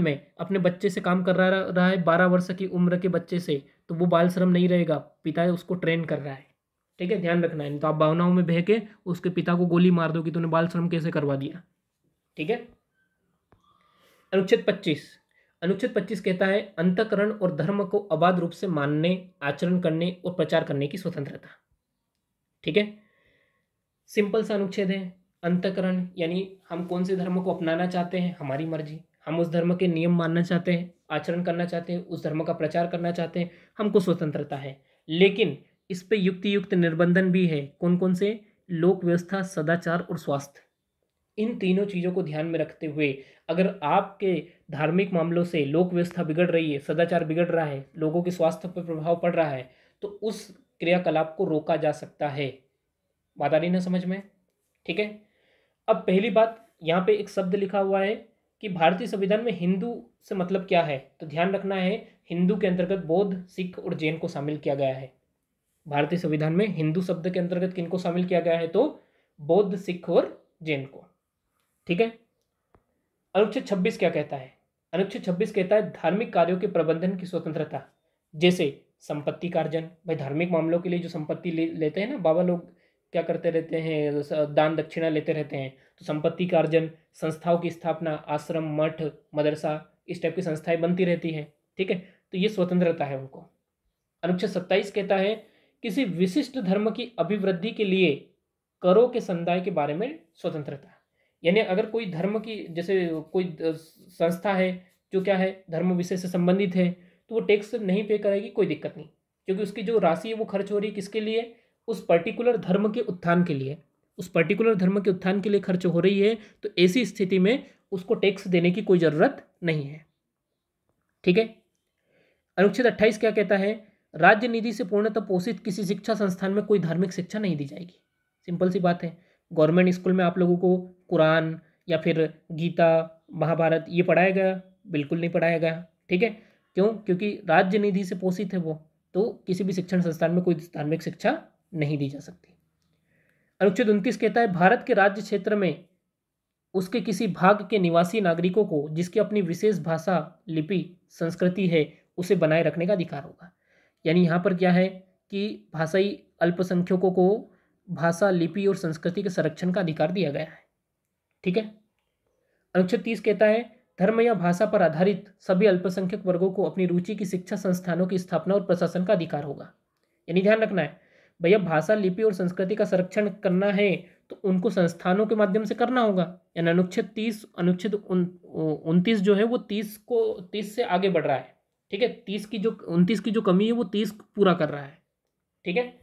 में अपने बच्चे से काम कर रहा है 12 वर्ष की उम्र के बच्चे से, तो वो बाल श्रम नहीं रहेगा, पिता उसको ट्रेन कर रहा है, ठीक है, ध्यान रखना है। नहीं तो आप भावनाओं में बह के उसके पिता को गोली मार दो कि तूने बाल श्रम कैसे करवा दिया, ठीक है। अनुच्छेद 25 कहता है अंतःकरण और धर्म को अबाध रूप से मानने, आचरण करने और प्रचार करने की स्वतंत्रता, ठीक है। सिंपल सा अनुच्छेद है। अंतःकरण यानी हम कौन से धर्म को अपनाना चाहते हैं, हमारी मर्जी, हम उस धर्म के नियम मानना चाहते हैं, आचरण करना चाहते हैं, उस धर्म का प्रचार करना चाहते हैं, हमको स्वतंत्रता है। लेकिन इस पे युक्त निर्बंधन भी है। कौन कौन से? लोक व्यवस्था, सदाचार और स्वास्थ्य। इन तीनों चीज़ों को ध्यान में रखते हुए अगर आपके धार्मिक मामलों से लोक व्यवस्था बिगड़ रही है, सदाचार बिगड़ रहा है, लोगों के स्वास्थ्य पर प्रभाव पड़ रहा है, तो उस क्रियाकलाप को रोका जा सकता है। बात आ रही ना समझ में, ठीक है। अब पहली बात, यहाँ पे एक शब्द लिखा हुआ है कि भारतीय संविधान में हिंदू से मतलब क्या है, तो ध्यान रखना है हिंदू के अंतर्गत बौद्ध, सिख और जैन को शामिल किया गया है। भारतीय संविधान में हिंदू शब्द के अंतर्गत किनको शामिल किया गया है, तो बौद्ध, सिख और जैन को, ठीक है। अनुच्छेद 26 क्या कहता है? अनुच्छेद 26 कहता है धार्मिक कार्यों के प्रबंधन की स्वतंत्रता, जैसे संपत्ति का अर्जन। भाई धार्मिक मामलों के लिए जो संपत्ति लेते हैं ना, बाबा लोग क्या करते रहते हैं, दान दक्षिणा लेते रहते हैं, तो संपत्ति का अर्जन, संस्थाओं की स्थापना, आश्रम, मठ, मदरसा, इस टाइप की संस्थाएं बनती रहती हैं, ठीक है, तो ये स्वतंत्रता है उनको। अनुच्छेद 27 कहता है किसी विशिष्ट धर्म की अभिवृद्धि के लिए करों के समुदाय के बारे में स्वतंत्रता, यानी अगर कोई धर्म की, जैसे कोई संस्था है जो क्या है धर्म विषय से संबंधित है, तो वो टैक्स नहीं पे करेगी, कोई दिक्कत नहीं, क्योंकि उसकी जो राशि है वो खर्च हो रही है किसके लिए? उस पर्टिकुलर धर्म के उत्थान के लिए, उस पर्टिकुलर धर्म के उत्थान के लिए खर्च हो रही है, तो ऐसी स्थिति में उसको टैक्स देने की कोई ज़रूरत नहीं है, ठीक है। अनुच्छेद 28 क्या कहता है? राज्य निधि से पूर्णतः पोषित किसी शिक्षा संस्थान में कोई धार्मिक शिक्षा नहीं दी जाएगी। सिंपल सी बात है। गवर्नमेंट स्कूल में आप लोगों को कुरान या फिर गीता, महाभारत ये पढ़ाया गया? बिल्कुल नहीं पढ़ाया गया, ठीक है। क्यों? क्योंकि राज्य निधि से पोषित है वो, तो किसी भी शिक्षण संस्थान में कोई धार्मिक शिक्षा नहीं दी जा सकती। अनुच्छेद 29 कहता है भारत के राज्य क्षेत्र में उसके किसी भाग के निवासी नागरिकों को जिसकी अपनी विशेष भाषा, लिपि, संस्कृति है, उसे बनाए रखने का अधिकार होगा। यानी यहाँ पर क्या है कि भाषाई अल्पसंख्यकों को भाषा, लिपि और संस्कृति के संरक्षण का अधिकार दिया गया है। ठीक है। अनुच्छेद 30 कहता है धर्म या भाषा पर आधारित सभी अल्पसंख्यक वर्गों को अपनी रुचि की शिक्षा संस्थानों की स्थापना और प्रशासन का अधिकार होगा। यानी ध्यान रखना है भैया, भाषा, लिपि और संस्कृति का संरक्षण करना है तो उनको संस्थानों के माध्यम से करना होगा। यानी अनुच्छेद 30, अनुच्छेद 29 जो है वो 30 से आगे बढ़ रहा है। ठीक है, 29 की जो कमी है वो 30 पूरा कर रहा है। ठीक है।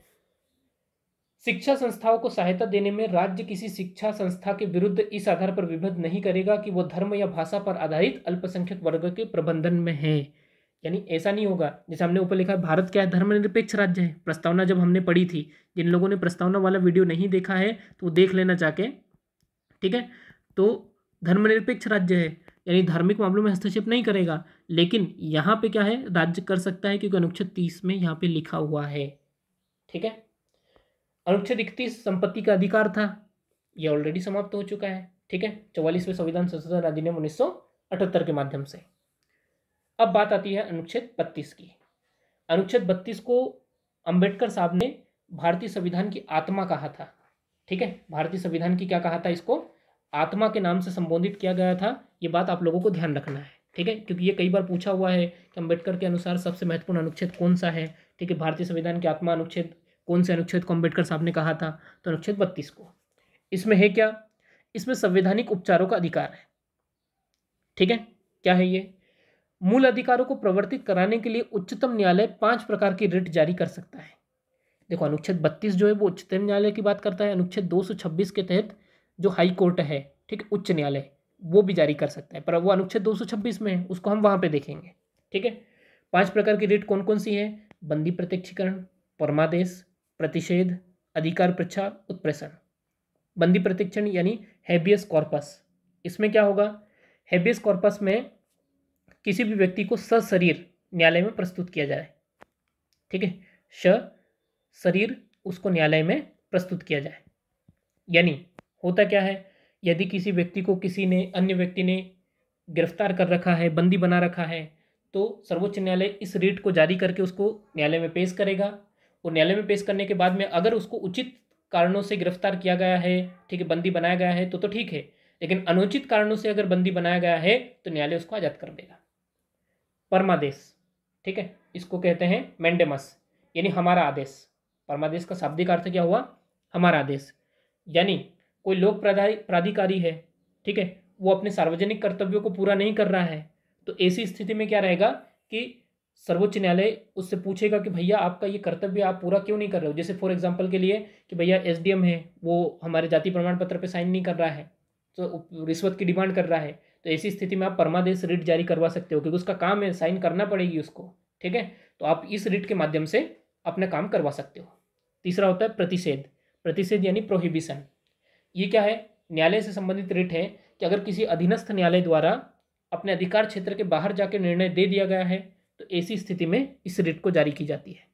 शिक्षा संस्थाओं को सहायता देने में राज्य किसी शिक्षा संस्था के विरुद्ध इस आधार पर विभेद नहीं करेगा कि वो धर्म या भाषा पर आधारित अल्पसंख्यक वर्ग के प्रबंधन में है। यानी ऐसा नहीं होगा, जैसे हमने ऊपर लिखा है भारत क्या है, धर्मनिरपेक्ष राज्य है। प्रस्तावना जब हमने पढ़ी थी, जिन लोगों ने प्रस्तावना वाला वीडियो नहीं देखा है तो वो देख लेना जाके। ठीक है, तो धर्मनिरपेक्ष राज्य है यानी धार्मिक मामलों में हस्तक्षेप नहीं करेगा, लेकिन यहाँ पे क्या है, राज्य कर सकता है क्योंकि अनुच्छेद 30 में यहाँ पे लिखा हुआ है। ठीक है। अनुच्छेद 31 संपत्ति का अधिकार था, यह ऑलरेडी समाप्त हो चुका है। ठीक है, 44वें संविधान संशोधन अधिनियम 1978 के माध्यम से। अब बात आती है अनुच्छेद 32 की। अनुच्छेद 32 को अंबेडकर साहब ने भारतीय संविधान की आत्मा कहा था। ठीक है, भारतीय संविधान की क्या कहा था, इसको आत्मा के नाम से संबोधित किया गया था। ये बात आप लोगों को ध्यान रखना है। ठीक है, क्योंकि ये कई बार पूछा हुआ है कि अंबेडकर के अनुसार सबसे महत्वपूर्ण अनुच्छेद कौन सा है। ठीक है, भारतीय संविधान की आत्मा अनुच्छेद, कौन से अनुच्छेद को अंबेडकर साहब ने कहा था, तो अनुच्छेद 32 को। इसमें है क्या, इसमें संवैधानिक उपचारों का अधिकार है। ठीक है, क्या है ये, मूल अधिकारों को प्रवर्तित कराने के लिए उच्चतम न्यायालय 5 प्रकार की रिट जारी कर सकता है। देखो, अनुच्छेद 32 जो है वो उच्चतम न्यायालय की बात करता है। अनुच्छेद 226 के तहत जो हाई कोर्ट है, ठीक है, उच्च न्यायालय, वो भी जारी कर सकता है, पर वो अनुच्छेद 226 में है, उसको हम वहां पे देखेंगे। ठीक है, 5 प्रकार की रिट कौन कौन सी है, बंदी प्रत्यक्षीकरण, परमादेश, प्रतिषेध, अधिकार पृच्छा, उत्प्रेषण। बंदी प्रत्यक्षीकरण यानी हैबियस कॉर्पस। इसमें क्या होगा, हैबियस कॉर्पस में किसी भी व्यक्ति को सशरीर न्यायालय में प्रस्तुत किया जाए। ठीक है, सशरीर उसको न्यायालय में प्रस्तुत किया जाए। यानी होता क्या है, यदि किसी व्यक्ति को किसी ने, अन्य व्यक्ति ने गिरफ्तार कर रखा है, बंदी बना रखा है, तो सर्वोच्च न्यायालय इस रिट को जारी करके उसको न्यायालय में पेश करेगा। और न्यायालय में पेश करने के बाद में अगर उसको उचित कारणों से गिरफ्तार किया गया है, ठीक है, बंदी बनाया गया है, तो ठीक है, लेकिन अनुचित कारणों से अगर बंदी बनाया गया है तो न्यायालय उसको आजाद कर देगा। परमादेश, ठीक है, इसको कहते हैं मैंडेमस, यानी हमारा आदेश। परमादेश का शाब्दिक अर्थ क्या हुआ, हमारा आदेश। यानी कोई लोक प्राधिकारी है, ठीक है, वो अपने सार्वजनिक कर्तव्यों को पूरा नहीं कर रहा है, तो ऐसी स्थिति में क्या रहेगा कि सर्वोच्च न्यायालय उससे पूछेगा कि भैया आपका ये कर्तव्य आप पूरा क्यों नहीं कर रहे हो। जैसे फॉर एग्जांपल के लिए कि भैया एसडीएम है, वो हमारे जाति प्रमाण पत्र पे साइन नहीं कर रहा है, तो रिश्वत की डिमांड कर रहा है, तो ऐसी स्थिति में आप परमादेश रिट जारी करवा सकते हो, क्योंकि उसका काम है, साइन करना पड़ेगी उसको। ठीक है, तो आप इस रिट के माध्यम से अपना काम करवा सकते हो। तीसरा होता है प्रतिषेध। प्रतिषेध यानी प्रोहिबिशन। ये क्या है, न्यायालय से संबंधित रिट है कि अगर किसी अधीनस्थ न्यायालय द्वारा अपने अधिकार क्षेत्र के बाहर जाकर निर्णय दे दिया गया है तो ऐसी स्थिति में इस रिट को जारी की जाती है।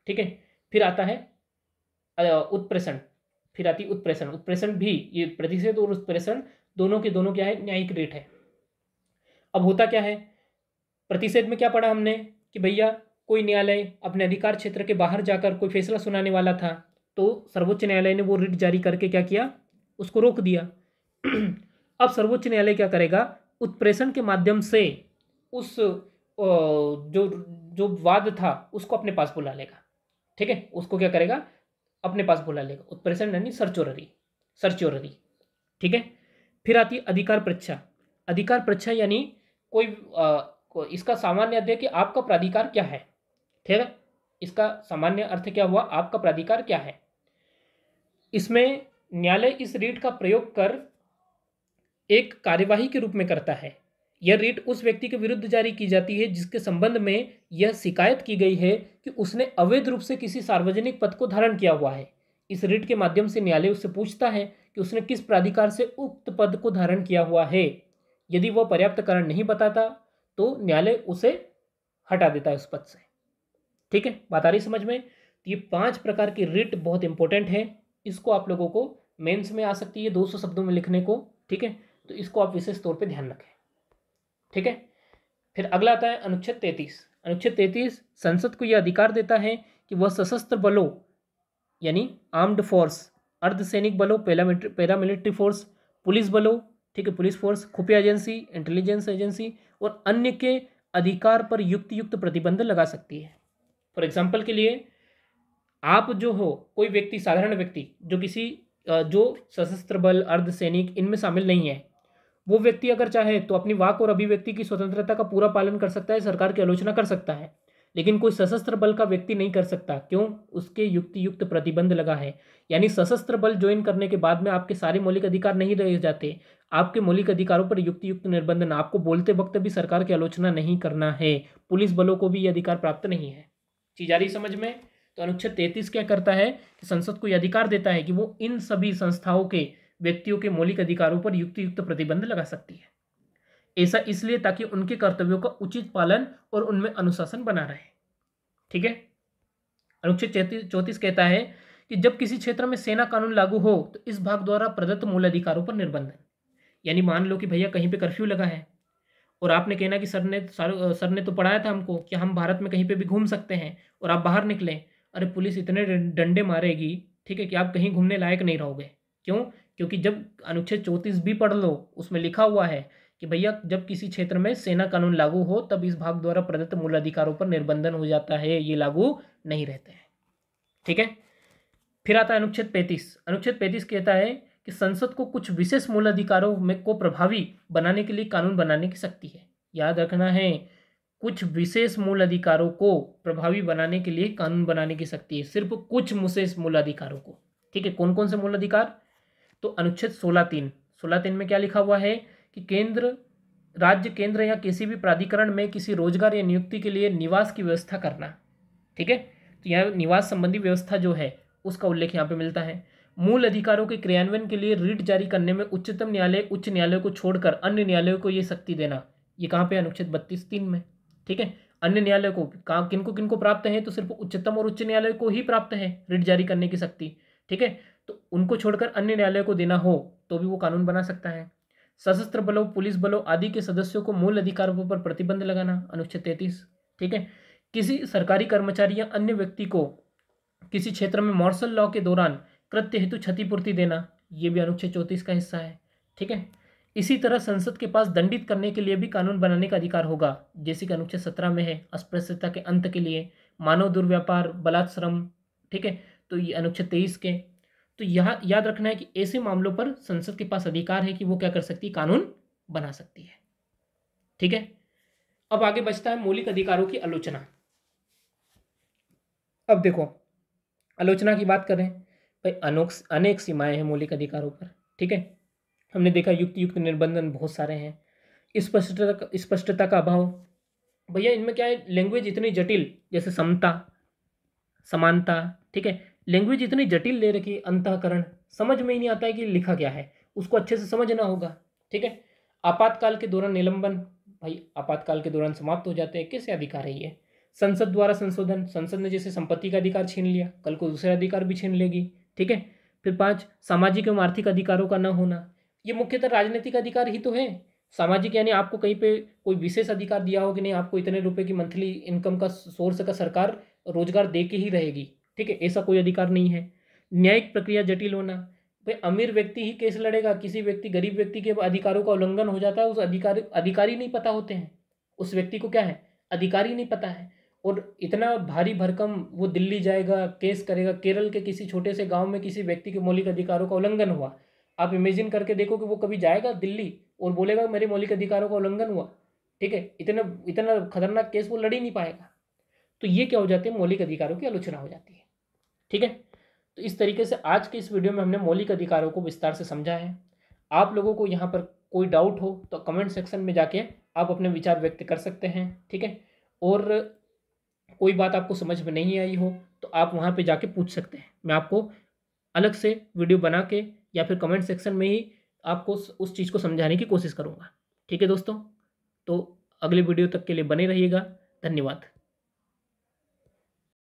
ठीक है, फिर आता है उत्प्रेषण। फिर आती उत्प्रेषण। उत्प्रेषण भी, ये प्रतिषेध और उत्प्रेषण दोनों के दोनों क्या है, न्यायिक रिट है। अब होता क्या है, प्रतिषेध में क्या पढ़ा हमने कि भैया कोई न्यायालय अपने अधिकार क्षेत्र के बाहर जाकर कोई फैसला सुनाने वाला था, तो सर्वोच्च न्यायालय ने वो रिट जारी करके क्या किया, उसको रोक दिया। अब सर्वोच्च न्यायालय क्या करेगा, उत्प्रेषण के माध्यम से उस जो वाद था उसको अपने पास बुला लेगा। ठीक है, उसको क्या करेगा, अपने पास बुला लेगा। उत्प्रेषण यानी सर्चोररी। ठीक है, फिर आती है अधिकार परीक्षा। अधिकार परीक्षा यानी कोई इसका सामान्य अर्थ है कि आपका प्राधिकार क्या है। ठीक है, इसका सामान्य अर्थ क्या हुआ, आपका प्राधिकार क्या है। इसमें न्यायालय इस रीट का प्रयोग कर एक कार्यवाही के रूप में करता है। यह रीट उस व्यक्ति के विरुद्ध जारी की जाती है जिसके संबंध में यह शिकायत की गई है कि उसने अवैध रूप से किसी सार्वजनिक पद को धारण किया हुआ है। इस रीट के माध्यम से न्यायालय उससे पूछता है कि उसने किस प्राधिकार से उक्त पद को धारण किया हुआ है। यदि वह पर्याप्त कारण नहीं बताता तो न्यायालय उसे हटा देता है उस पद से। ठीक है, बात आ रही समझ में। ये 5 प्रकार की रिट बहुत इंपॉर्टेंट है, इसको आप लोगों को मेंस में आ सकती है 200 शब्दों में लिखने को। ठीक है, तो इसको आप विशेष तौर पे ध्यान रखें, ठीक है। फिर अगला आता है अनुच्छेद 33। अनुच्छेद 33 संसद को यह अधिकार देता है कि वह सशस्त्र बलों यानी आर्म्ड फोर्स, अर्धसैनिक बलों, पैरामिलिट्री फोर्स, पुलिस बलों, ठीक है, पुलिस फोर्स, खुफिया एजेंसी, इंटेलिजेंस एजेंसी और अन्य के अधिकार पर युक्त प्रतिबंध लगा सकती है। फॉर एग्जाम्पल के लिए आप जो हो, कोई व्यक्ति, साधारण व्यक्ति जो किसी जो सशस्त्र बल, अर्धसैनिक इनमें शामिल नहीं है, वो व्यक्ति अगर चाहे तो अपनी वाक और अभिव्यक्ति की स्वतंत्रता का पूरा पालन कर सकता है, सरकार की आलोचना कर सकता है, लेकिन कोई सशस्त्र बल का व्यक्ति नहीं कर सकता। क्यों? उसके युक्त प्रतिबंध लगा है। यानी सशस्त्र बल ज्वाइन करने के बाद में आपके सारे मौलिक अधिकार नहीं रह जाते, आपके मौलिक अधिकारों पर युक्त निर्बंधन, आपको बोलते वक्त भी सरकार की आलोचना नहीं करना है, पुलिस बलों को भी ये अधिकार प्राप्त नहीं है। चीज आ रही समझ में? तो अनुच्छेद 33 क्या करता है कि संसद को यह अधिकार देता है कि वो इन सभी संस्थाओं के व्यक्तियों के मौलिक अधिकारों पर युक्त प्रतिबंध लगा सकती है। ऐसा इसलिए ताकि उनके कर्तव्यों का उचित पालन और उनमें अनुशासन बना रहे, ठीक है। अनुच्छेद 34 कहता है कि जब किसी क्षेत्र में सेना कानून लागू हो तो इस भाग द्वारा प्रदत्त मूल अधिकारों पर निर्बंधन। यानी मान लो कि भैया कहीं पे कर्फ्यू लगा है और आपने कहना कि सर ने तो पढ़ाया था हमको कि हम भारत में कहीं पे भी घूम सकते हैं, और आप बाहर निकले, अरे पुलिस इतने डंडे मारेगी, ठीक है, कि आप कहीं घूमने लायक नहीं रहोगे। क्यों? क्योंकि जब अनुच्छेद 34 भी पढ़ लो, उसमें लिखा हुआ है कि भैया जब किसी क्षेत्र में सेना कानून लागू हो तब इस भाग द्वारा प्रदत्त मूल अधिकारों पर निर्बंधन हो जाता है, ये लागू नहीं रहते हैं, ठीक है। फिर आता है अनुच्छेद 35। अनुच्छेद 35 कहता है कि संसद को कुछ विशेष मूल अधिकारों में को प्रभावी बनाने के लिए कानून बनाने की शक्ति है। याद रखना है, कुछ विशेष मूल अधिकारों को प्रभावी बनाने के लिए कानून बनाने की शक्ति है, सिर्फ कुछ विशेष मूल अधिकारों को, ठीक है। कौन कौन से मूल अधिकार? तो अनुच्छेद 16(3) में क्या लिखा हुआ है कि राज्य केंद्र या किसी भी प्राधिकरण में किसी रोजगार या नियुक्ति के लिए निवास की व्यवस्था करना, ठीक है। तो यहाँ निवास संबंधी व्यवस्था जो है उसका उल्लेख यहाँ पे मिलता है। मूल अधिकारों के क्रियान्वयन के लिए रिट जारी करने में उच्चतम न्यायालय, उच्च न्यायालय को छोड़कर अन्य न्यायालयों को ये शक्ति देना, ये कहाँ पे? अनुच्छेद 32(3) में, ठीक है। अन्य न्यायालय को किनको किनको प्राप्त है? तो सिर्फ उच्चतम और उच्च न्यायालय को ही प्राप्त है रिट जारी करने की शक्ति, ठीक है। तो उनको छोड़कर अन्य न्यायालय को देना हो तो भी वो कानून बना सकता है। सशस्त्र बलों, पुलिस बलों आदि के सदस्यों को मूल अधिकारों पर प्रतिबंध लगाना, अनुच्छेद 33, ठीक है। किसी सरकारी कर्मचारी या अन्य व्यक्ति को किसी क्षेत्र में मार्शल लॉ के दौरान कृत्य हेतु क्षतिपूर्ति देना, ये भी अनुच्छेद 34 का हिस्सा है, ठीक है। इसी तरह संसद के पास दंडित करने के लिए भी कानून बनाने का अधिकार होगा, जैसे कि अनुच्छेद 17 में है, अस्पृश्यता के अंत के लिए, मानव दुर्व्यापार, बलात्श्रम, ठीक है। तो ये अनुच्छेद 23 के। तो यहाँ याद रखना है कि ऐसे मामलों पर संसद के पास अधिकार है कि वो क्या कर सकती है? कानून बना सकती है, ठीक है। अब आगे बचता है मौलिक अधिकारों की आलोचना। अब देखो, आलोचना की बात करें भाई, अनेक सीमाएं हैं मौलिक अधिकारों पर, ठीक है। हमने देखा युक्त निर्बंधन बहुत सारे हैं। स्पष्टता का अभाव, भैया इनमें क्या है, लैंग्वेज इतनी जटिल, जैसे समता, समानता, ठीक है, लैंग्वेज इतनी जटिल ले रखी, अंतःकरण, समझ में ही नहीं आता है कि लिखा क्या है, उसको अच्छे से समझना होगा, ठीक है। आपातकाल के दौरान निलंबन, भाई आपातकाल के दौरान समाप्त हो जाते हैं, कैसे अधिकार है ये। संसद द्वारा संशोधन, संसद ने जैसे संपत्ति का अधिकार छीन लिया, कल को दूसरा अधिकार भी छीन लेगी, ठीक है। फिर 5, सामाजिक एवं आर्थिक अधिकारों का न होना, ये मुख्यतः राजनीतिक अधिकार ही तो है। सामाजिक यानी आपको कहीं पे कोई विशेष अधिकार दिया हो कि नहीं, आपको इतने रुपए की मंथली इनकम का सोर्स का सरकार रोजगार दे के ही रहेगी, ठीक है, ऐसा कोई अधिकार नहीं है। न्यायिक प्रक्रिया जटिल होना, भाई अमीर व्यक्ति ही केस लड़ेगा, किसी व्यक्ति, गरीब व्यक्ति के अधिकारों का उल्लंघन हो जाता है, उस अधिकारी नहीं पता होते हैं, उस व्यक्ति को क्या है, अधिकारी नहीं पता है, और इतना भारी भरकम वो दिल्ली जाएगा, केस करेगा। केरल के किसी छोटे से गांव में किसी व्यक्ति के मौलिक अधिकारों का उल्लंघन हुआ, आप इमेजिन करके देखो कि वो कभी जाएगा दिल्ली और बोलेगा मेरे मौलिक अधिकारों का उल्लंघन हुआ, ठीक है, इतना खतरनाक केस वो लड़ ही नहीं पाएगा। तो ये क्या हो जाते हैं, मौलिक अधिकारों की आलोचना हो जाती है, ठीक है। तो इस तरीके से आज के इस वीडियो में हमने मौलिक अधिकारों को विस्तार से समझा है। आप लोगों को यहाँ पर कोई डाउट हो तो कमेंट सेक्शन में जाके आप अपने विचार व्यक्त कर सकते हैं, ठीक है। और कोई बात आपको समझ में नहीं आई हो तो आप वहाँ पे जाके पूछ सकते हैं, मैं आपको अलग से वीडियो बना के या फिर कमेंट सेक्शन में ही आपको उस चीज़ को समझाने की कोशिश करूँगा, ठीक है दोस्तों। तो अगले वीडियो तक के लिए बने रहिएगा, धन्यवाद।